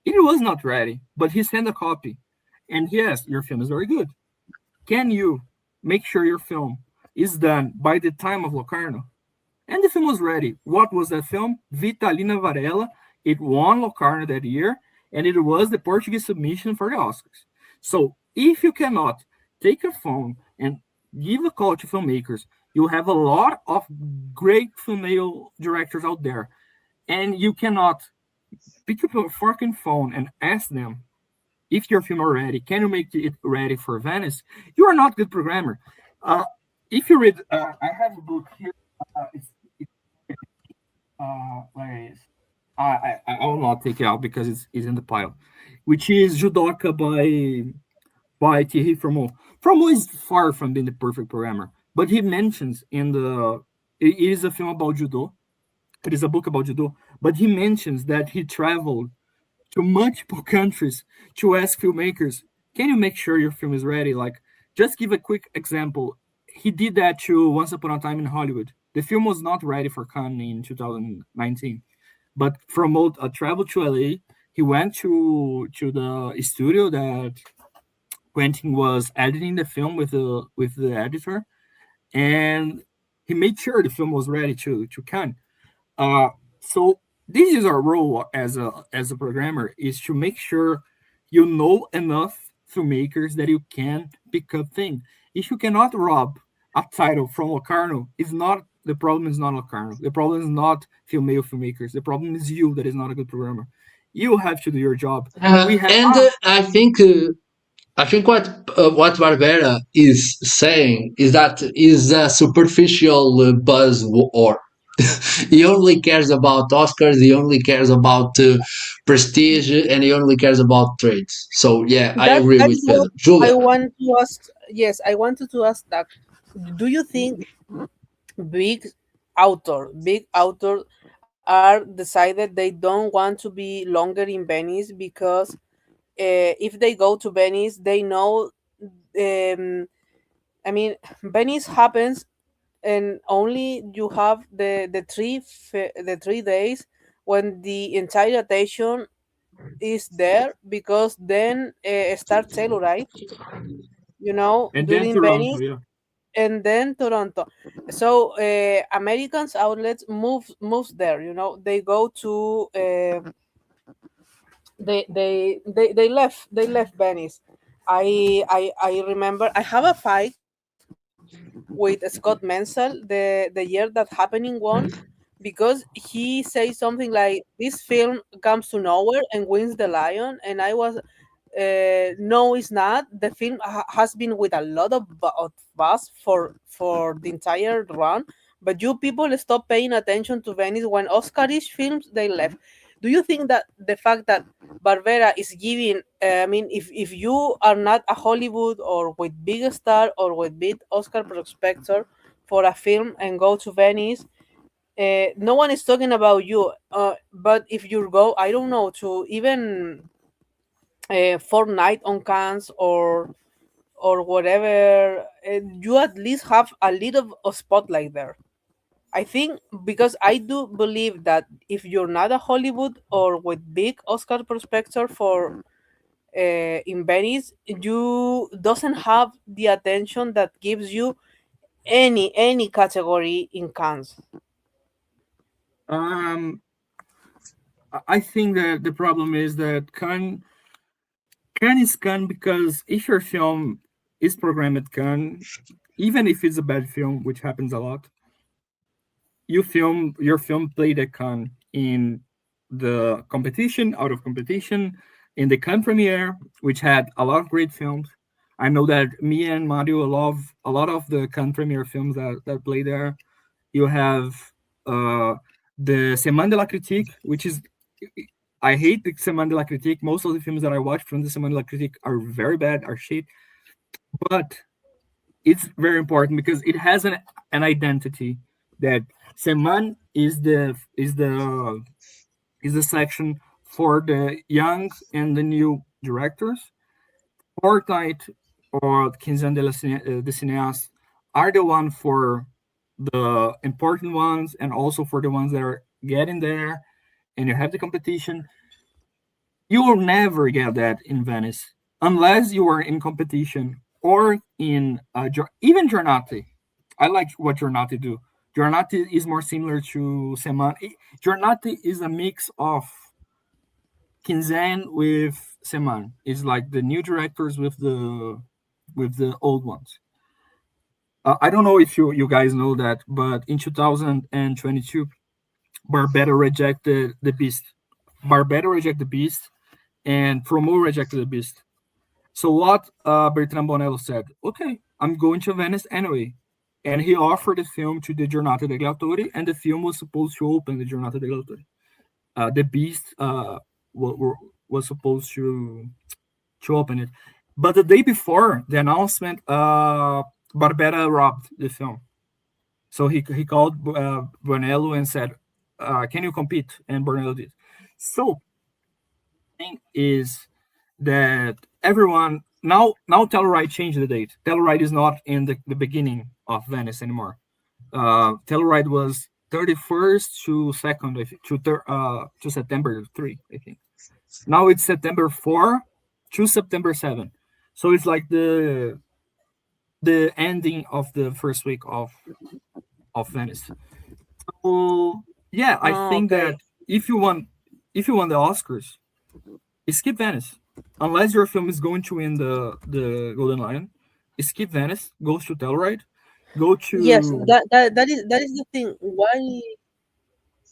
It was not ready, but he sent a copy. And yes, your film is very good. Can you make sure your film is done by the time of Locarno? And the film was ready. What was that film? Vitalina Varela, It won Locarno that year, and it was the Portuguese submission for the Oscars. So if you cannot take a phone and give a call to filmmakers, you have a lot of great female directors out there, and you cannot pick up a fucking phone and ask them if your film are ready, can you make it ready for Venice? You are not a good programmer. If you read, I have a book here. Where is? I will not take it out because it's in the pile, which is Judoka by Thierry Fromeau. Fromeau is far from being the perfect programmer, but he mentions it is a film about judo. It is a book about judo, but he mentions that he traveled to multiple countries to ask filmmakers, can you make sure your film is ready? Like, just give a quick example. He did that to Once Upon a Time in Hollywood. The film was not ready for Cannes in 2019, but from a travel to LA, he went to the studio that Quentin was editing the film with the editor, and he made sure the film was ready to Cannes. So this is our role as a programmer, is to make sure you know enough filmmakers that you can pick up things. If you cannot rob a title from Locarno, the problem is not Locarno. The problem is not female filmmakers. The problem is you that is not a good programmer. You have to do your job.
I think what Barbera is saying is that is a superficial buzz war. He only cares about Oscars. He only cares about prestige, and he only cares about trades. So yeah, I agree
That
with
is what
Pedro. Julia,
I want to ask. Yes, I wanted to ask that. Do you think big big authors are decided they don't want to be longer in Venice because if they go to Venice, they know. I mean, Venice happens, and only you have the 3 days when the entire attention is there, because then starts Telluride,
and then
during
Toronto,
Venice,
yeah.
and then Toronto. So Americans outlets moves there. They go to they left Venice. I remember I have a fight with Scott Menzel the year that Happening won, because he says something like, this film comes to nowhere and wins the Lion, and I was no, it's not. The film has been with a lot of buzz for the entire run, but you people stop paying attention to Venice when Oscarish films they left. Do you think that the fact that Barbera is giving, if you are not a Hollywood or with big star or with big Oscar prospector for a film and go to Venice, no one is talking about you. But if you go, I don't know, to even Fortnite on Cannes or whatever, you at least have a little of spotlight there. I think, because I do believe that if you're not a Hollywood or with big Oscar prospector for in Venice, you doesn't have the attention that gives you any category in Cannes.
I think that the problem is that Cannes is Cannes because if your film is programmed at Cannes, even if it's a bad film, which happens a lot, your film played at Cannes in the competition, out of competition, in the Cannes premiere, which had a lot of great films. I know that me and Mario love a lot of the Cannes premiere films that play there. You have the Semaine de la Critique, which is, I hate the Semaine de la Critique. Most of the films that I watch from the Semaine de la Critique are very bad, are shit. But it's very important because it has an identity that Semaine is the section for the young and the new directors. Fortnite or Quinzaine de Cinéastes are the one for the important ones and also for the ones that are getting there, and you have the competition. You will never get that in Venice unless you are in competition or in even Giornati. I like what Giornati do. Giornati is more similar to Semaine. Giornati is a mix of Kinzan with Seman. It's like the new directors with the old ones. I don't know if you guys know that, but in 2022, Barbera rejected The Beast. And Promo rejected The Beast. So what Bertrand Bonello said, okay, I'm going to Venice anyway. And he offered the film to the Giornata degli Autori, and the film was supposed to open the Giornata degli Autori. The Beast was supposed to open it. But the day before the announcement, Barbera robbed the film. So he called Bonello and said, can you compete? And Bonello did. So the thing is that everyone, now Telluride changed the date. Telluride is not in the beginning of Venice anymore. Telluride was 31st to 2nd, I think, to September 3, I think. Now it's September 4 to September 7. So it's like the ending of the first week of Venice. So yeah, I think that if you want the Oscars, skip Venice. Unless your film is going to win the Golden Lion, skip Venice, go to Telluride, go to...
Yes, that is the thing. Why?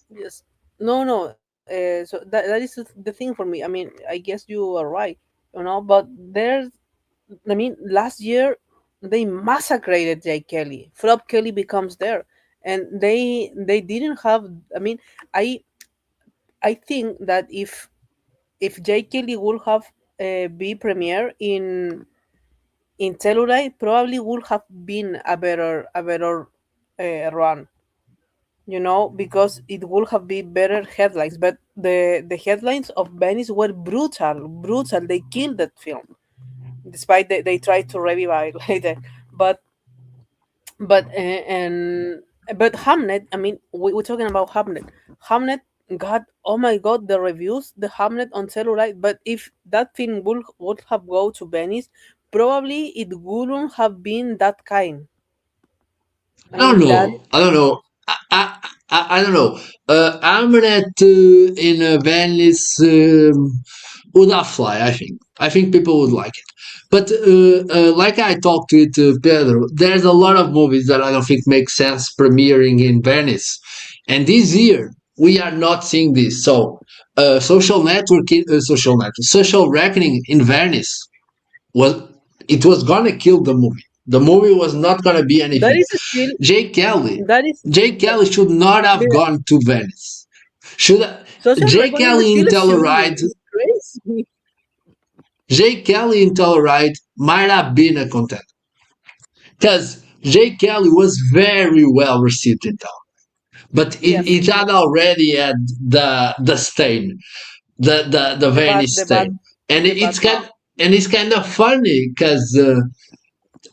Yes, no. So that is the thing for me. I mean, I guess you are right, but last year they massacred Jay Kelly. Flop Kelly becomes there, and they didn't have. I mean, I think that if Jay Kelly would have be premiere in Telluride, probably would have been a better run. Because it would have been better headlines. But the headlines of Venice were brutal. They killed that film, despite they tried to revive it later. But Hamnet. I mean, we're talking about Hamnet. Hamnet got, oh my god, the reviews, the Hamnet on Telluride. But if that film would have go to Venice, probably it wouldn't have been that kind.
I don't know. I don't know. Hamlet in Venice would have fly. I think people would like it. But like I talked with Pedro, there's a lot of movies that I don't think make sense premiering in Venice, and this year we are not seeing this. So, social reckoning in Venice was gonna kill the movie. The movie was not gonna be anything.
That is still.
Jake Kelly should not have gone to Venice. Jake Kelly in Telluride? Jake Kelly in Telluride might have been a contender, because Jake Kelly was very well received in Telluride, but it had already had the stain, the Venice stain, and it's kind of funny because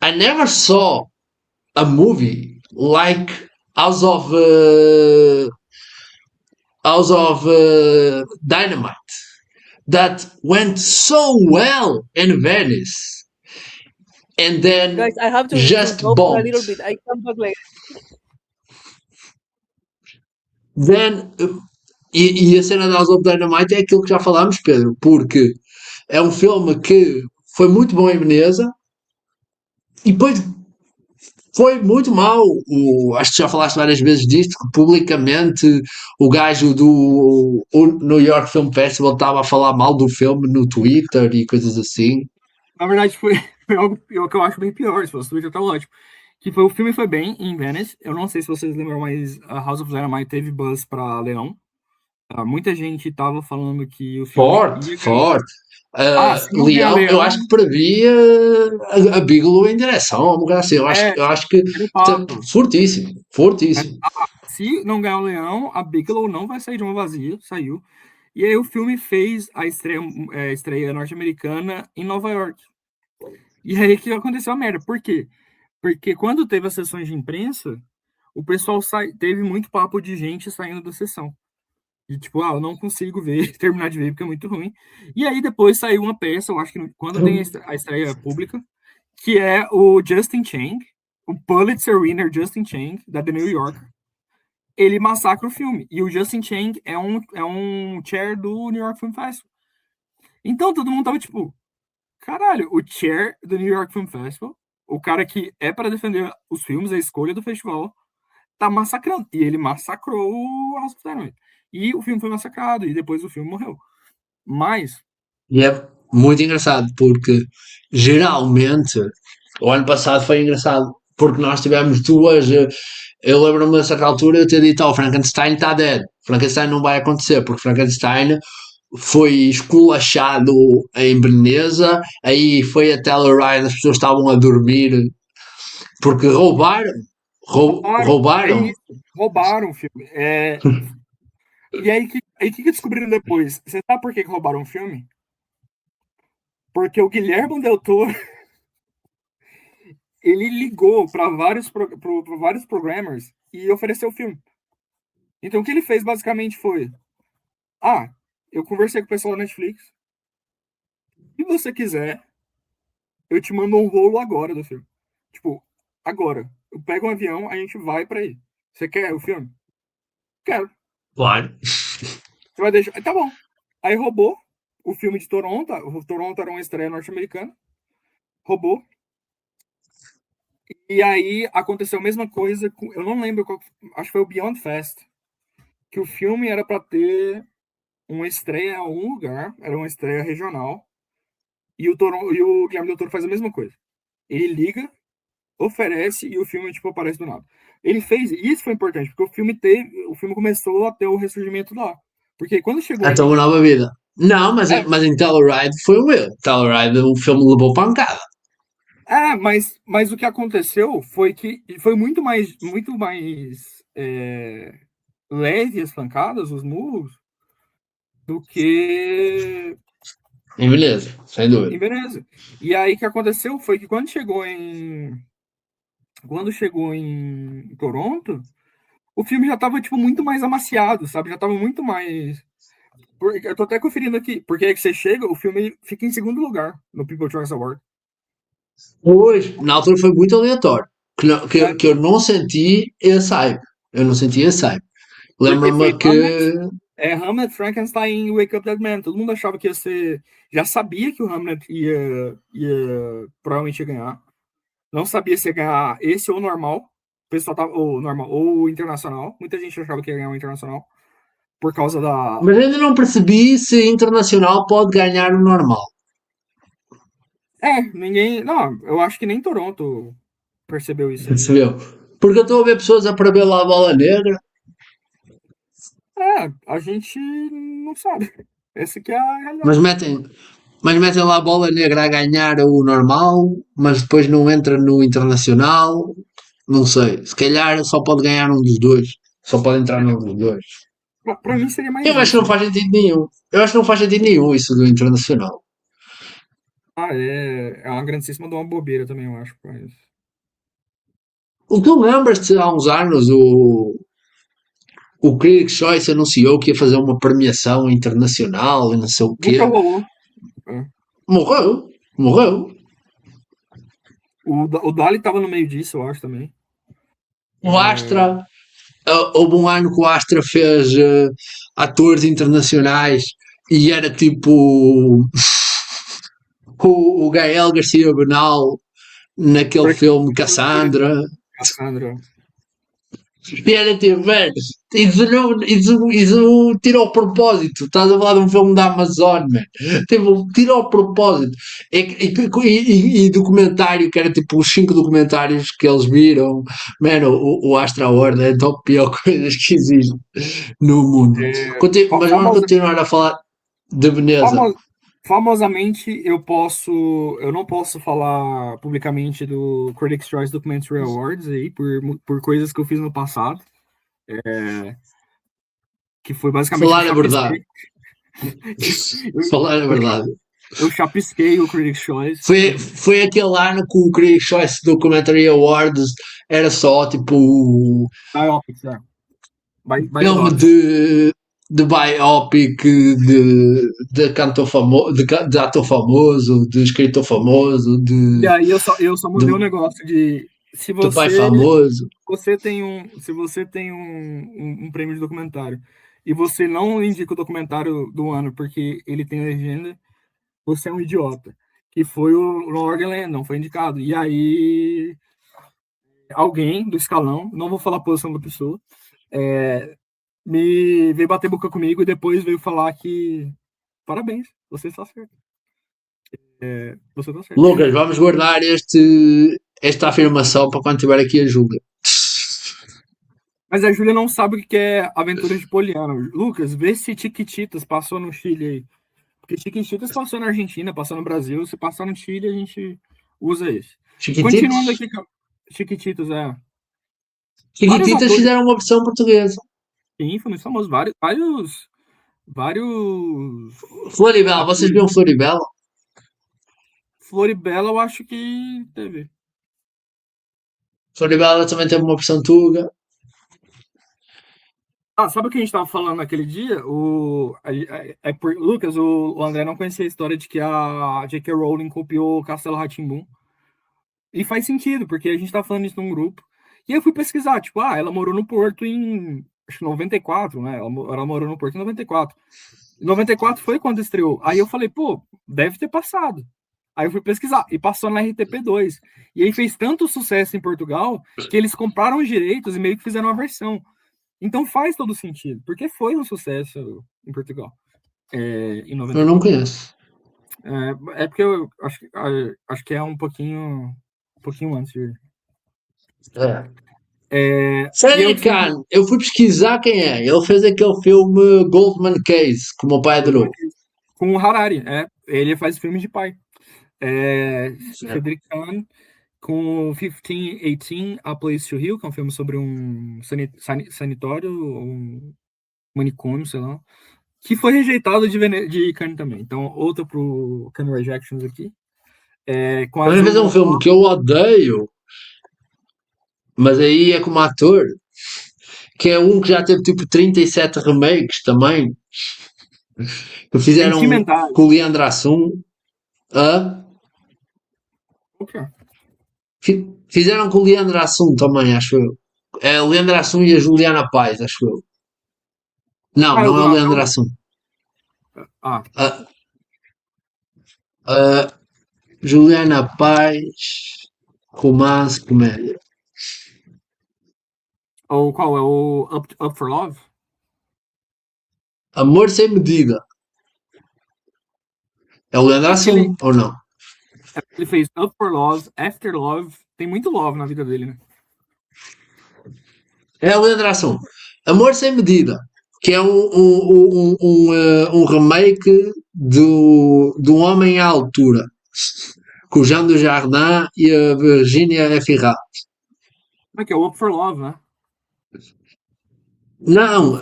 I never saw a movie like House of Dynamite that went so well in Venice, and then
guys, I have to
just
go
bombed.
a little bit. I come back later.
Then, e a cena da House of Dynamite é aquilo que já falámos, Pedro, porque é um filme que foi muito bom em Veneza e depois foi muito mal. Acho que já falaste várias vezes disto, que publicamente o gajo do New York Film Festival estava a falar mal do filme no Twitter e coisas assim.
Na verdade, foi algo que eu acho bem pior, se fosse o Twitter tá ótimo. Que o filme foi bem em Venice. Eu não sei se vocês lembram, mas a House of Dynamite teve buzz para Leão. Muita gente tava falando que o filme...
Forte. Leão, eu acho que previa a Bigelow em direção a uma assim. Eu acho que fortíssimo.
Se não ganhar o Leão, a Bigelow não vai sair de uma vazia. Saiu. E aí o filme fez a estreia norte-americana em Nova York. E aí que aconteceu a merda. Por quê? Porque quando teve as sessões de imprensa, o pessoal teve muito papo de gente saindo da sessão. E tipo, eu não consigo terminar de ver porque é muito ruim. E aí depois saiu uma peça, eu acho que quando tem a estreia pública, que é o Justin Chang, o Pulitzer winner Justin Chang, da The New Yorker. Ele massacra o filme. E o Justin Chang é um chair do New York Film Festival. Então todo mundo tava tipo, caralho, o chair do New York Film Festival, o cara que é para defender os filmes, a escolha do festival, tá massacrando. E ele massacrou o House of Diamond. E o filme foi massacrado, e depois o filme morreu. Mas...
E é muito engraçado, porque geralmente, o ano passado foi engraçado, porque nós tivemos duas. Eu lembro-me dessa altura eu ter dito: oh, Frankenstein está dead. Frankenstein não vai acontecer, porque Frankenstein foi esculachado em Veneza, aí foi a Telluride, as pessoas estavam a dormir, porque roubaram.
É
Roubaram.
isso, roubaram o filme. E aí, que descobriram depois? Você sabe por que roubaram o filme? Porque o Guilherme Del Toro, ele ligou para vários programmers e ofereceu o filme. Então o que ele fez basicamente foi: eu conversei com o pessoal da Netflix. Se você quiser, eu te mando um rolo agora do filme. Tipo, agora. Eu pego um avião, a gente vai para aí. Você quer o filme? Quero.
Claro.
Você vai deixar. Tá bom. Aí roubou o filme de Toronto. O Toronto era uma estreia norte-americana. Roubou. E aí aconteceu a mesma coisa com, eu não lembro qual, acho que foi o Beyond Fest, que o filme era para ter uma estreia em algum lugar, era uma estreia regional, e o Guilherme Del Toro faz a mesma coisa. Ele liga, oferece e o filme tipo aparece do nada. Ele fez, e isso foi importante, porque o filme começou a ter o ressurgimento lá. Porque quando chegou
Até uma nova vida. Não, mas em Telluride foi o erro. Telluride, o filme levou pancada.
Mas o que aconteceu foi que foi muito mais leve as pancadas, os murros, do que
Em Veneza, sem dúvida.
em Veneza. E aí o que aconteceu foi que quando chegou em Toronto, o filme já estava tipo muito mais amaciado, sabe? Já estava muito mais. Eu tô até conferindo aqui, porque aí que você chega, o filme fica em segundo lugar no People's Choice Award.
Hoje, na altura foi muito aleatório. Que eu não senti esse hype. Eu não senti esse hype.
Porque foi
Lembro-me que.
Hamlet, Frankenstein e Wake Up Dead Man. Todo mundo achava que ia ser. Já sabia que o Hamlet provavelmente ia ganhar. Não sabia se ia ganhar esse ou normal. O pessoal tava, ou normal, ou internacional. Muita gente achava que ia ganhar o internacional. Por causa da.
Mas ainda não percebi se internacional pode ganhar o normal.
Ninguém. Não, eu acho que nem Toronto percebeu isso ainda.
Percebeu? Porque eu estou a ver pessoas a prever lá a bola negra.
A gente não sabe. Essa que é a realidade.
Mas metem lá a bola negra a ganhar o normal, mas depois não entra no internacional. Não sei. Se calhar só pode ganhar um dos dois. Só pode entrar num dos dois.
Pra mim seria mais
Eu acho que
isso.
não faz sentido nenhum. Eu acho que não faz sentido nenhum isso do internacional.
É uma grandíssima de uma bobeira também, eu acho. Mas...
O que tu lembras-te há uns anos, o Critics' Choice anunciou que ia fazer uma premiação internacional e não sei o
Nunca
quê.
rolou. É.
Morreu. Morreu.
O Dali tava no meio disso, eu acho também.
O Astra. Houve um ano que o Astra fez atores internacionais e era tipo o Gael Garcia Bernal naquele filme Cassandra.
Cassandra.
E era tipo, velho, isso tira ao propósito. Estás a falar de um filme da Amazon, man. Tipo, tira ao propósito. E documentário, que era tipo os 5 documentários que eles viram. Mano, o Astra World é a top pior coisas que existe no mundo. Mas vamos continuar a falar de Veneza.
Famosamente, eu não posso falar publicamente do Critics' Choice Documentary Awards aí, por coisas que eu fiz no passado. Que foi basicamente
Falar a verdade. Falar a verdade.
Eu chapisquei o Critics' Choice.
Foi aquele ano que o Critics' Choice Documentary Awards era só tipo
Biopics, é.
filme de biopic de cantor famoso, de ator famoso, de escritor famoso,
E aí eu só mudei um negócio de se
de pai
você
famoso.
se você tem um prêmio de documentário e você não indica o documentário do ano porque ele tem legenda, Você é um Idiota, que foi o Lord não foi indicado. E aí, alguém do escalão, não vou falar a posição da pessoa, me veio bater boca comigo e depois veio falar que parabéns, você está certo. Você está certo.
Lucas, vamos guardar esta afirmação para quando tiver aqui a Júlia.
Mas a Júlia não sabe o que é Aventuras de Poliana. Lucas, vê se Chiquititas passou no Chile aí. Porque Chiquititas passou na Argentina, passou no Brasil. Se passar no Chile, a gente usa esse.
Chiquititos?
Continuando aqui. Chiquititas,
Chiquititas fizeram uma versão portuguesa.
Sim, foi muito famoso. Vários.
Floribela, vocês viram Floribela?
Floribela, eu acho que teve.
Floribela também teve uma versão tuga.
Sabe o que a gente estava falando naquele dia? Lucas, o André não conhecia a história de que a J.K. Rowling copiou o Castelo Rá-Tim-Bum. E faz sentido, porque a gente tá falando isso num grupo. E eu fui pesquisar, tipo, ela morou no Porto em, acho que 94, né? Ela morou no Porto em 94. Em 94 foi quando estreou. Aí eu falei, pô, deve ter passado. Aí eu fui pesquisar, e passou na RTP2. E aí fez tanto sucesso em Portugal, que eles compraram os direitos e meio que fizeram uma versão. Então faz todo sentido, porque foi um sucesso em Portugal. Em 94.
Eu não conheço.
Porque eu acho que é um pouquinho antes de...
Samir Khan, eu fui pesquisar quem é. Ele fez aquele filme Goldman Case, que o meu pai adorou.
Com o Harari, ele faz filme de pai. Cedric Khan, com 1518, A Place to Heal, que é um filme sobre um sanitório, um manicômio, sei lá, que foi rejeitado de Cannes também. Então, outra pro Cannes Rejections aqui.
Vamos fazer um filme que eu odeio, mas aí é como ator, que é um que já teve tipo 37 remakes também, que fizeram com o Leandro Assum. Fizeram com o Leandro Assum também, acho eu. É o Leandro Assum e a Juliana Paz, acho eu. Não, não é o Leandro Assum. Juliana Paz, romance, comédia.
Qual é o Up for Love?
Amor Sem Medida. É o Leandro Assum, ou não?
Ele fez Up for Love, After Love. Tem muito love na vida dele, né?
É o Leandro Assum. Amor Sem Medida, que é um remake do Homem à Altura, com o Jean Dujardin e a Virginia Efira.
Como é que é? O Up for Love, né?
Não,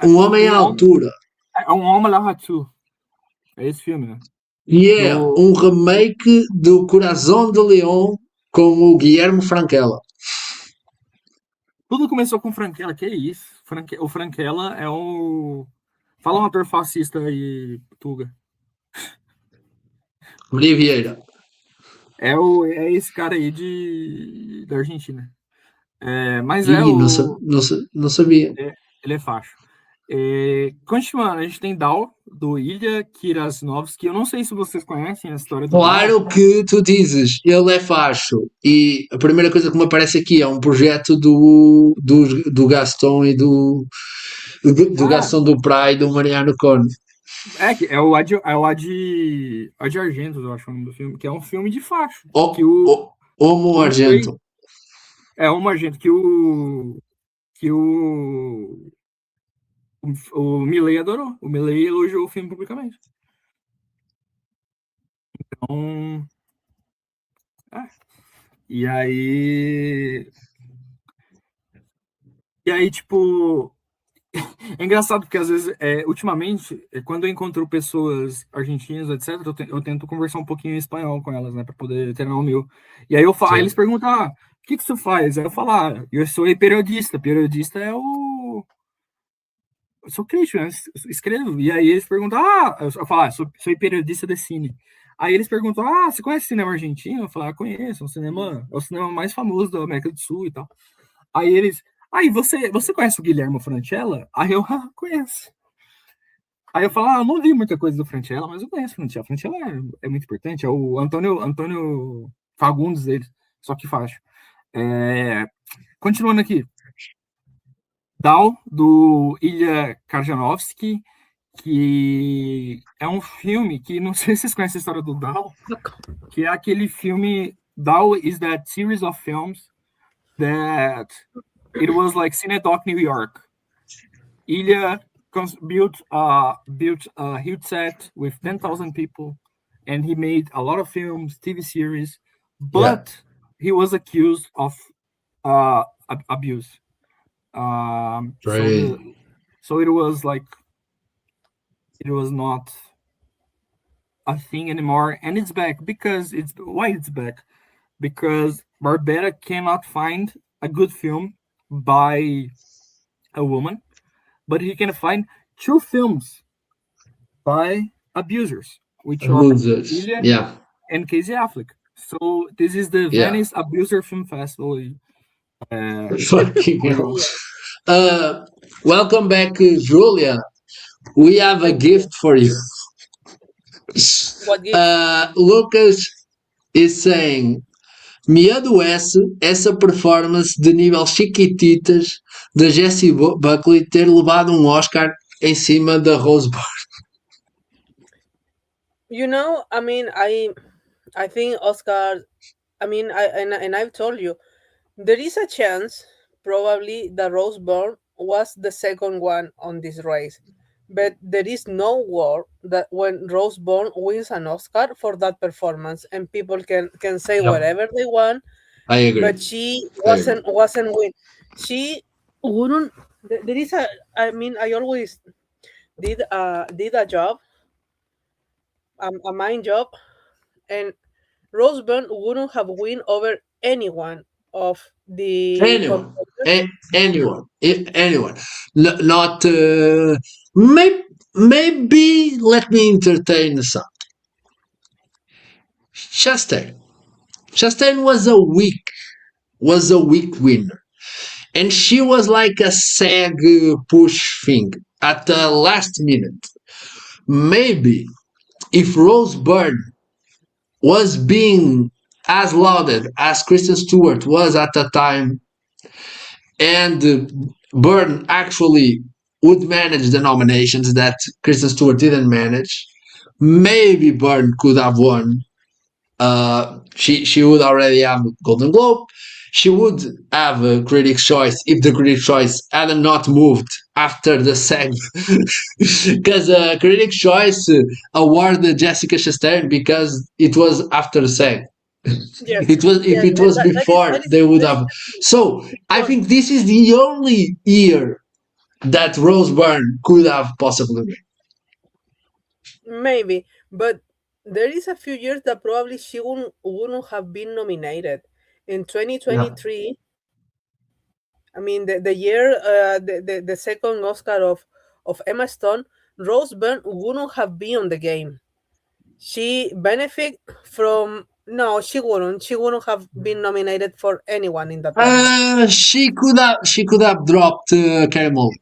um Homem à Altura.
É um Homem à Altura. É esse filme, né?
E é um remake do Coração de Leão com o Guilherme Franquella.
Tudo começou com Franquella, que é isso? O Franquella é o... Fala um ator fascista aí, Tuga.
Maria Vieira.
É esse cara aí da Argentina. Mas
não sabia.
Ele é facho. Continuando, a gente tem Dal, do Ilha Kirasnovski. Eu não sei se vocês conhecem a história do
Claro
Dal.
que tu dizes, ele é facho. E a primeira coisa que me aparece aqui é um projeto do Gaston e do Gaston do Praia e do Mariano Cone.
É o Adi Argento, eu acho o nome do filme, que é um filme de facho.
Homo Argento.
Homo Argento, que o Milley adorou. O Milley elogiou o filme publicamente. Então... E aí, tipo... É engraçado porque, às vezes, ultimamente, quando eu encontro pessoas argentinas, etc., eu tento conversar um pouquinho em espanhol com elas, né, para poder treinar o meu. E aí aí eles perguntam, o que você faz? Aí eu falo, eu sou periodista. Periodista é o... Eu sou crítico, né? Escrevo. E aí eles perguntam, eu falo, sou periodista de cine. Aí eles perguntam, você conhece cinema argentino? Eu falo, conheço, é o cinema mais famoso da América do Sul e tal. Aí eles... você conhece o Guilherme Francella? Aí eu, conheço. Aí eu falo, eu não vi muita coisa do Francella, mas eu conheço o Francella. O Francella é muito importante, é o Antônio Fagundes dele, só que faz. Continuando aqui. Dal, do Ilya Karjanovsky, que é um filme que, não sei se vocês conhecem a história do Dal, que é aquele filme, Dal is that series of films that it was like Cinedoc New York. Ilya built a huge set with 10,000 people, and he made a lot of films, TV series, but he was accused of abuse. So it was like, it was not a thing anymore, and it's back because why it's back? Because Barbera cannot find a good film by a woman, but he can find 2 films by abusers, which are Ilya and Casey Affleck. So this is the Venice Abuser Film Festival.
Welcome back, Julia. We have a gift for you.
What gift?
Lucas is saying: me adoece essa performance de nível chiquititas da Jessie Buckley ter levado Oscar em cima da Rose Byrne.
You know, I mean, I think Oscar, I mean, and I've told you, there is a chance probably that Rose Byrne was the second one on this race, but there is no war that when Rose Byrne wins an Oscar for that performance, and people can say whatever they want.
I agree.
But she wasn't win. She wouldn't. There is a. I mean, I always did a job, a mind job, and Rose Byrne wouldn't have win over anyone of the
anyone. Not maybe. Let me entertain something. Chastain was a weak winner, and she was like a SAG push thing at the last minute. Maybe if Rose Byrne was being as lauded as Kristen Stewart was at the time, and Byrne actually would manage the nominations that Kristen Stewart didn't manage, maybe Byrne could have won. She would already have Golden Globe. She would have a Critics' Choice if the Critics' Choice had not moved after the SAG, because Critics' Choice awarded Jessica Chastain because it was after the SAG.
Yes.
It was before they would have. So I think this is the only year that Rose Byrne could have possibly
won. Maybe, but there is a few years that probably she wouldn't have been nominated. In 2023, I mean, the year, the second Oscar of Emma Stone, Rose Byrne wouldn't have been on the game. She benefit from. No, she wouldn't. She wouldn't have been nominated for anyone in that.
She could have dropped Carey Mulligan.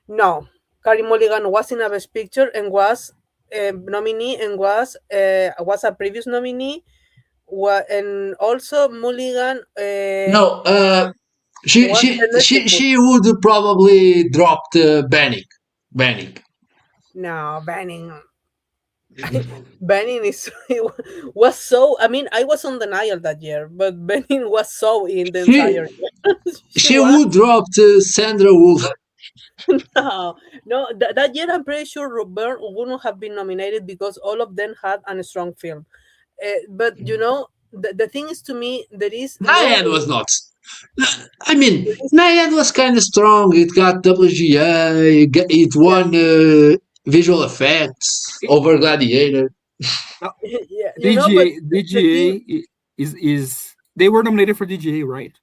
No, Carey Mulligan was in a Best Picture and was a nominee and was a previous nominee. And also Mulligan.
No, she would probably drop Banning.
No, Banning. Banning was so. I mean, I was on denial that year, but Banning was so in the entire year.
she would drop Sandra Bullock.
No, that year I'm pretty sure Byrne wouldn't have been nominated because all of them had a strong film. But you know, the thing is, to me, there is.
Naiad was not. I mean, Naiad was kind of strong. It got WGA. It won visual effects over Gladiator.
Yeah,
DGA is they were nominated for DGA, right?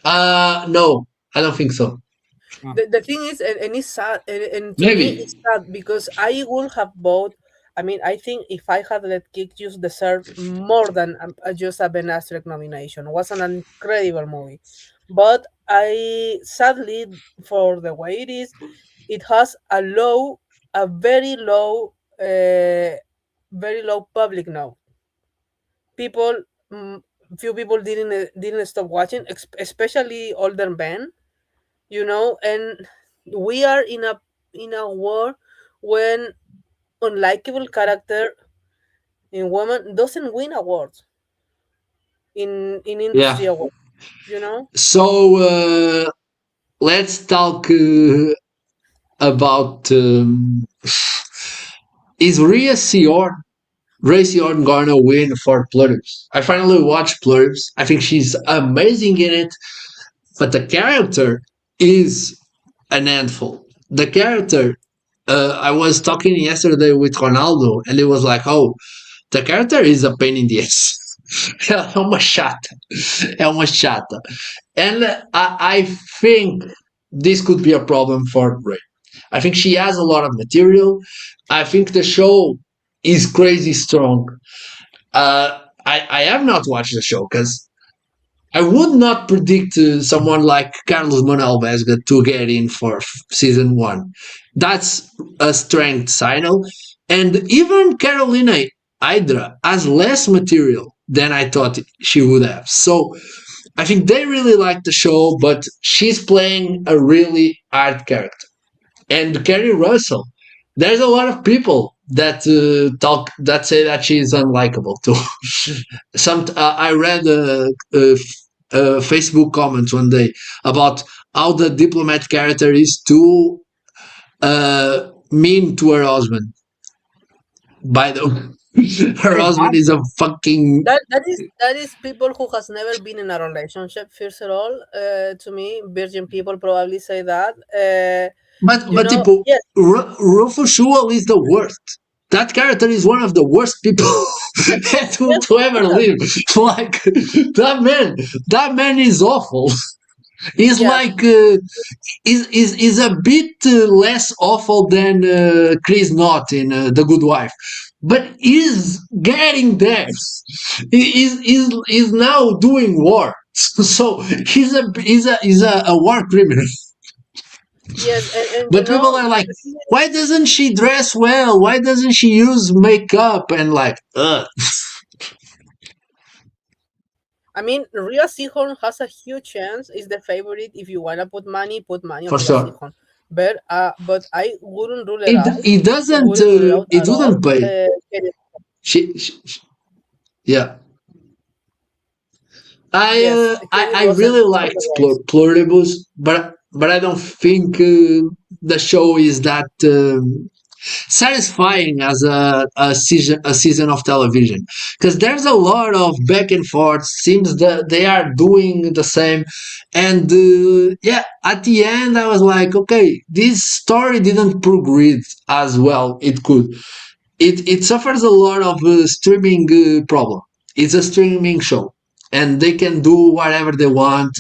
No, I don't think so.
The thing is, and it's sad, and to me it's sad because I would have bought. I mean, I think if I had let Kick Juice deserve more than just a Ben Affleck nomination. It was an incredible movie, but I sadly, for the way it is, it has a very low public now. Few people didn't stop watching, especially older men, and we are in a world when unlikable character in women doesn't win awards in industry awards,
So let's talk about is Rhea Seahorn gonna win for Pluribs? I finally watched Pluribs. I think she's amazing in it, but the character is an handful. The character, I was talking yesterday with Ronaldo, and it was like, oh, the character is a pain in the ass. É uma chata. É uma chata. And I think this could be a problem for Ray. I think she has a lot of material. I think the show is crazy strong. I have not watched the show because I would not predict someone like Carlos Manuel Vesga to get in for season 1. That's a strength signal. And even Carolina Hydra has less material than I thought she would have. So I think they really like the show, but she's playing a really hard character. And Kerry Russell, there's a lot of people that say that she's unlikable too. I read Facebook comments one day about how the diplomat character is too mean to her husband. By the her husband is a fucking
that is people who has never been in a relationship. First of all, to me, virgin people probably say that.
But yes. Rufus Sewell is the worst. That character is one of the worst people to ever live. Like that man is awful. He's like is a bit less awful than Chris Knott in The Good Wife, but he's getting there. He's now doing war, so he's a war criminal.
Yes,
but people are like, why doesn't she dress well? Why doesn't she use makeup? And like,
I mean, Rhea Seehorn has a huge chance. Is the favorite. If you wanna put money on Rhea Seehorn. But I wouldn't rule it out.
It doesn't. It wouldn't pay. She yeah. I really liked Pluribus, but I don't think the show is that satisfying as a season of television, because there's a lot of back and forth. Seems that they are doing the same, and at the end I was like, okay, this story didn't progress as well it could. It suffers a lot of streaming problem. It's a streaming show, and they can do whatever they want.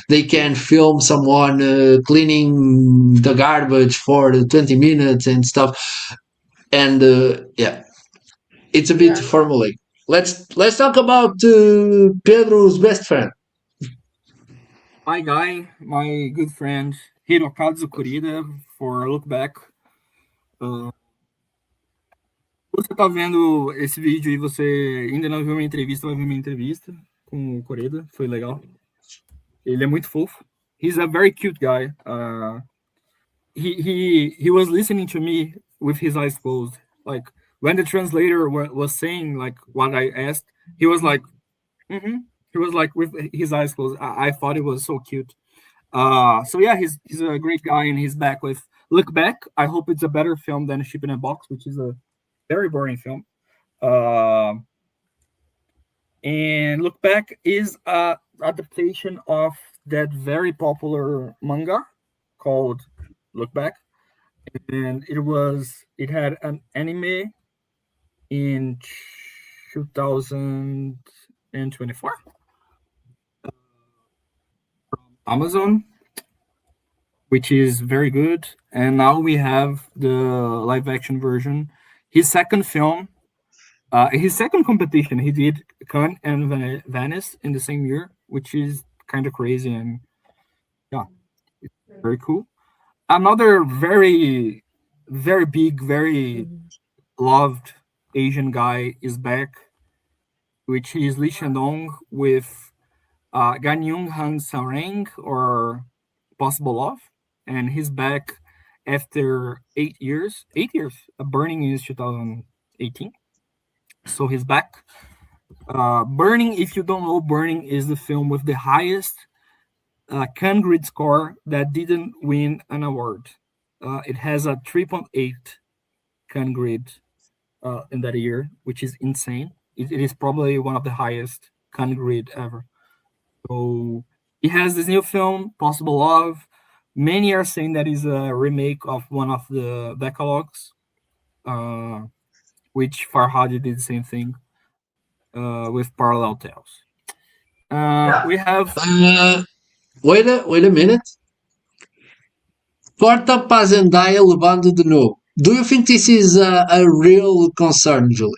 They can film someone cleaning the garbage for 20 minutes and stuff. And it's a bit formulaic. Let's talk about Pedro's best friend.
My guy, my good friend, Hirokazu Kurida, for Look Back. Você tá vendo esse vídeo e você ainda não viu minha entrevista, vai ver minha entrevista com o Corrida, foi legal. Ele é muito fofo. He's a very cute guy. He was listening to me with his eyes closed. Like when the translator was saying like what I asked, he was like, he was like with his eyes closed. I thought it was so cute. So yeah, he's a great guy, and he's back with Look Back. I hope it's a better film than Ship in a Box, which is a very boring film. And Look Back is a adaptation of that very popular manga called Look Back, and it had an anime in 2024 from Amazon, which is very good. And now we have the live action version. His second film, his second competition, he did Cannes and Venice in the same year, which is kind of crazy, and yeah, it's very cool. another very, very big, very loved Asian guy is back, which is Lee Shandong with Ganyung Han Sarang, or Possible Love, and he's back after 8 years. 8 years. Burning is 2018, so he's back. Burning, if you don't know, Burning is the film with the highest Cannes grid score that didn't win an award. It has a 3.8 Cannes grid in that year, which is insane. It is probably one of the highest Cannes grid ever. So he has this new film, Possible Love. Many are saying that is a remake of one of the decalogues, which Farhadi did the same thing with Parallel Tales. We have...
Wait a minute. Corta para a Zendaya levando de novo. Do you think this is a real concern, Julie?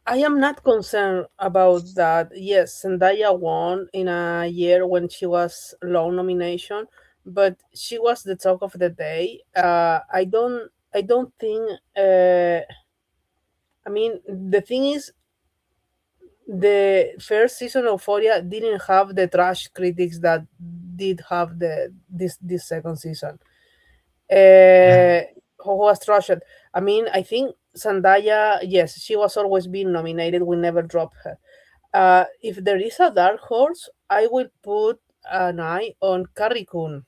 I am not concerned about that. Yes, Zendaya won in a year when she was low nomination, but she was the talk of the day. I don't think. I mean, the thing is, the first season of Euphoria didn't have the trash critics that did have this second season. Who was trashed? I mean, I think Zendaya, yes, she was always being nominated. We never dropped her. If there is a dark horse, I will put an eye on Carrie Coon.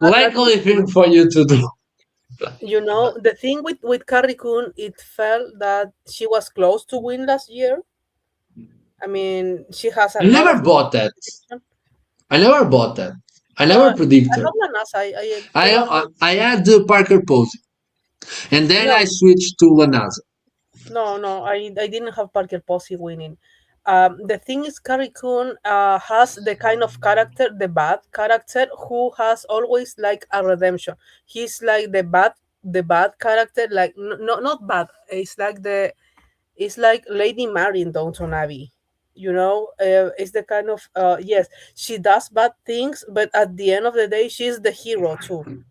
Likely thing for you to do.
You know, the thing with Carrie Coon, it felt that she was close to win last year. I mean, she has a
I never bought that. I never bought that. I never predicted. I had Parker Posey, and then I switched to Lanasa.
No, I didn't have Parker Posey winning. The thing is, Carrie Coon has the kind of character, the bad character, who has always like a redemption. He's like the bad character, like not bad. It's like Lady Mary in Downton Abbey. You know, it's the kind of yes, she does bad things, but at the end of the day, she's the hero too.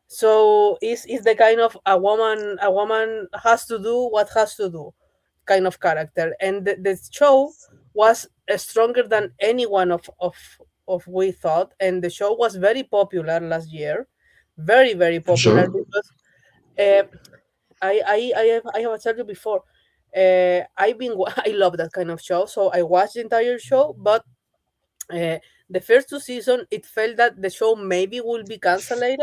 So it's the kind of a woman has to do what has to do kind of character, and the show was stronger than any one of we thought, and the show was very popular last year, very popular.
Sure.
Because I have told you before, I love that kind of show, so I watched the entire show, but the first two seasons it felt that the show maybe will be cancelled,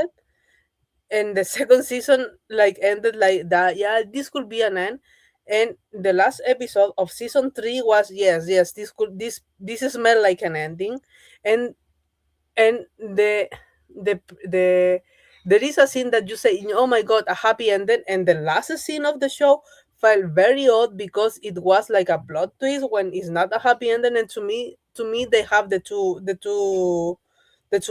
and the second season like ended like that. Yeah, this could be an end. And the last episode of season 3 was yes, this smelled like an ending. And the there is a scene that you say, oh my god, a happy ending, and the last scene of the show felt very odd because it was like a plot twist when it's not a happy ending. And to me they have the two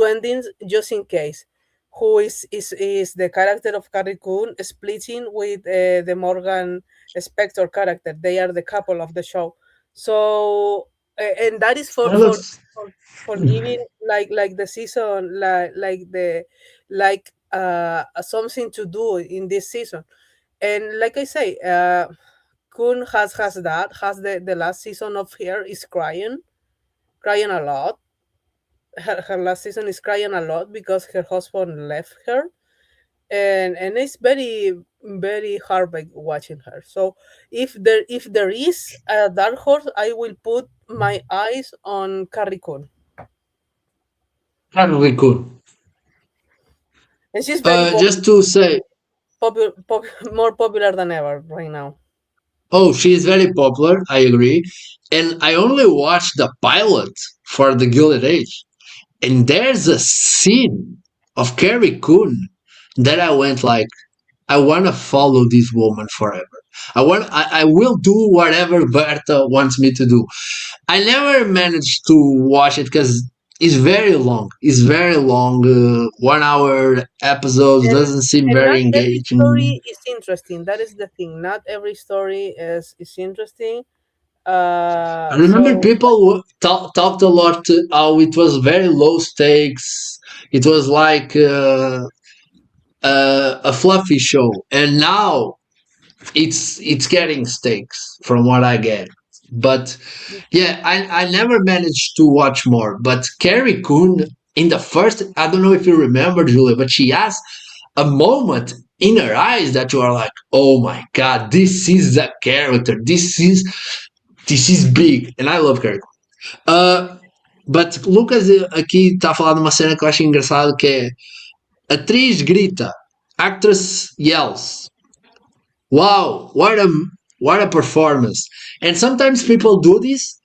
endings just in case. Who is the character of Carrie Coon splitting with the Morgan Spector character. They are the couple of the show. So and that is for giving like the season like something to do in this season. And like I say, Coon has the last season of her is crying a lot. Her last season is crying a lot because her husband left her, and it's very hard by watching her. So if there is a dark horse, I will put my eyes on Carrie Coon.
Carrie Coon,
and she's very
just to say,
more popular than ever right now.
Oh, she is very popular. I agree, and I only watched the pilot for The Gilded Age. And there's a scene of Carrie Coon that I went like, I want to follow this woman forever. I will do whatever Berta wants me to do. I never managed to watch it because it's very long. It's very long. 1 hour episodes doesn't seem very engaging.
Every story is interesting. That is the thing. Not every story is interesting.
I remember
So
people talked a lot how it was very low stakes. It was like a fluffy show, and now it's getting stakes from what I get. But yeah, I never managed to watch more. But Carrie Coon in the first, I don't know if you remember, Julia, but she has a moment in her eyes that you are like, oh my god, this is the character. This is big, and I love Carrie Coon. But Lucas aqui está a falar de uma cena que eu acho engraçado, que é atriz grita, actress yells. Wow, what a performance! And sometimes people do this.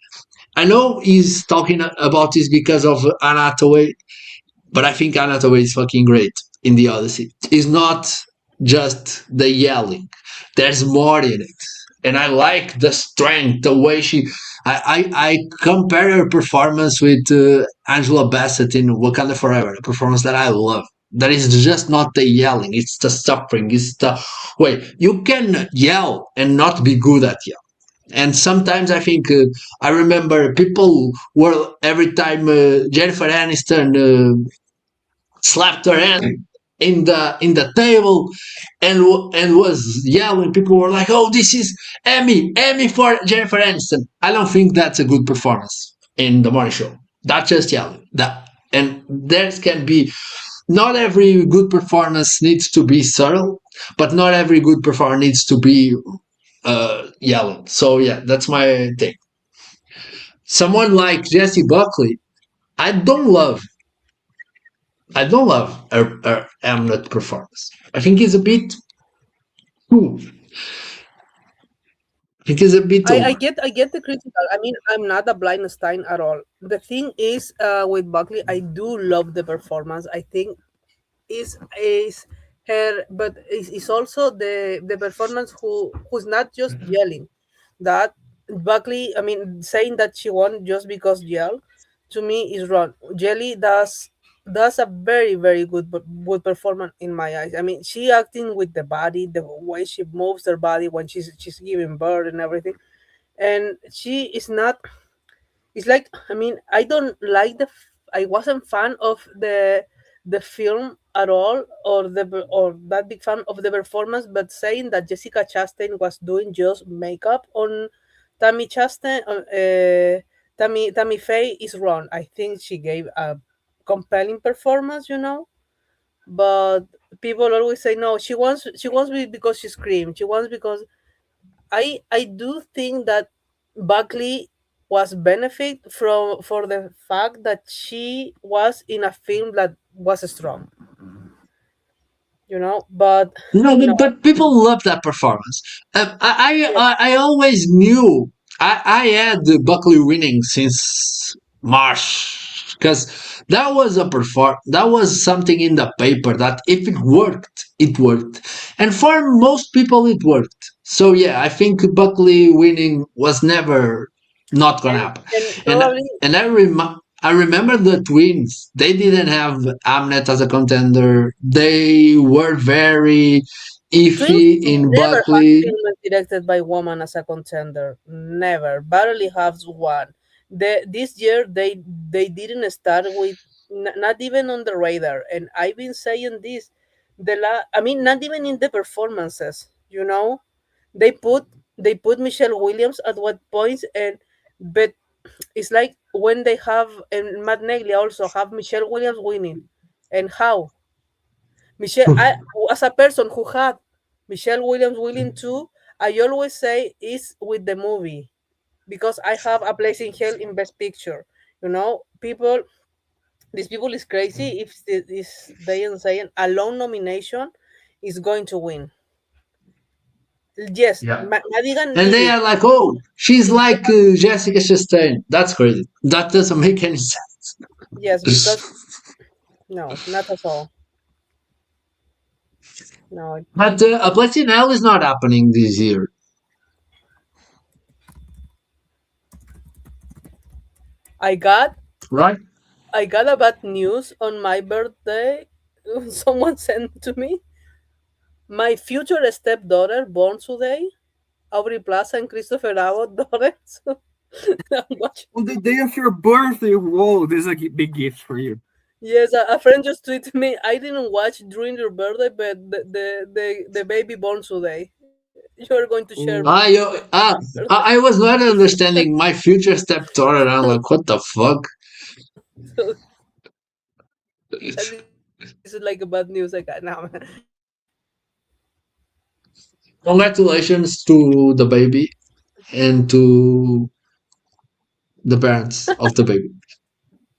I know he's talking about this because of Anne Hathaway, but I think Anne Hathaway is fucking great in the Odyssey. It's not just the yelling. There's more in it. And I like the strength, the way she. I compare her performance with Angela Bassett in Wakanda Forever, a performance that I love. That is just not the yelling, it's the suffering, it's the way. You can yell and not be good at yelling. And sometimes I think I remember people were every time Jennifer Aniston slapped her hand in the table and was yelling. People were like, "Oh, this is Emmy for Jennifer Aniston." I don't think that's a good performance in the morning show. That's just yelling. That and there can be. Not every good performance needs to be subtle, but not every good performer needs to be yelling. So yeah, that's my take. Someone like Jesse Buckley, I don't love. I don't love her Hamlet performance. I think he's a bit. Ooh, I think he's a bit.
I
Over.
get the critical. I mean, I'm not a Blindstein at all. The thing is, with Buckley, I do love the performance. I think is her, but it's also the performance who's not just yelling. That Buckley, I mean, saying that she won just because yell, to me is wrong. Jelly does a very good performance in my eyes. I mean, she acting with the body, the way she moves her body when she's giving birth and everything, and she is not. It's like, I mean, I don't like I wasn't fan of the film at all, or that big fan of the performance. But saying that Jessica Chastain was doing just makeup on Tammy Chastain, Tammy Faye is wrong. I think she gave a compelling performance, But people always say no. She wants me because she screamed. She wants because I do think that Buckley was benefit for the fact that she was in a film that was strong, But
No,
no,
but people love that performance.
yes,
I always knew I had Buckley winning since March because that was that was something in the paper that if it worked, it worked, and for most people it worked. So yeah, I think Buckley winning was never not gonna
and
happen,
and
and
probably
I remember the twins. They didn't have Amnet as a contender. They were very
Twins
iffy in
never had
Buckley.
films directed by woman as a contender. Never, barely has one. This year they didn't start with not even on the radar. And I've been saying this. I mean, not even in the performances. They put they put Michelle Williams at what points, but it's like when they have, and Matt Negley also have Michelle Williams winning, and how as a person who had Michelle Williams winning too, I always say is with the movie, because I have a place in hell in Best Picture. People, these people is crazy if this they are saying a lone nomination is going to win. Yes,
Yeah.
Madigan
And
did
they
it.
are like, oh, she's like Jessica Chastain. That's crazy. That doesn't make any
Yes, because
sense.
no, not at all. No,
But a Blessing Hell is not happening this year,
I got
right?
I got a bad news on my birthday. Someone sent to me. My future stepdaughter, born today, Aubrey Plaza and Christopher Nolan. So I'm watching.
On the day of your birthday, whoa, this is a big gift for you.
Yes, a friend just tweeted me. I didn't watch during your birthday, but the baby born today. You're going to share.
I was not understanding my future stepdaughter, and I'm like, what the fuck?
So, this is like a bad news I got now.
Congratulations to the baby and to the parents of the baby.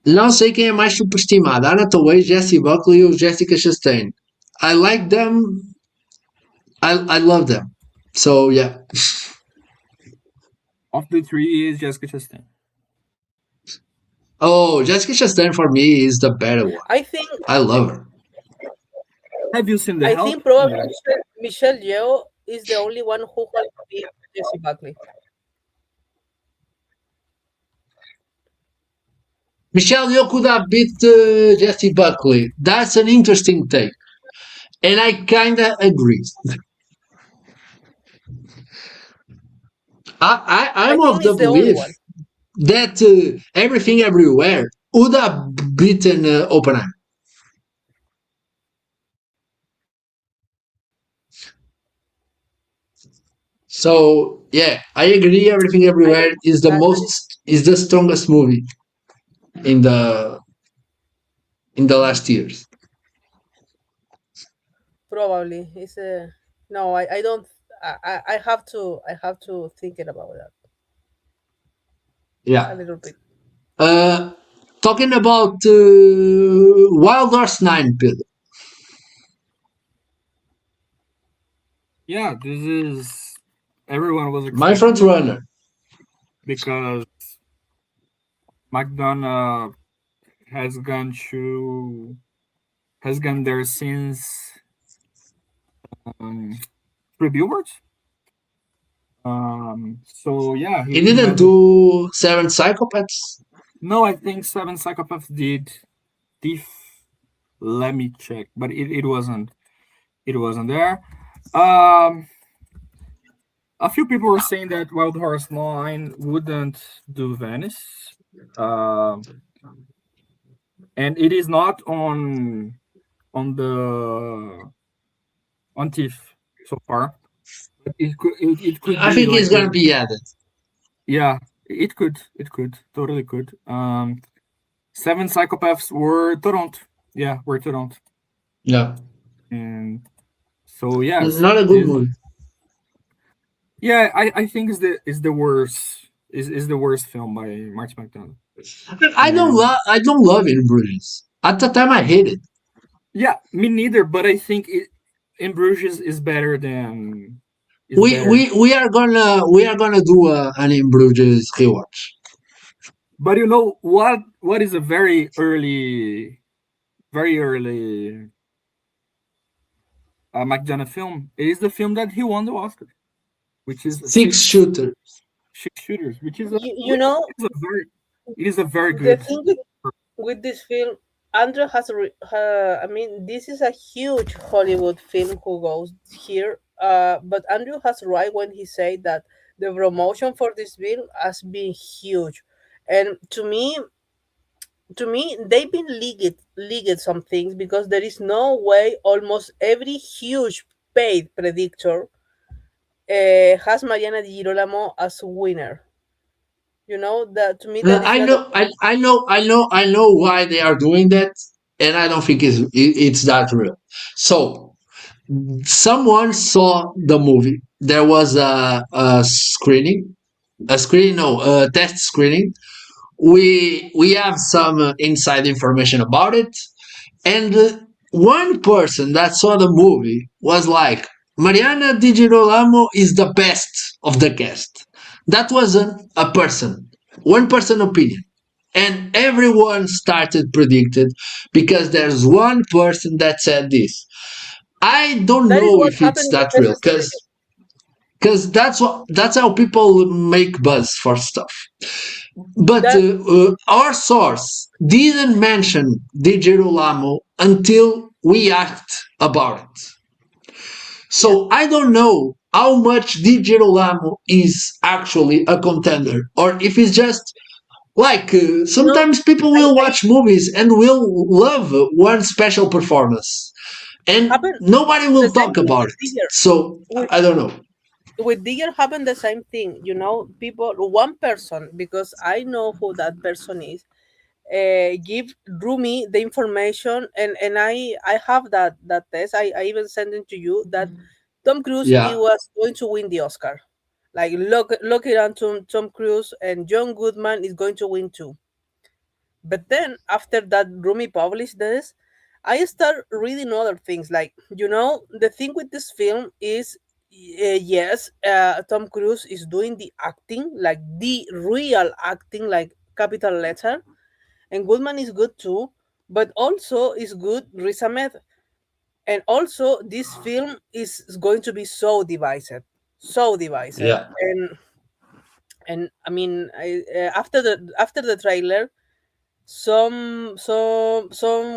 Não sei quem é mais superestimada, Anne Hathaway, Jessie Buckley ou Jessica Chastain. I like them. I love them. So yeah.
Of the three is Jessica Chastain.
Oh, Jessica Chastain for me is the better one. I love her.
Have you seen the
I think probably Michelle Yeoh is the only one who can beat Jessie Buckley.
Michelle Yeoh could have beat Jessie Buckley. That's an interesting take. And I kinda agree. I'm of the belief that Everything Everywhere would have beaten Oppenheimer. So yeah, I agree. Everything Everywhere is the strongest movie in the last years.
Probably it's a no. I don't. I have to think about that.
Yeah,
a little bit.
Talking about Wild Horse 9, Pedro.
Yeah, this is everyone was
my front runner
because McDonough has gone there since 3 billboards. So yeah,
he didn't do 7 Psychopaths.
No, I think 7 Psychopaths did. Let me check, but it wasn't there. A few people were saying that Wild Horse 9 wouldn't do Venice, and it is not on TIFF so far. But it could.
I think it's gonna be added.
Yeah, it could, totally could. 7 Psychopaths were Toronto. Yeah, were Toronto.
Yeah.
And so yeah,
it's not a good movie.
Yeah, I think is the worst film by Martin McDonough.
I don't love In Bruges. At the time, I hated it.
Yeah, me neither. But I think In Bruges is better than.
We are gonna do an In Bruges rewatch.
But you know what is a very early McDonough film? It is the film that he won the Oscar, which is
Six Shooters,
which is it is a very good.
The thing with this film, Andrew has. I mean, this is a huge Hollywood film who goes here. But Andrew has right when he said that the promotion for this film has been huge, and to me, they've been leaked some things because there is no way almost every huge paid predictor has Mariana Di Girolamo as winner. You know that to me.
I know why they are doing that, and I don't think it's that real. So someone saw the movie. There was a test screening. We have some inside information about it, and one person that saw the movie was like, Mariana Di Girolamo is the best of the cast. That wasn't a person, one person opinion, and everyone started predicted because there's one person that said this. I don't know if it's that real, because that's how people make buzz for stuff. But our source didn't mention Di Girolamo until we asked about it. So I don't know how much Di Girolamo is actually a contender, or if it's just like sometimes people will watch movies and will love one special performance, and
Happened
nobody
the
will
same
talk
thing
about
with
it.
Digger.
So I don't know.
With Digger happened the same thing. People, one person, because I know who that person is, give Rumi the information, and I have that test. I even sent it to you that Tom Cruise he
Yeah,
was going to win the Oscar. Like look it on Tom Cruise, and John Goodman is going to win too. But then after that Rumi published this, I start reading other things. Like the thing with this film is, yes, Tom Cruise is doing the acting, like the real acting, like capital letter, and Goodman is good too, but also is good Riz Ahmed. And also this film is going to be so divisive.
yeah.
And I mean, after the trailer, some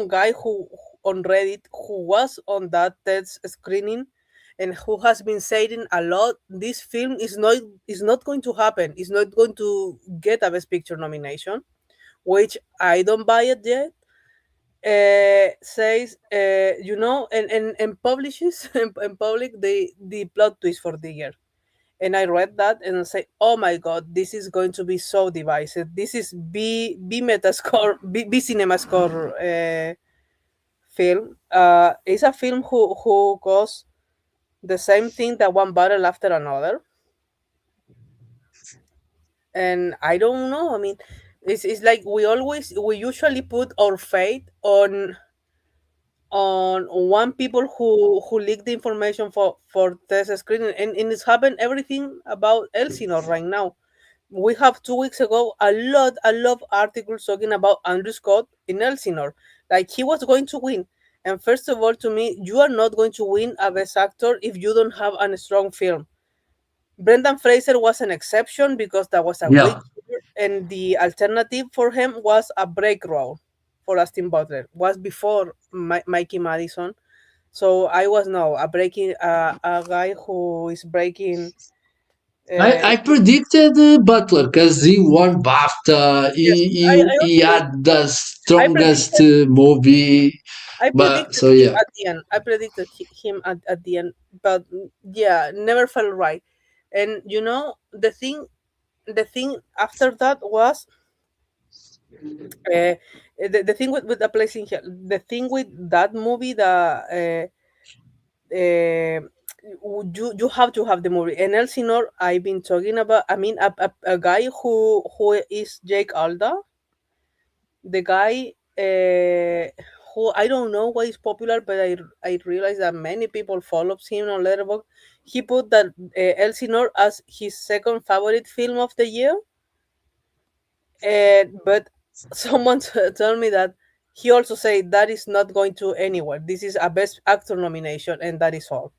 guy who on Reddit who was on that test screening and who has been saying a lot, this film is not going to happen. It's not going to get a Best Picture nomination, which I don't buy it yet. Says and publishes in public the plot twist for the year. And I read that and I say, oh my god, this is going to be so divisive. This is B Metascore, B Cinema Score film. It's a film who goes the same thing that one battle after another. And I don't know. I mean, it's like we usually put our faith on one people who leak the information for test screening, and it's happened everything about Elsinore right now. We have 2 weeks ago a lot of articles talking about Andrew Scott in Elsinore, like he was going to win. And first of all, to me, you are not going to win a best actor if you don't have a strong film. Brendan Fraser was an exception because that was a weak
Yeah.
year, and the alternative for him was a break role for Austin Butler. Was before Mikey Madison, so I was no a breaking a guy who is breaking.
I predicted Butler because he won BAFTA.
Yes,
He had the
I
strongest
predicted
movie, but so
him
yeah.
at the end. I predicted him at the end, but yeah, never felt right. And the thing after that was the thing with the place in here. The thing with that movie, uh, you have to have the movie. And Elsinore, I've been talking about. I mean, a guy who is Jake Alda, the guy who I don't know why he's popular, but I realize that many people follows him on Letterboxd. He put that Elsinore as his second favorite film of the year, but someone told me that he also said that is not going to anywhere. This is a Best Actor nomination, and that is all.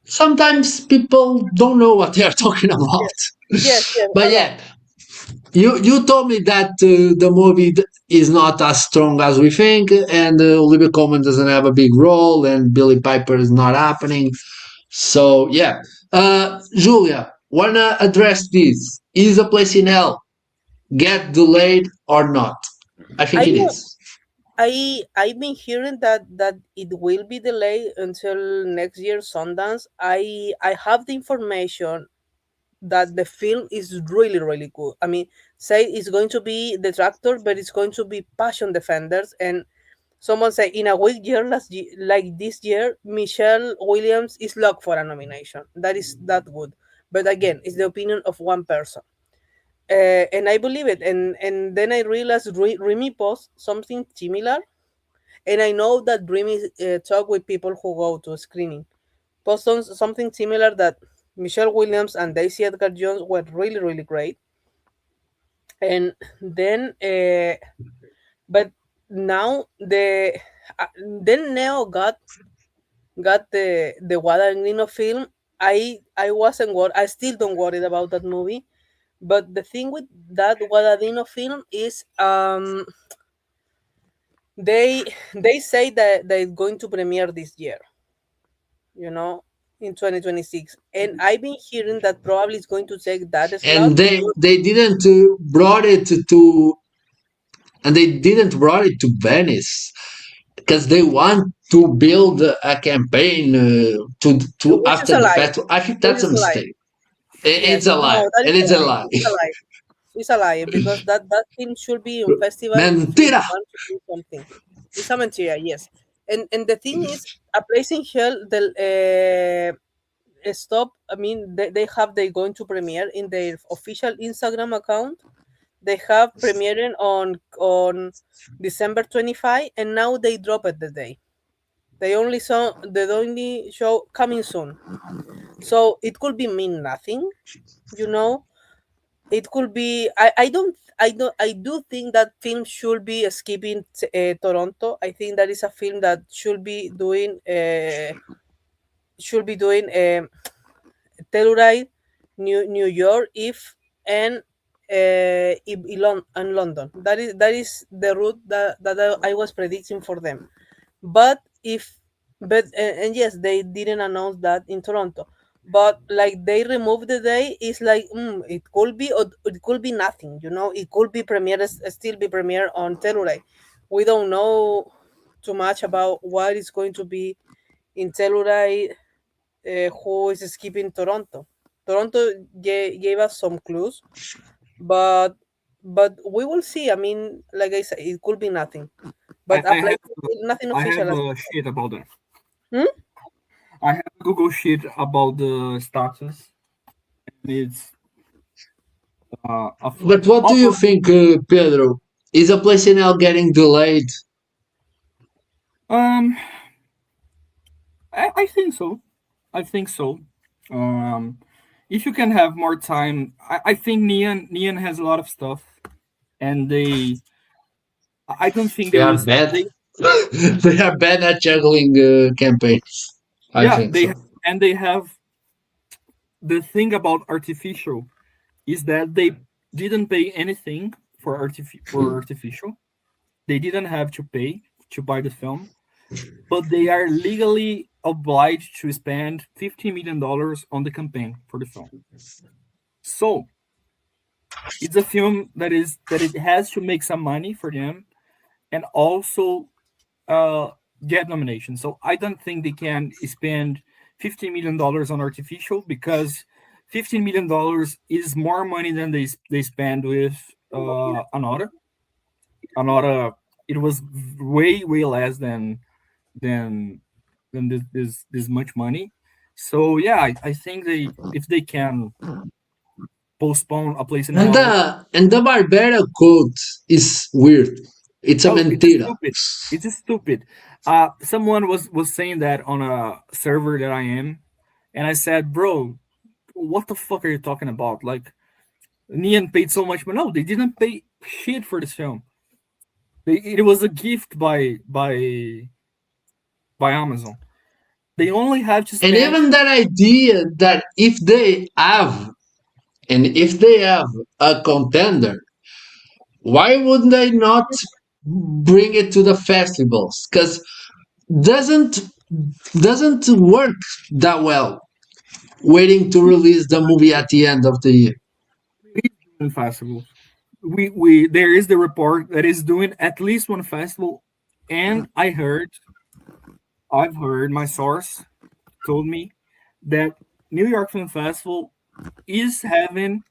Sometimes people don't know what they are talking about.
Yes, yes,
But
a lot.
yeah, you told me that the movie is not as strong as we think, and Olivia Colman doesn't have a big role, and Billy Piper is not happening. So yeah, Julia, wanna address this? Is A Place in Hell get delayed or not? I think
I
it
know.
is.
I've been hearing that it will be delayed until next year Sundance. I have the information that the film is really really good. I mean, say it's going to be detractor, but it's going to be passion defenders. And someone say in a weak year like this year, Michelle Williams is locked for a nomination. That is that good. But again, it's the opinion of one person. And I believe it. And then I realized Remy post something similar, and I know that Remy talk with people who go to screening. Post something similar that Michelle Williams and Daisy Edgar Jones were really really great. And then, but now then Neo got the Guadagnino film. I wasn't worried. I still don't worried about that movie. But the thing with that Guadagnino film is they say that they're going to premiere this year. You know, in 2026, and I've been hearing that probably it's going to take that slot.
And they didn't brought it to and they didn't brought it to Venice because they want to build a campaign to
Which is
after
a
the
lie.
festival. I think
Which
that's a
is a lie.
mistake.
Yes,
It's a lie.
no, that
It
is
is
a
a
lie.
lie.
It's a lie. It's a lie because that film should be in festival if they
Mentira.
want to do something. It's a mentira, yes. And the thing is, a place in hell, the stop. I mean, they have they going to premiere in their official Instagram account. They have premiering on December 25, and now they drop it the day. They only saw the only show coming soon, so it could be mean nothing, you know. It could be. I do think that film should be skipping Toronto. I think that is a film that should be doing Telluride, New York, if and in London. That is the route that I was predicting for them. But if but and yes, they didn't announce that in Toronto. But like they removed the day, it's like it could be or it could be nothing. It could be still be premiere on Telluride. We don't know too much about what is going to be in Telluride, who is skipping Toronto. Toronto gave us some clues, but we will see. I mean, like I said, it could be nothing, but
I have
nothing
I have
official.
a sheet about that.
Hmm?
I have a Google sheet about the status. It's
But what do you think, Pedro? Is a place in hell getting delayed?
I think so. I think so. If you can have more time, I think Neon has a lot of stuff, and I don't think
They
they
are
will.
bad. They are bad at juggling campaigns. I think so.
They have the thing about artificial is that they didn't pay anything for artificial. They didn't have to pay to buy the film, but they are legally obliged to spend $50 million on the campaign for the film. So it's a film that it has to make some money for them and also get nominations. So I don't think they can spend $15 million on artificial because $15 million is more money than they spend with another. It was way less than this much money. So yeah, I think if they can postpone A Place in Hell.
And the Barbera quote is weird. It's a mentira.
It's stupid. Someone was saying that on a server that I am, and I said, bro, what the fuck are you talking about? Like, Neon paid so much, but no, they didn't pay shit for this film. It was a gift by Amazon. They only have to spend.
And even that idea that if they have a contender, why would they not bring it to the festivals? Because doesn't work that well waiting to release the movie at the end of the year.
Festivals. We there is the report that is doing at least one festival, and I've heard my source told me that New York Film Festival is having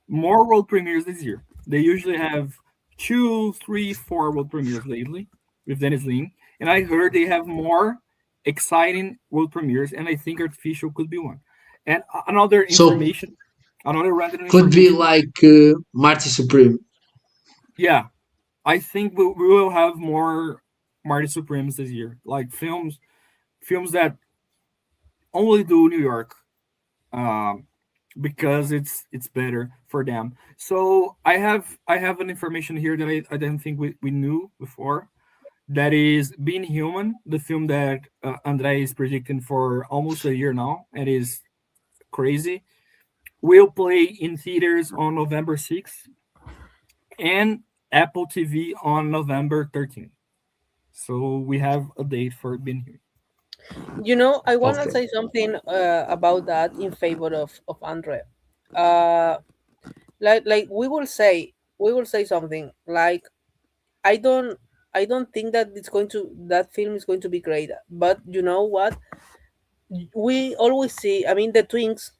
more world premieres this year. They usually have 2, 3, 4 world premieres lately with Dennis Lean, and I heard they have more exciting world premieres, and I think Artificial could be one. And another information, another random
could be like Marty Supreme.
Yeah, I think we will have more Marty Supremes this year, like films that only do New York, because it's better for them. So I have an information here that I didn't think we knew before. That is Being Human, the film that André is predicting for almost a year now, and is crazy. Will play in theaters on November 6th and Apple TV on November 13th. So we have a date for Being Human.
I want to
Okay.
say something about that in favor of Andre. Uh, like we will say something like I don't I don't think that that film is going to be great. But you know what? We always see. I mean, the twins.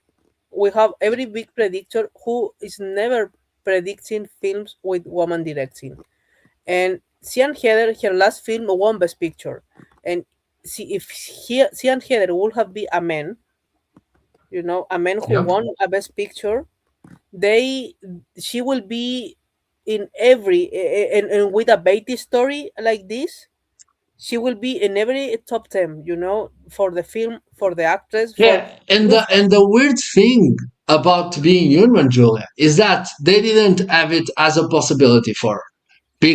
We have every big predictor who is never predicting films with woman directing. And Sian Heather, her last film won Best Picture. And see if Sian Heather would have been a man, a man who
Yep.
won a Best Picture, they she will be in every and with a Beatty story like this, she will be in every top 10, for the film, for the actress, for
Yeah, and
just
the weird thing about being human, Julia, is that they didn't have it as a possibility for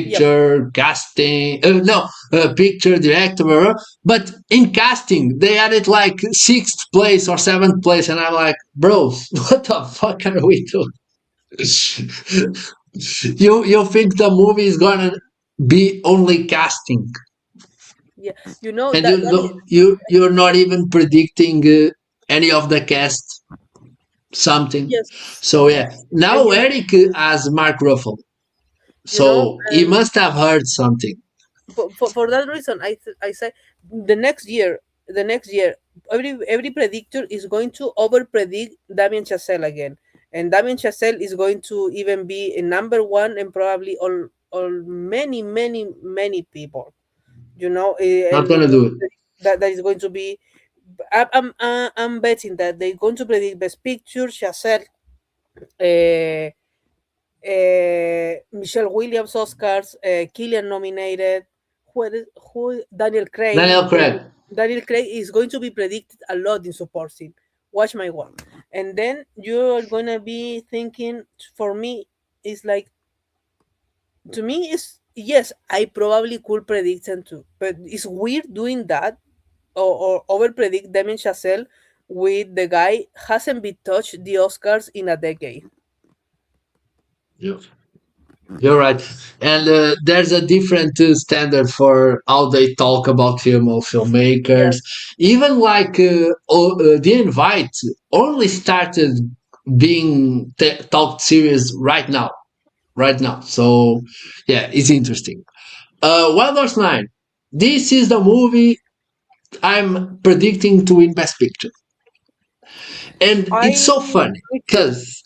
yeah.
picture casting. No, picture director, but in casting they had it like sixth place or seventh place, and I'm like, bros, what the fuck are we doing? You think the movie is gonna be only casting,
Yeah,
and
that
you're not even predicting any of the cast something.
yes,
So yeah,
and
now Eric has Mark Ruffalo,
you know,
so he must have heard something.
for that reason, I say the next year, every predictor is going to over predict Damien Chazelle again, and Damien Chazelle is going to even be a number one and probably all many many people,
Not
and
gonna do it.
that is going to be. I'm betting that they're going to predict Best Picture, Chazelle, uh, Michelle Williams Oscars, Killian nominated, who Daniel Craig.
Daniel Craig.
Daniel Craig is going to be predicted a lot in supporting. Watch my word. And then you're gonna be thinking, for me, it's like, to me, is yes, I probably could predict them too, but it's weird doing that, or over predict Damien Chazelle with the guy hasn't been touched the Oscars in a decade.
Yeah. You're right, and there's a different standard for how they talk about female filmmakers.
Yes.
Even like the invite only started being talked serious right now. So yeah, it's interesting. Wild Horse 9. This is the movie I'm predicting to win Best Picture. And it's
I
so funny because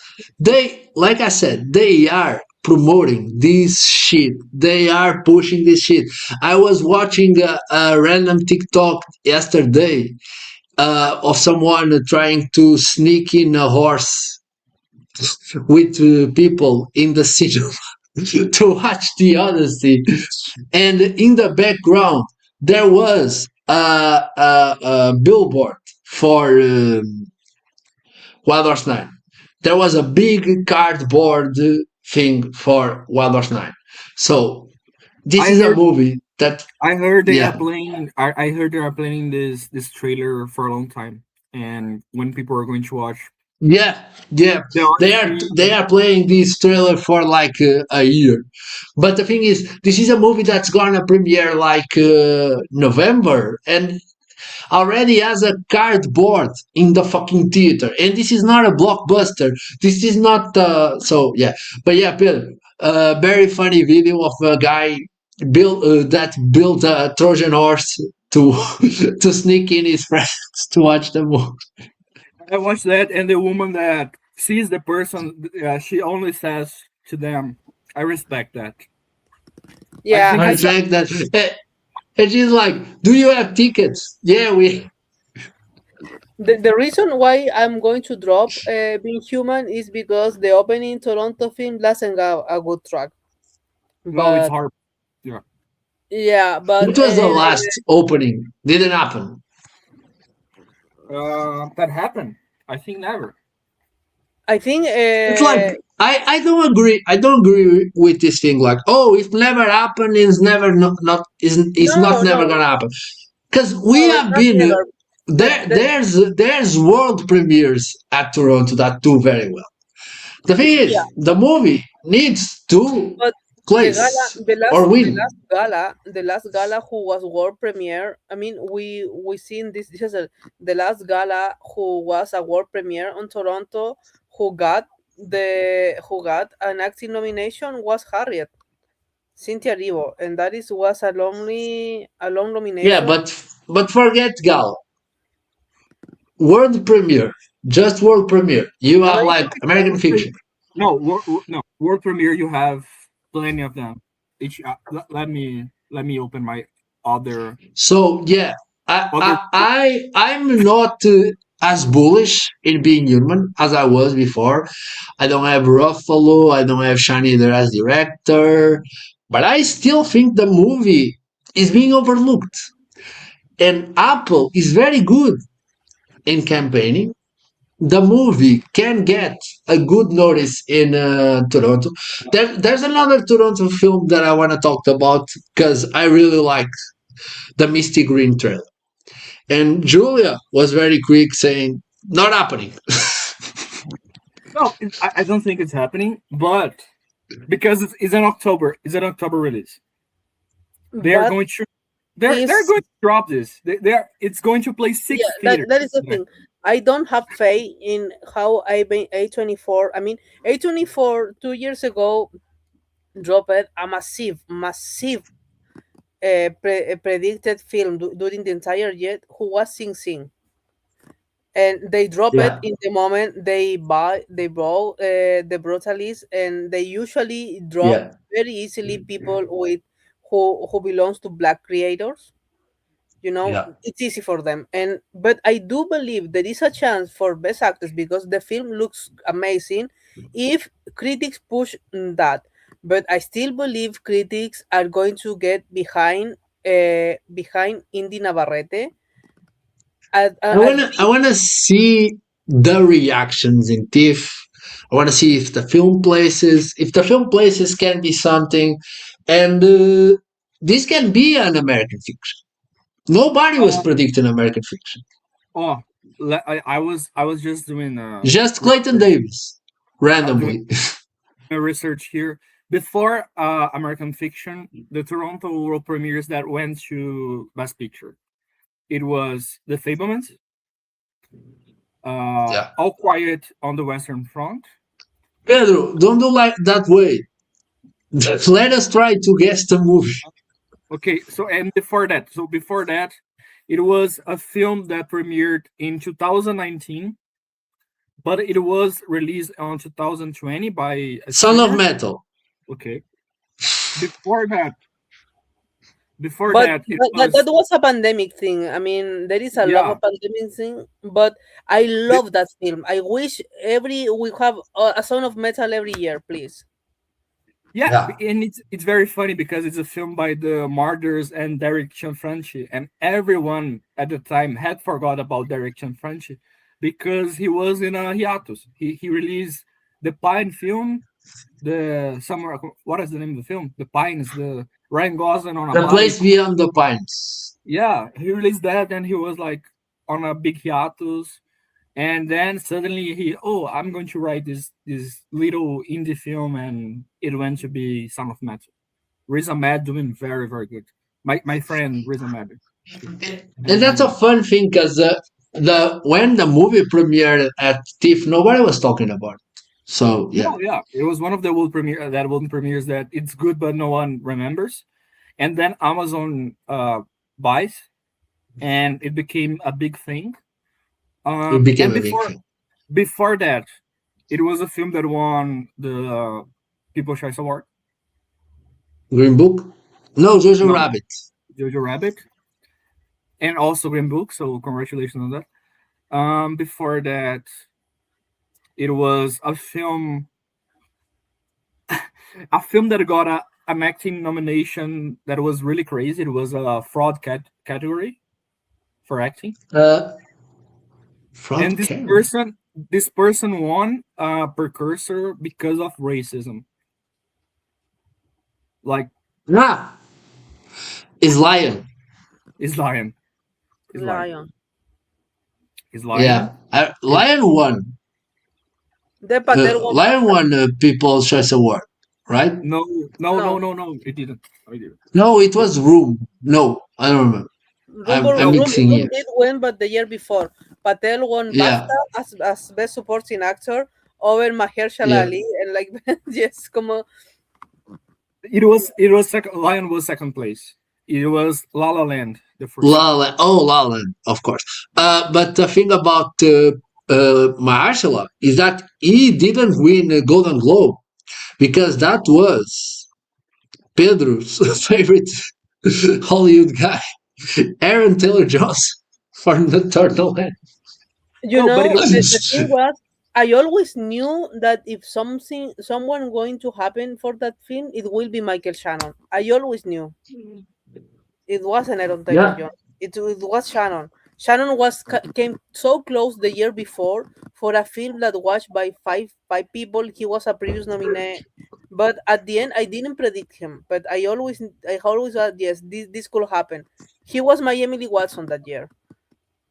like I said, they are promoting this shit. They are pushing this shit. I was watching a random TikTok yesterday of someone trying to sneak in a horse with people in the cinema to watch the Odyssey, and in the background there was a billboard for Wild Horse 9. There was a big cardboard thing for Wild Horse 9. So this
I
is a
heard
movie that
I heard they are
yeah
playing. I heard they are planning this trailer for a long time, and when people are going to watch
yeah yeah
the Odyssey,
they are playing this trailer for like a year. But the thing is, this is a movie that's gonna premiere like November, and already has a cardboard in the fucking theater, and this is not a blockbuster. This is not so yeah. But yeah, Pedro, very funny video of a guy that built a Trojan horse to to sneak in his friends to watch the movie.
I watched that, and the woman that sees the person, she only says to them, "I respect that."
Yeah,
think
I
it's
think that, and she's like, "Do you have tickets?" Yeah, we.
the reason why I'm going to drop Being Human is because the opening Toronto film doesn't have a good track.
no, it's
But
hard. Yeah,
yeah, but
It was the last opening. Didn't happen.
that happened. I think never.
I think
It's like I don't agree. I don't agree with this thing. Like, oh, it never happened. It's never not is not
no,
never
no,
gonna happen. Because we
no, it's
have
not
been
never.
there.
The,
There's world premieres at Toronto that do very well. The thing
yeah,
is, the movie needs to
but
place
the
or win.
the last gala who was world premiere. I mean, we seen this. This is the last gala who was a world premiere on Toronto. Who got an acting nomination was Harriet Cynthia Erivo, and that was a long nomination.
Yeah, but forget Gal. World premiere, just world premiere. You have like American fiction.
No, world premiere. You have plenty of them. Let me open my other.
So yeah, I'm not as bullish in being human as I was before. I don't have Ruffalo, I don't have Shani there as director, but I still think the movie is being overlooked. And Apple is very good in campaigning. The movie can get a good notice in Toronto. There's another Toronto film that I want to talk about because I really like the Misty Green trailer. And Julia was very quick saying, not happening.
No, I don't think it's happening, but because it's an October release. They're going to drop this. It's going to play 6 theaters.
That is the thing. I don't have faith in how A24. I mean, A24 2 years ago dropped a massive predicted film during the entire year, who was Sing Sing, and they drop it in the moment they bought the Brutalists, and they usually drop very easily people with who belongs to Black creators. It's easy for them, but I do believe there is a chance for Best Actors because the film looks amazing if critics push that. But I still believe critics are going to get behind Indy Navarrete.
I wanna see the reactions in TIFF. I wanna see if the film places can be something, and this can be an American fiction. Nobody was predicting American fiction.
Oh, I was just doing
just Clayton Davis randomly.
Research here before American fiction. The Toronto world premieres that went to Best Picture. It was The Fabelmans, All Quiet on the Western Front.
Pedro, don't do like that way. Let us try to guess the movie.
Okay, before that, it was a film that premiered in 2019, but it was released on 2020 by
Son of Metal.
Okay. Before that,
that was a pandemic thing. I mean, there is a lot of pandemic thing, but I love that film. I wish we have a Son of Metal every year, please.
Yeah, and it's very funny because it's a film by the Marders and Derek Cianfranci, and everyone at the time had forgot about Derek Cianfranci because he was in a hiatus. He released the Pine film, what is the name of the film? The Pines, the Ryan Gosling on a
The Place Beyond the Pines.
Yeah, he released that, and he was like on a big hiatus. And then suddenly I'm going to write this little indie film, and it went to be Son of Metal. Riz Ahmed doing very, very good. My friend Riz Ahmed.
And that's a fun thing because when the movie premiered at TIFF, nobody was talking about it. So
yeah, it was one of the world premieres that it's good, but no one remembers. And then Amazon buys, and it became a big thing. Before that, it was a film that won the People's Choice Award.
Green Book? No, Jojo Rabbit.
Jojo Rabbit. And also Green Book, so congratulations on that. Before that, it was a film that got an acting nomination that was really crazy. It was a fraud category for acting. And this person won Precursor because of racism.
Is Lion. Yeah, Lion won.
Lion
won People's Choice Award, right?
No. It didn't.
No, it was Room. No, I don't remember. I'm mixing
Room
here.
did win, but the year before, Patel won
Yeah.
BAFTA as best supporting actor over Mahershala Ali, and like yes, como
It was second. Lion was second place. It was La La Land the first.
La La Land, of course. But the thing about Mahershala is that he didn't win a Golden Globe because that was Pedro's favorite Hollywood guy, Aaron Taylor-Johnson, for Nocturnal Land.
you know. The thing was, I always knew that if someone going to happen for that film, it will be Michael Shannon. I always knew. It wasn't Aaron Taylor-Johnson. It was Shannon. Shannon came so close the year before for a film that watched by five people. He was a previous nominee, but at the end I didn't predict him. But I always thought yes, this could happen. He was my Emily Watson that year.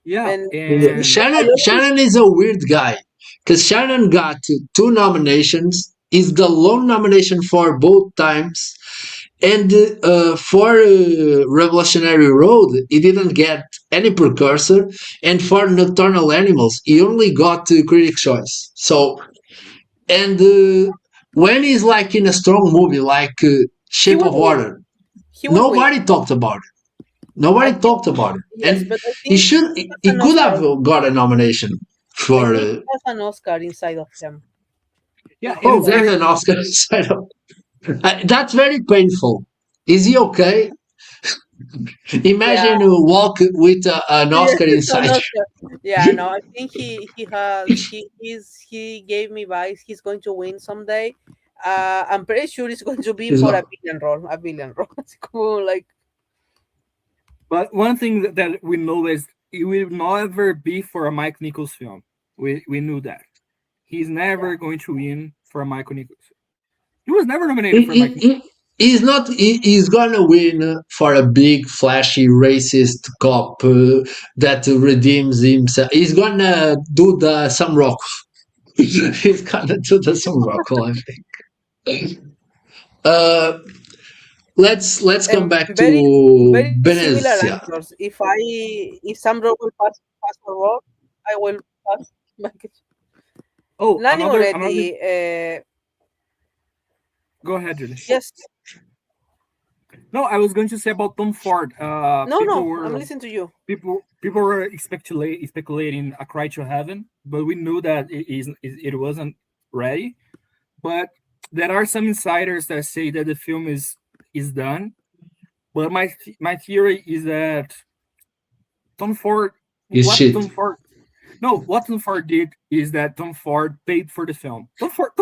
Yeah,
and Shannon is a weird guy because Shannon got 2 nominations. Is the lone nomination for both times. And for Revolutionary Road, he didn't get any precursor. And for Nocturnal Animals, he only got Critics' Choice. So, and when he's like in a strong movie like Shape of Water, nobody talked about it. Nobody talked about it.
Yes,
and he could have got a nomination for.
He has an Oscar inside of him.
Yeah.
Oh, there's an Oscar inside of. That's very painful. Is he okay? Imagine you walk with an Oscar inside.
Yeah, no, I think he gave me advice. He's going to win someday. I'm pretty sure it's going to be for a villain role. It's cool, like.
But one thing that we know is it will never be for a Mike Nichols film. We knew that. He's never going to win for a Michael Nichols. He was never nominated for Mike Nichols.
He's not. He's gonna win for a big, flashy, racist cop that redeems himself. He's gonna do the Sam Rockwell. He's gonna do the Sam Rockwell, I think. Let's come back to Venezia.
If Sam Rockwell pass for Rock, I will pass.
Oh,
another.
Go ahead, Julie.
Yes.
No, I was going to say about Tom Ford.
I'm listening to you.
People were speculating A Cry to Heaven, but we knew that it wasn't ready. But there are some insiders that say that the film is done. But my theory is that Tom Ford. What Tom Ford did is that Tom Ford paid for the film. Tom Ford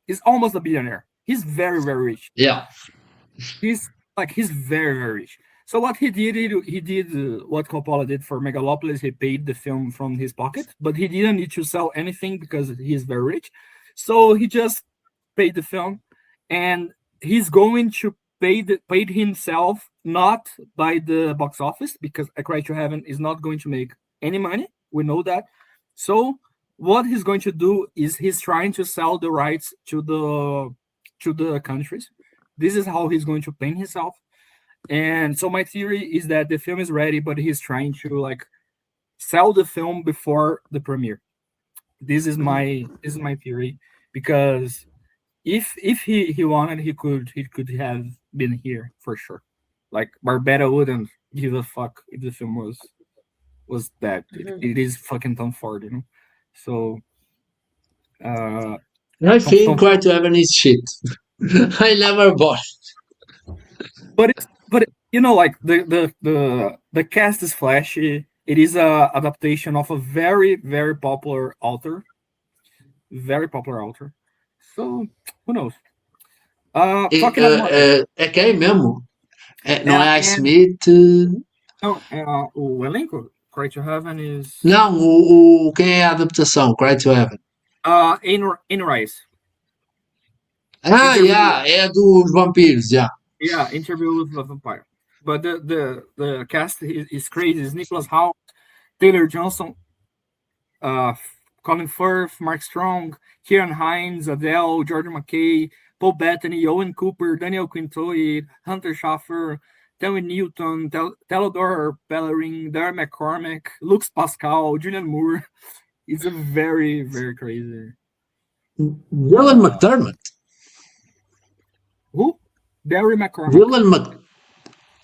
is almost a billionaire. He's very, very rich.
Yeah.
He's very, very rich. So what he did what Coppola did for Megalopolis. He paid the film from his pocket, but he didn't need to sell anything because he's very rich. So he just paid the film, and he's going to paid himself, not by the box office, because A Cry to Heaven is not going to make any money. We know that. So what he's going to do is he's trying to sell the rights to the countries. This is how he's going to pay himself. And so my theory is that the film is ready, but he's trying to sell the film before the premiere. This is my theory, because if he wanted, he could have been here for sure. Like Barbera wouldn't give a fuck if the film was that. It is fucking Tom Ford, So
I think Cry to Heaven is shit. I never bought it.
But the cast is flashy. It is a adaptation of a very, very popular author. Very popular author. So who knows?
É quem mesmo? Não é Smith?
Não, o elenco. Cry to Heaven is...
Não, quem é a adaptação? Cry to Heaven.
Anne Rice.
É dos vampiros,
Yeah, Interview with the Vampire. But the cast is crazy. It's Nicholas Hoult, Taylor Johnson, Colin Firth, Mark Strong, Kieran Hines, Adele, Jordan McKay, Paul Bettany, Owen Cooper, Daniel Quintoy, Hunter Schaffer, Terry Newton, Theodore Bellerin, Darren McCormack, Lux Pascal, Julian Moore. It's a very, very crazy.
Dylan McDermott.
Who? Darry McCormack.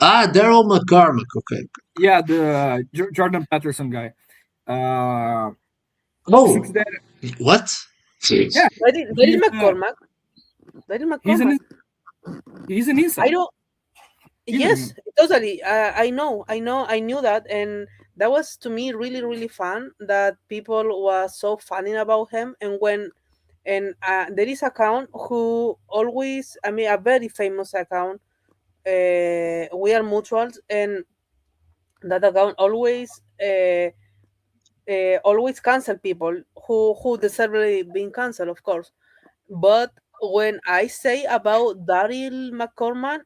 Daryl McCormack. Okay.
Yeah, the Jordan Peterson guy.
What?
Yeah,
Very McCormack. Very McCormack.
He's an inside.
I don't. Yes, totally. I know. I knew that, and that was to me really, really fun. That people were so funny about him, and there is account who always, I mean, a very famous account. We are mutuals, and that account always cancel people who deserve being canceled, of course. But when I say about Daryl McCormack,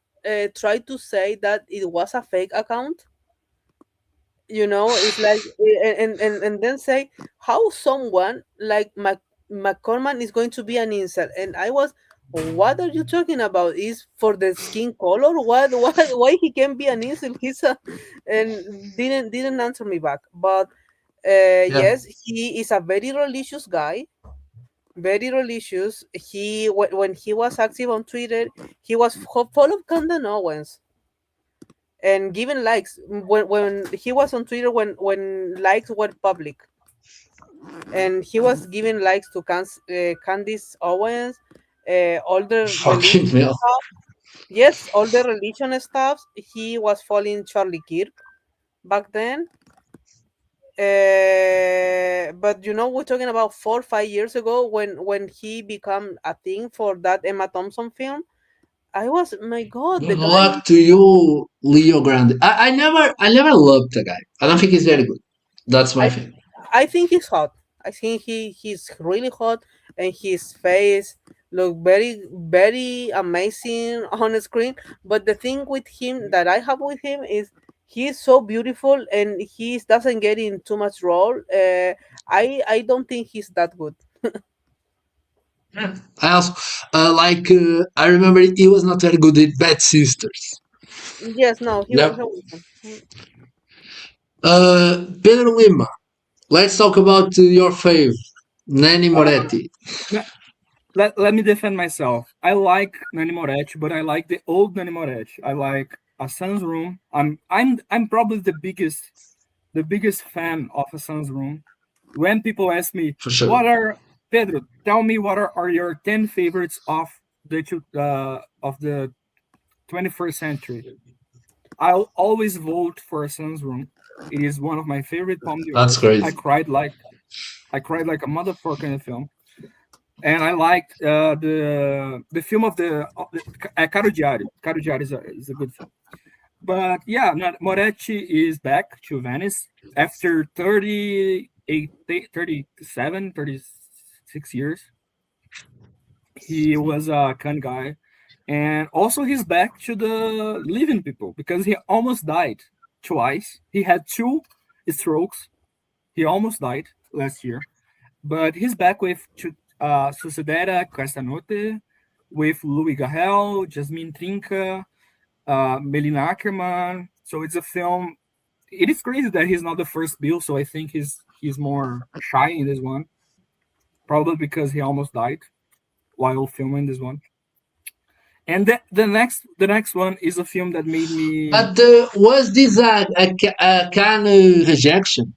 try to say that it was a fake account. It's like, and then say how someone like McCormack is going to be an incel, and I was, what are you talking about? Is for the skin color? What? Why he can be an incel? And didn't answer me back. But yes, he is a very religious guy. Very religious. When he was active on Twitter, he was full of Camden Owens and giving likes when he was on Twitter when likes were public, and he was giving likes to Candice Owens, all the
Fucking hell.
yes, all the religion stuff. He was following Charlie Kirk back then. But we're talking about 4 or 5 years ago when he became a thing for that Emma Thompson film. I was, my God, the
Good
guy.
luck to you, Leo Grande. I never loved the guy. I don't think he's very good. That's my thing.
I think he's hot. I think he's really hot, and his face look very, very amazing on the screen. But the thing with him that I have with him is he's so beautiful, and he doesn't get in too much role. I don't think he's that good.
I also I remember he was not very good at Bad Sisters.
Yes, no, he
Yep.
wasn't.
Pedro Lima. Let's talk about your fave, Nanni Moretti.
Let me defend myself. I like Nanni Moretti, but I like the old Nanni Moretti. I like A Sun's Room. I'm probably the biggest fan of A Sun's Room. When people ask me,
For sure.
Pedro, tell me what are your 10 favorites of the 21st century? I'll always vote for A Sun's Room. It is one of my favorite Palme d'Or.
That's crazy.
I cried like a motherfucker in the film, and I liked the film of the Caro Diário. Caro Diário is a good film. But yeah, Moretti is back to Venice after 36 years. He was a Cannes guy, and also he's back to the living people because he almost died twice. He had 2 strokes. He almost died last year, but he's back with Sucedera Questa Notte, with Louis Garrel, Jasmine Trinca, Melina Ackerman. So it's a film. It is crazy that he's not the first bill, so I think he's more shy in this one, probably because he almost died while filming this one. And the next one is a film that made me.
But was this a Cannes rejection?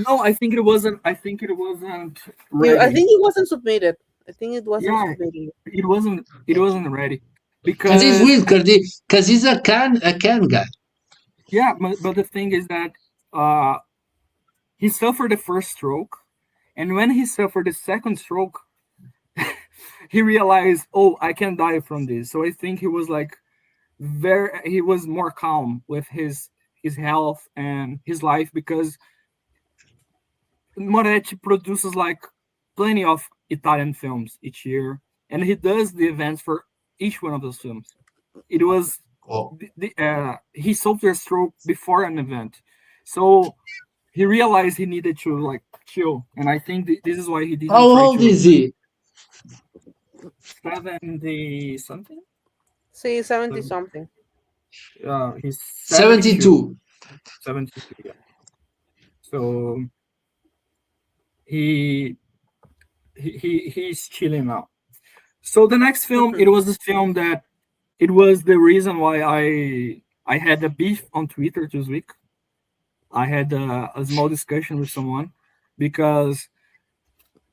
No, I think it wasn't. I think it wasn't ready.
I think it wasn't submitted. I think it wasn't submitted.
It wasn't ready
Because he's weird, because he's a Cannes guy.
Yeah, but the thing is that he suffered the first stroke, and when he suffered the second stroke, he realized, oh, I can die from this. So I think he was like he was more calm with his health and his life, because Moretti produces like plenty of Italian films each year, and he does the events for each one of those films. It was he suffered a stroke before an event, so he realized he needed to like chill, and I think this is why he didn't.
How old is he?
70 something.
See, 70 something.
He's
72.
72. Yeah. So he's chilling now. So the next film, it was this film that it was the reason why I had a beef on Twitter this week. I had a small discussion with someone because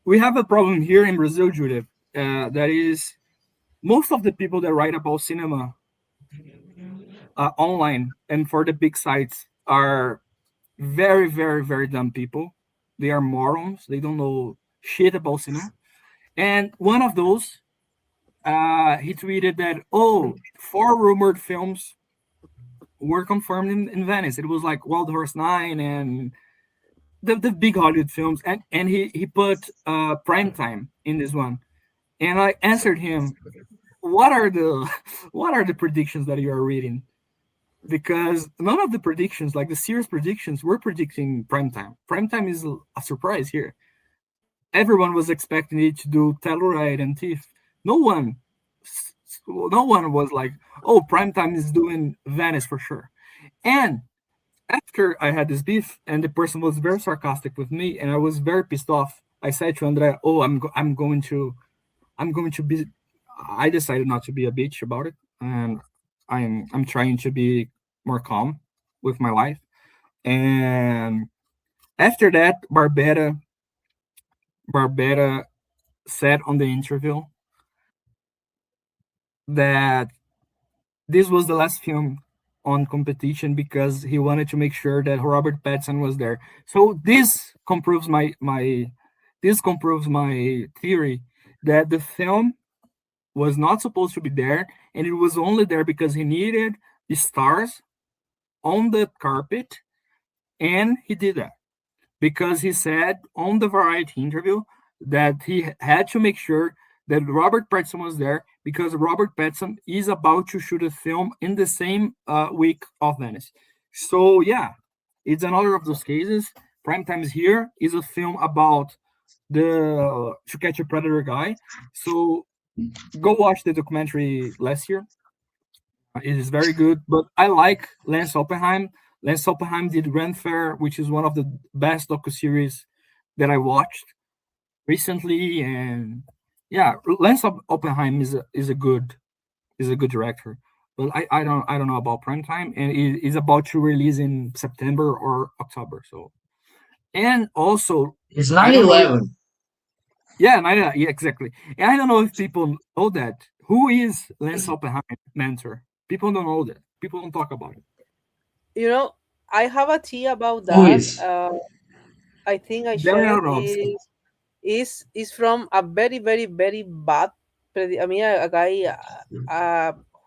we have a problem here in Brazil, Judith. That is, most of the people that write about cinema online and for the big sites are very, very, very dumb people. They are morons. They don't know shit about cinema. And one of those, he tweeted that, 4 rumored films were confirmed in Venice. It was like Wild Horse 9 and the big Hollywood films. And he put Primetime in this one. And I answered him, what are the predictions that you are reading? Because none of the predictions, like the serious predictions, were predicting Primetime. Primetime is a surprise here. Everyone was expecting it to do Telluride and Thief. No one was like, Primetime is doing Venice for sure. And after I had this beef, and the person was very sarcastic with me, and I was very pissed off, I said to André, I decided not to be a bitch about it, and I'm trying to be more calm with my life. And after that, Barbera said on the interview that this was the last film on competition because he wanted to make sure that Robert Pattinson was there. So this comproves my theory that the film was not supposed to be there, and it was only there because he needed the stars on the carpet, and he did that because he said on the Variety interview that he had to make sure that Robert Pattinson was there because Robert Pattinson is about to shoot a film in the same week of Venice. So yeah, it's another of those cases. Primetime is here is a film about the To Catch a Predator guy. So go watch the documentary last year. It is very good, but I like Lance Oppenheim. Lance Oppenheim did Grand Fair, which is one of the best docuseries that I watched recently, and yeah, Lance Oppenheim is a good director. But I don't know about Primetime, and it is about to release in September or October. So, and also
it's 9/11.
Yeah, exactly. And I don't know if people know that. Who is Lance Oppenheim mentor? People don't know that. People don't talk about it.
You know, I have a tea about
Who
that.
is?
I think I
Daniel
shared
Aronofsky.
is from a very, very, very bad. I mean, a guy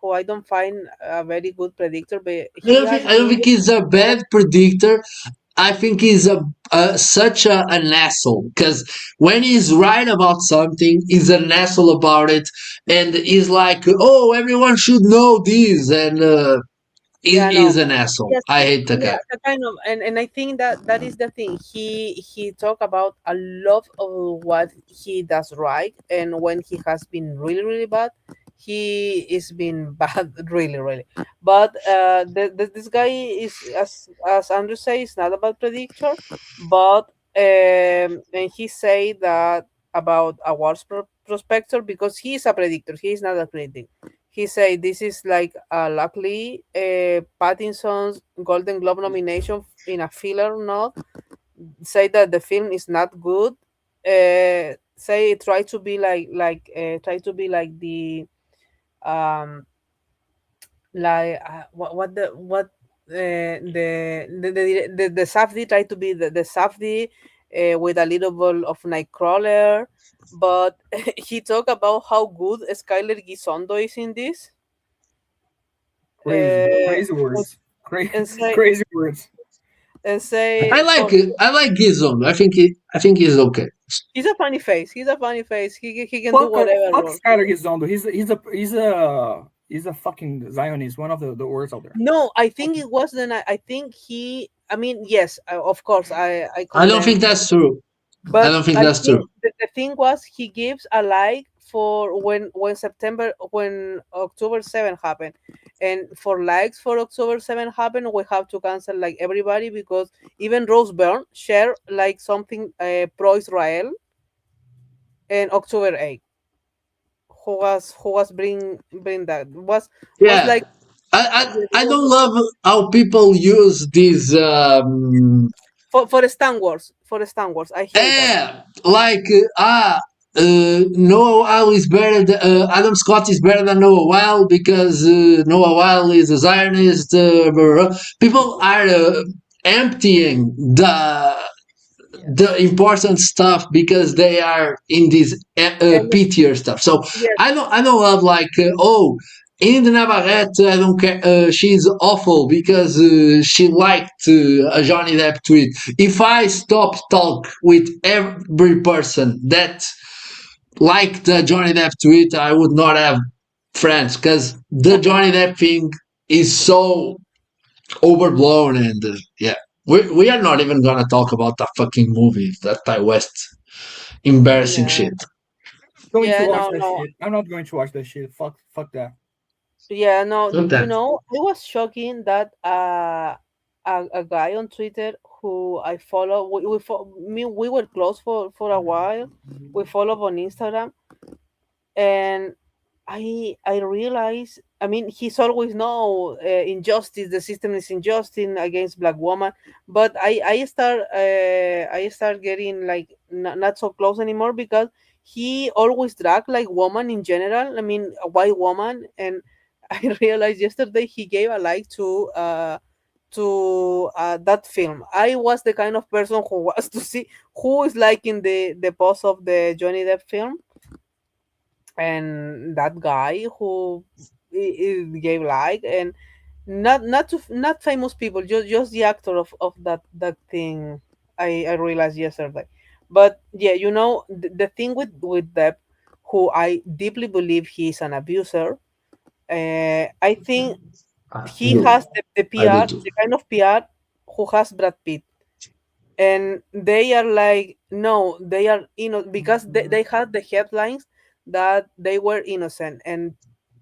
who I don't find a very good predictor, but
I don't think he's a bad predictor. I think he's such an asshole because when he's right about something, he's an asshole about it, and he's like, "Oh, everyone should know this," and he's an asshole.
Yes,
I hate the guy.
yes, a kind of, and I think that is the thing. He talk about a lot of what he does right, and when he has been really, really bad, he is been bad, really, really. But this guy is, as Andrew says, not a bad predictor, but and he say that about awards prospector because he is a predictor. He is not a critic. He said this is like luckily Pattinson's Golden Globe nomination in a filler note. Say that the film is not good. Say try to be like the the Safdie try to be the Safdie with a little bit of Nightcrawler, but he talked about how good Skyler Gisondo is in this.
Crazy words. Crazy words.
And say
I like it. I like Gizon. I think he's okay.
He's a funny face. He can do whatever.
Fuck Skyler Gisondo. He's a fucking Zionist. One of the words out there.
No, I think it was I think he. I mean, yes, of course. I
don't think that's true.
But
I don't think that's true.
The thing was he gives a like for when October 7 happened, and for likes for October 7 happened, we have to cancel like everybody, because even Rose Byrne shared like something pro Israel and October 8. Who was bring that was
Yeah.
like
I don't love how people use these
for the Star Wars. I hate that.
like Noah Weil is better Adam Scott is better than Noah Weil because Noah Weil is a Zionist. Blah, blah. People are emptying the important stuff because they are in this pettier stuff. So
Yes.
I don't love like Indy Navarrete. I don't care. She's awful because she liked a Johnny Depp tweet. If I stop talk with every person that liked the Johnny Depp tweet, I would not have friends because the Johnny Depp thing is so overblown and yeah. We are not even gonna talk about that fucking movie, that Ty West embarrassing
Yeah.
shit.
Going to
Yeah,
watch
no,
that shit. I'm not going to watch that shit. Fuck that.
Yeah, no,
Look
you
that.
know, it was shocking that a guy on Twitter who I follow, we were close for a while. We follow on Instagram, and I realized, I mean, he's always no injustice. The system is injustice against black woman, but I start getting like not so close anymore, because he always drag like woman in general. I mean, a white woman, and I realized yesterday he gave a like to that film. I was the kind of person who was to see who is liking the post of the Johnny Depp film, and that guy who gave like, and not famous people, just the actor of that thing. I realized yesterday, but yeah, you know, the thing with Depp, who I deeply believe he's an abuser. I think he has the
I
PR,
do too.
the kind of PR who has Brad Pitt, and they are like, no, they are because they had the headlines that they were innocent, and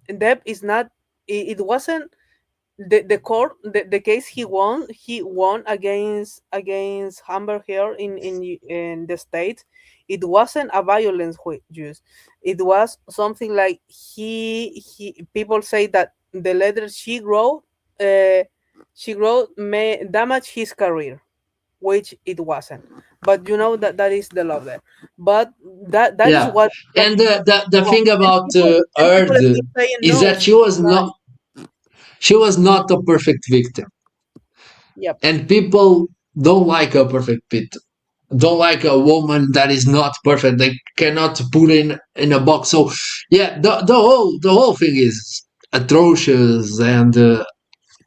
Depp is not. It wasn't the court, the case he won against Amber Heard in the States. It wasn't a violence use. It was something like he people say that the letters she wrote may damage his career, which it wasn't. But you know that is the love there. But that is
Yeah,
what
and the thing
and
about
people
Earth
still saying
is
no,
that she was not a perfect victim,
yep.
and people don't like a perfect victim. Don't like a woman that is not perfect. They cannot put in a box. So yeah, the whole thing is atrocious, and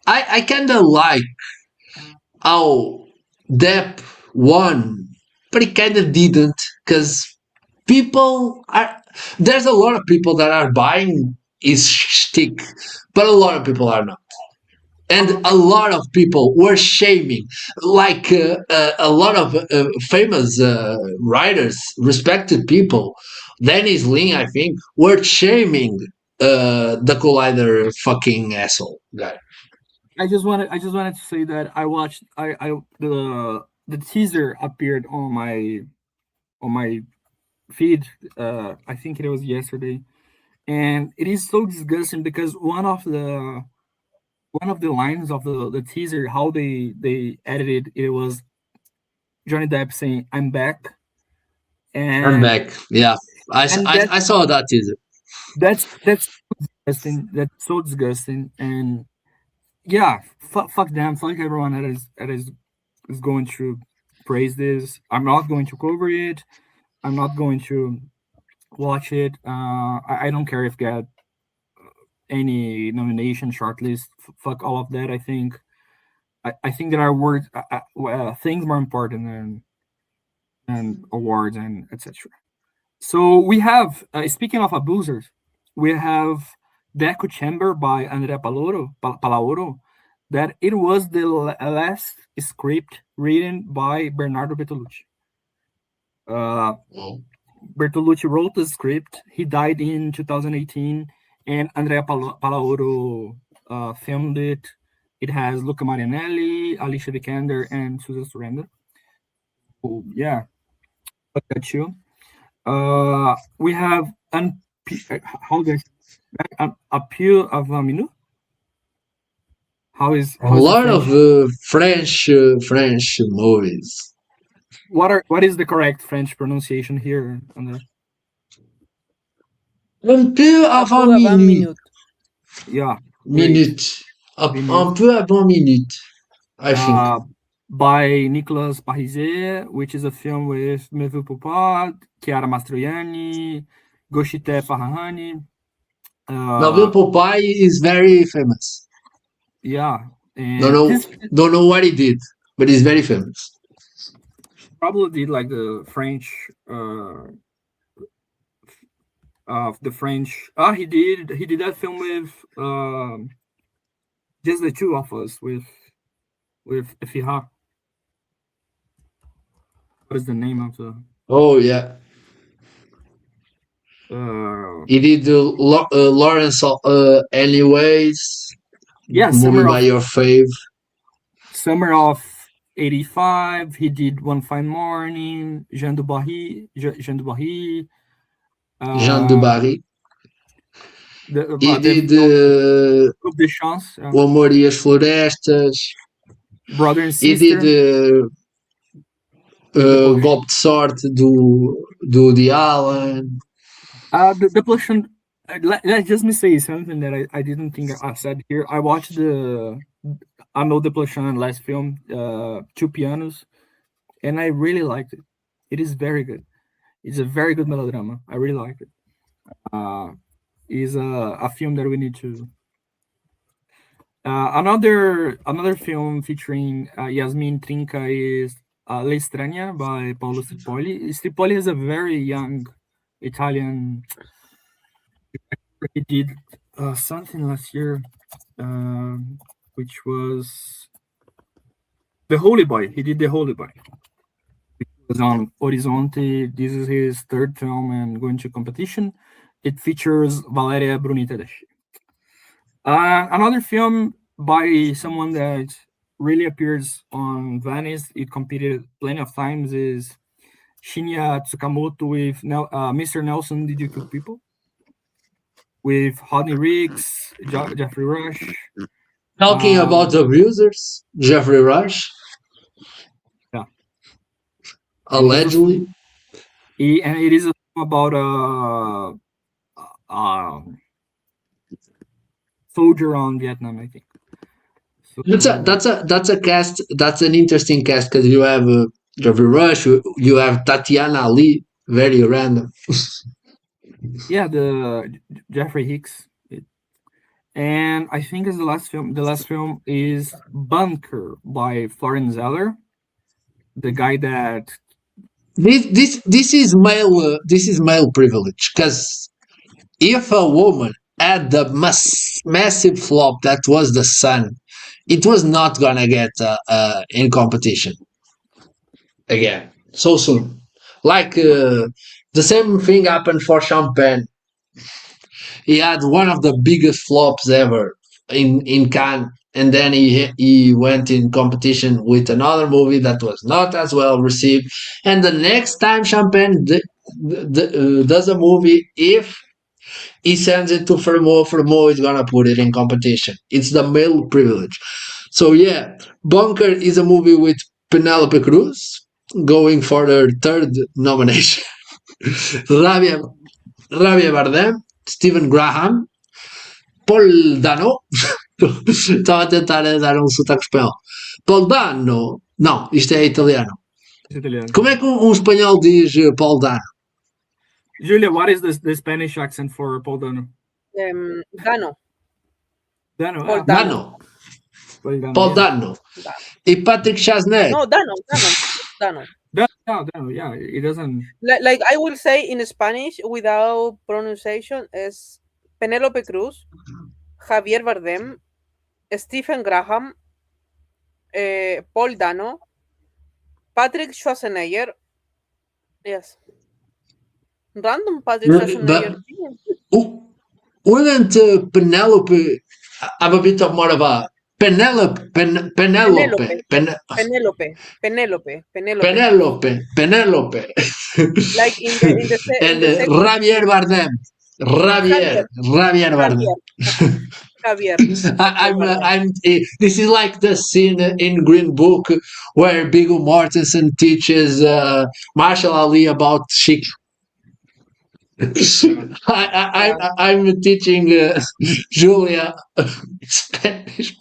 I kind of like how Depp won, but he kind of didn't because people are there's a lot of people that are buying his shtick, but a lot of people are not. And a lot of people were shaming, like a lot of famous writers, respected people, Dennis Lin, I think, were shaming the Collider fucking asshole guy.
I just wanted to say that I watched the teaser appeared on my feed. I think it was yesterday, and it is so disgusting because one of the lines of the teaser, how they edited it, was Johnny Depp saying "I'm back,"
I'm
and
back. Yeah,
and
I saw that teaser.
that's disgusting. That's so disgusting. And yeah, fuck them, fuck everyone that is going to praise this. I'm not going to cover it. I'm not going to watch it. I don't care if get any nomination shortlist. Fuck all of that. I think there are words, things more important than awards and etc. So we have, speaking of abusers, we have The Echo Chamber by André Palaoro, that it was the last script written by Bernardo Bertolucci. Bertolucci wrote the script. He died in 2018, and Andrea Palaoro filmed it. It has Luca Marianelli, Alicia Vikander, and Susan Sarandon. Oh, yeah, look at you. We have how do I say? Appeal of a minute.
A lot of French movies.
What is the correct French pronunciation here?
Un peu avant minute.
Yeah.
Minute. Un peu avant minute, I think.
By Nicolas Parizet, which is a film with Melville Poupat, Chiara Mastroianni, Goshite Farahani.
Melville Poupat is very famous.
Yeah.
Don't know what he did, but he's very famous.
Probably did like the French the French. He did that film with just the two of us with Fihar. What is the name of the?
Oh yeah. He did Lawrence anyways.
Yeah,
movie by your fave.
Summer of '85. He did One Fine Morning. Jean du Barry.
Jean du Barry. He did O Amor e as Florestas.
Brother and Sister.
He did Golpe de Sorte do Woody Allen.
The Plushon. Let's just me say something that I didn't think I said here. I watched the Arnaud de Plushon last film, Two Pianos, and I really liked it. It is very good. It's a very good melodrama. I really liked it. Is a film that we need to. Another film featuring Yasmin Trinca is La Estrania by Paolo Stripoli. Stripoli is a very young Italian. He did something last year, which was The Holy Boy. He did The Holy Boy. It was on Orizzonte. This is his third film and going to competition. It features Valeria Bruni Tedeschi. Another film by someone that really appears on Venice. It competed plenty of times is Shinya Tsukamoto with Mr. Nelson, Did You Kill People? With Rodney Riggs, Jeffrey Rush.
Talking about abusers, Jeffrey Rush.
Yeah.
Allegedly.
And it is a film about a soldier on Vietnam, I think. So,
that's a cast. That's an interesting cast because you have Jeffrey Rush, you have Tatiana Ali, very random.
Yeah, the Jeffrey Hicks, and I think is the last film. The last film is Bunker by Florian Zeller, the guy that.
This is male privilege because if a woman had the massive flop that was The Sun, it was not gonna get in competition again so soon. Like the same thing happened for Champagne. He had one of the biggest flops ever in Cannes, and then he went in competition with another movie that was not as well received. And the next time Champagne does a movie, if he sends it to Fermo is gonna put it in competition. It's the male privilege. So yeah, Bunker is a movie with Penelope Cruz going for her third nomination. Javier Bardem, Stephen Graham, Paul Dano. Estava a tentar dar sotaque espanhol. Paul Dano. Não, isto é italiano. Como é que um espanhol diz Paul Dano?
Julia, what is the Spanish accent for Paul Dano?
Dano.
Dano.
Dano. Paul Dano. E Patrick Chasnet.
No, Dano.
Yeah, it doesn't.
Like I will say in Spanish without pronunciation is Penelope Cruz, Javier Bardem, Stephen Graham, Paul Dano, Patrick Schwarzenegger. Yes. Random Patrick Schwarzenegger.
Wouldn't Penelope have a bit of more of a Penelope?
Penelope. Like in the
and Javier Bardem.
Javier.
This is like the scene in Green Book where Viggo Mortensen teaches Marshall Ali about chic. I'm teaching Julia Spanish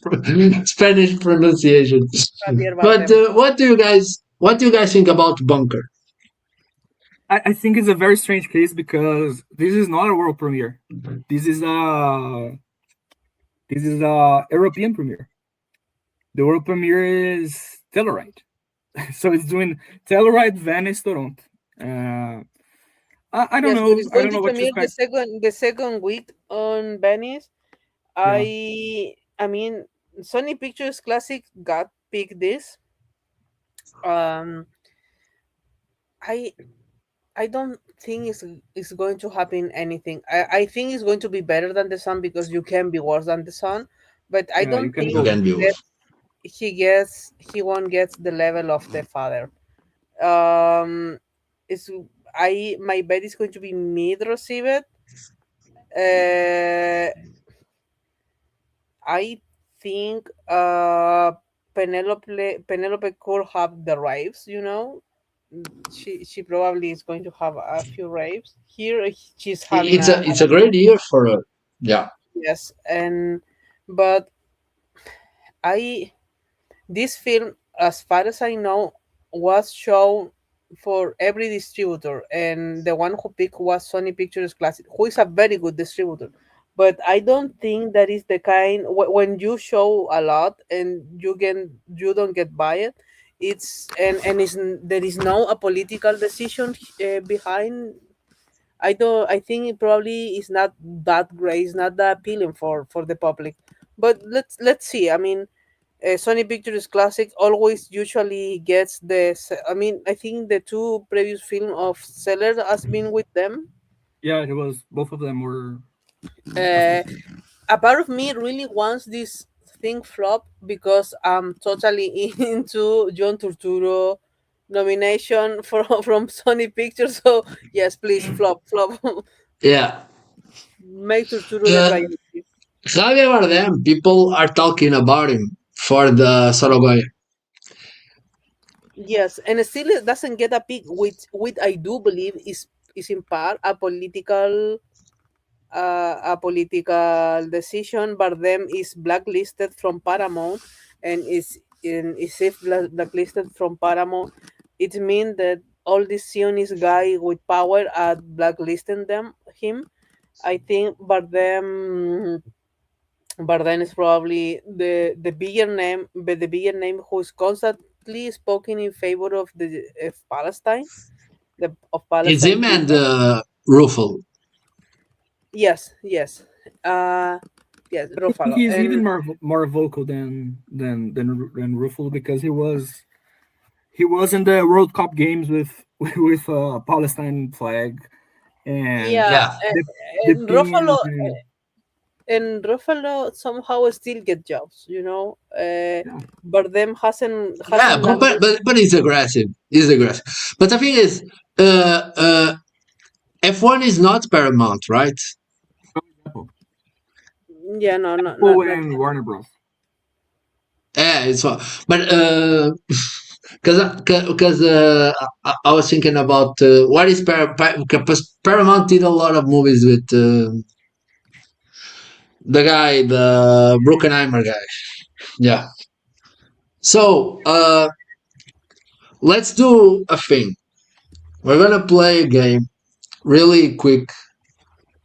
pronunciation. But what do you guys think about Bunker?
I think it's a very strange case because this is not a world premiere. This is a European premiere. The world premiere is Telluride, so it's doing Telluride, Venice, Toronto. I don't know.
It's
I
going
don't know
to
what you
premiere
expect.
the second week on Venice.
Yeah.
I mean, Sony Pictures Classic got picked this. I don't think it's going to happen anything. I think it's going to be better than the Sun because you can be worse than the Sun, but I don't think
You can be worse.
he won't get the level of the father. My bet is going to be mid received. I think Penelope could have the raves, you know. She probably is going to have a few raves. Here she's having
it's a great year for her. Yeah.
Yes, but this film, as far as I know, was shown for every distributor, and the one who picked was Sony Pictures Classic, who is a very good distributor. But I don't think that is the kind when you show a lot and you don't get by it. There is no a political decision behind. I think it probably is not that great. It's not that appealing for the public. But let's see. I mean, Sony Pictures Classic always usually gets I mean, I think the two previous film of Seller has been with them.
Yeah, it was. Both of them were.
A part of me really wants this thing flop because I'm totally into John Turturro nomination from Sony Pictures. So yes, please flop.
Yeah.
Make Turturro the priority.
Javier Bardem, people are talking about him for the Sorogoya.
Yes, and still it doesn't get a pick, which I do believe is in part a political decision. Bardem is blacklisted from Paramount, and if blacklisted from Paramount, it means that all this Zionist guy with power are blacklisting him. I think Bardem is probably the bigger name, but the bigger name who is constantly spoken in favor of Palestine.
It's him and Ruffalo.
Yes. Yes, Ruffalo.
He's even more vocal than Ruffalo because he was in the World Cup games with Palestine flag, and
and Ruffalo. And Ruffalo somehow still get jobs, you know. Bardem hasn't.
But he's aggressive. But the thing is, F1 is not Paramount, right?
Yeah, no.
And Warner Bros.
Yeah, it's fun. But because I was thinking about what is Paramount did a lot of movies with the guy, the Bruckheimer guy. Yeah. So let's do a thing. We're gonna play a game really quick.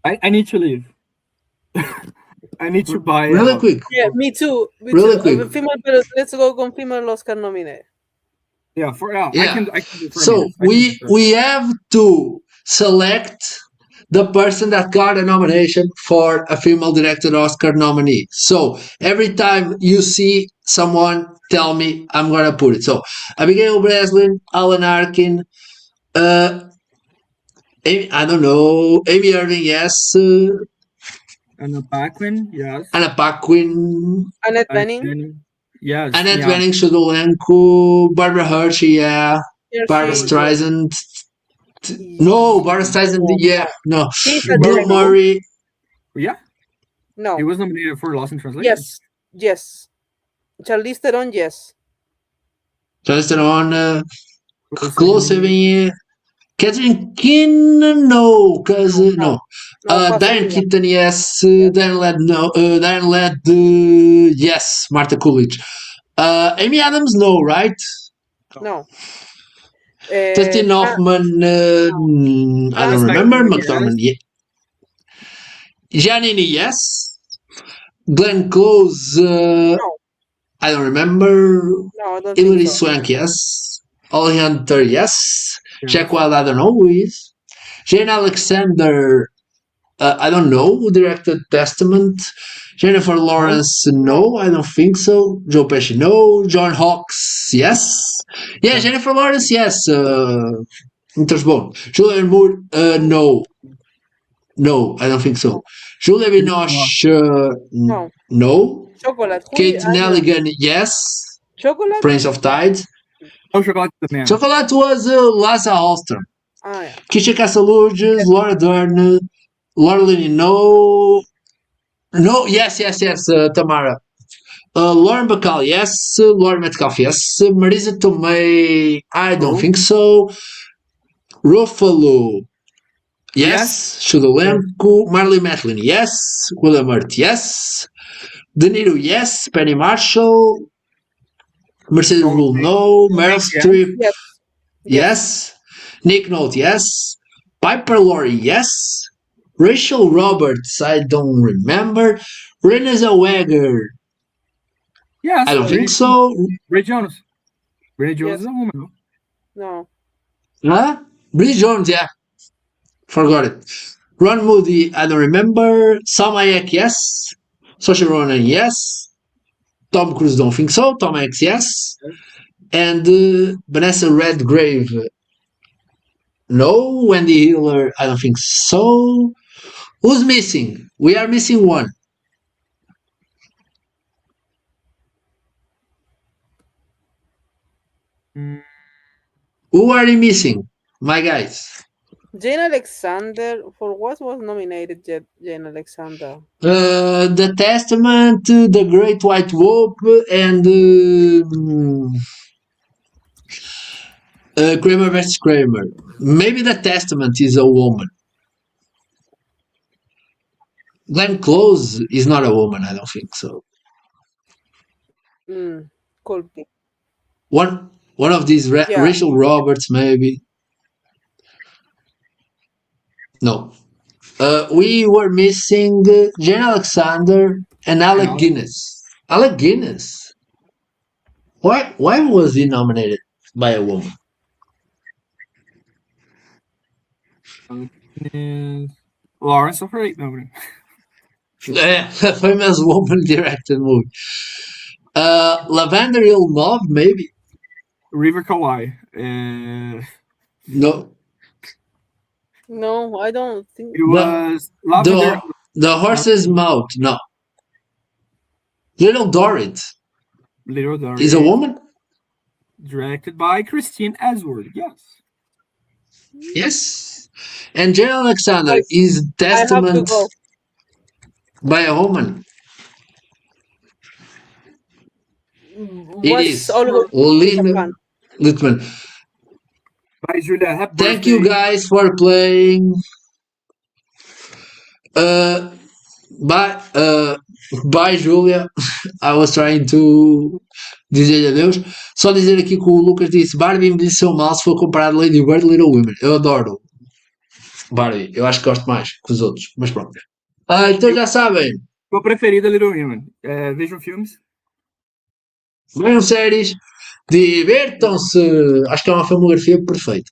I need to leave. I need to buy.
Really quick.
Yeah, me too.
Really quick.
Let's go con female Oscar nominee.
Yeah, I can
so we have to select the person that got a nomination for a female directed Oscar nominee. So every time you see someone, tell me, I'm gonna put it. So Abigail Breslin, Alan Arkin, I don't know. Amy Irving, yes.
Anna Paquin, yes.
Anna Paquin.
Annette
Annette
Bening.
Bening, yes.
Annette
yeah.
Bening, Elenco. Barbara Hershey, yeah. Barbara
Hershey,
Streisand. No, Barbara Streisand, yeah. No.
She's
a
Bill
director.
Murray.
Yeah,
No.
he was nominated for Lost in Translation.
Yes. Charlize Theron, yes.
Charlize Theron. Close 7 years. Catherine Keenan, no, because no. Diane Keaton, yes. Diane Ladd, no. Diane Ladd, yes. Martha Coolidge. Amy Adams, no, right?
No.
Dustin Hoffman, I don't remember. McDormand, yeah. Giannini, yes. Glenn Close, I don't remember.
No, I don't
Hilary
think so.
Swank, yes. Ollie Hunter, yes. Jack Wilde, I don't know who is. Jane Alexander, I don't know who directed Testament. Jennifer Lawrence, no, I don't think so. Joe Pesci, no. John Hawkes, yes. Yeah, Jennifer Lawrence, yes. Muito bom. Julianne Moore, no. No, I don't think so. Julia Binoche, no.
Chocolate.
Kate Nelligan, yes.
Chocolate?
Prince of Tides.
Oh, Chocolate Man.
Chocolate was Lasse Hallström.
Yeah.
Keisha Castle-Logis, Laura Dern, Laura Linney, no. No, yes, Tamara. Lauren Bacall, yes. Lauren Metcalf, yes. Marisa Tomei, I don't think so. Ruffalo, yes. Shudolenko, Marley Matlin, yes. William Hurt, yes. De Niro, yes. Penny Marshall, Mercedes Rule, no. Meryl Streep, yes. Nick Nolte, yes. Piper Laurie, yes. Rachel Roberts, I don't remember. Renée Zellweger,
Yes.
I don't think so.
Ray Jones. Ray Jones is a woman.
No.
Huh? Bridget Jones, yeah. Forgot it. Ron Moody, I don't remember. Salma Hayek, yes. Saoirse Ronan, yes. Tom Cruise, don't think so. Tom Hanks, yes. And Vanessa Redgrave, no. Wendy Hiller, I don't think so. Who's missing? We are missing one. Who are you missing, my guys?
Jane Alexander, for what was nominated Jane Alexander?
The Testament, The Great White Wolf, and Kramer vs. Kramer. Maybe The Testament is a woman. Glenn Close is not a woman, I don't think so.
Cool.
One of these Rachel Roberts, maybe. No. We were missing Jane Alexander and Alec Guinness. Alec Guinness. Why was he nominated by a woman?
Lawrence of Arabia.
A famous woman directed movie. Lavender Hill Mauve, maybe.
River Kauai.
No.
No, I don't think
It was Lavender.
The Horse's Mouth. No. Little Dorrit.
Little Dorrit.
Is a woman?
Directed by Christine Asward. Yes.
Yes. And Jane Alexander is Testament by a woman. It is Lynn Littman.
By Julia Hepburn.
Thank you guys for playing. Bye, Julia. I was trying to dizer adeus. Só dizer aqui que o Lucas disse: Barbie envelheceu mal se for comparado a Lady Bird e Little Women. Eu adoro Barbie. Eu acho que gosto mais que os outros, mas pronto. Então já sabem.
Meu preferido é Little Women. Vejam filmes.
Vejam séries. Divirtam-se. Acho que é uma filmografia perfeita.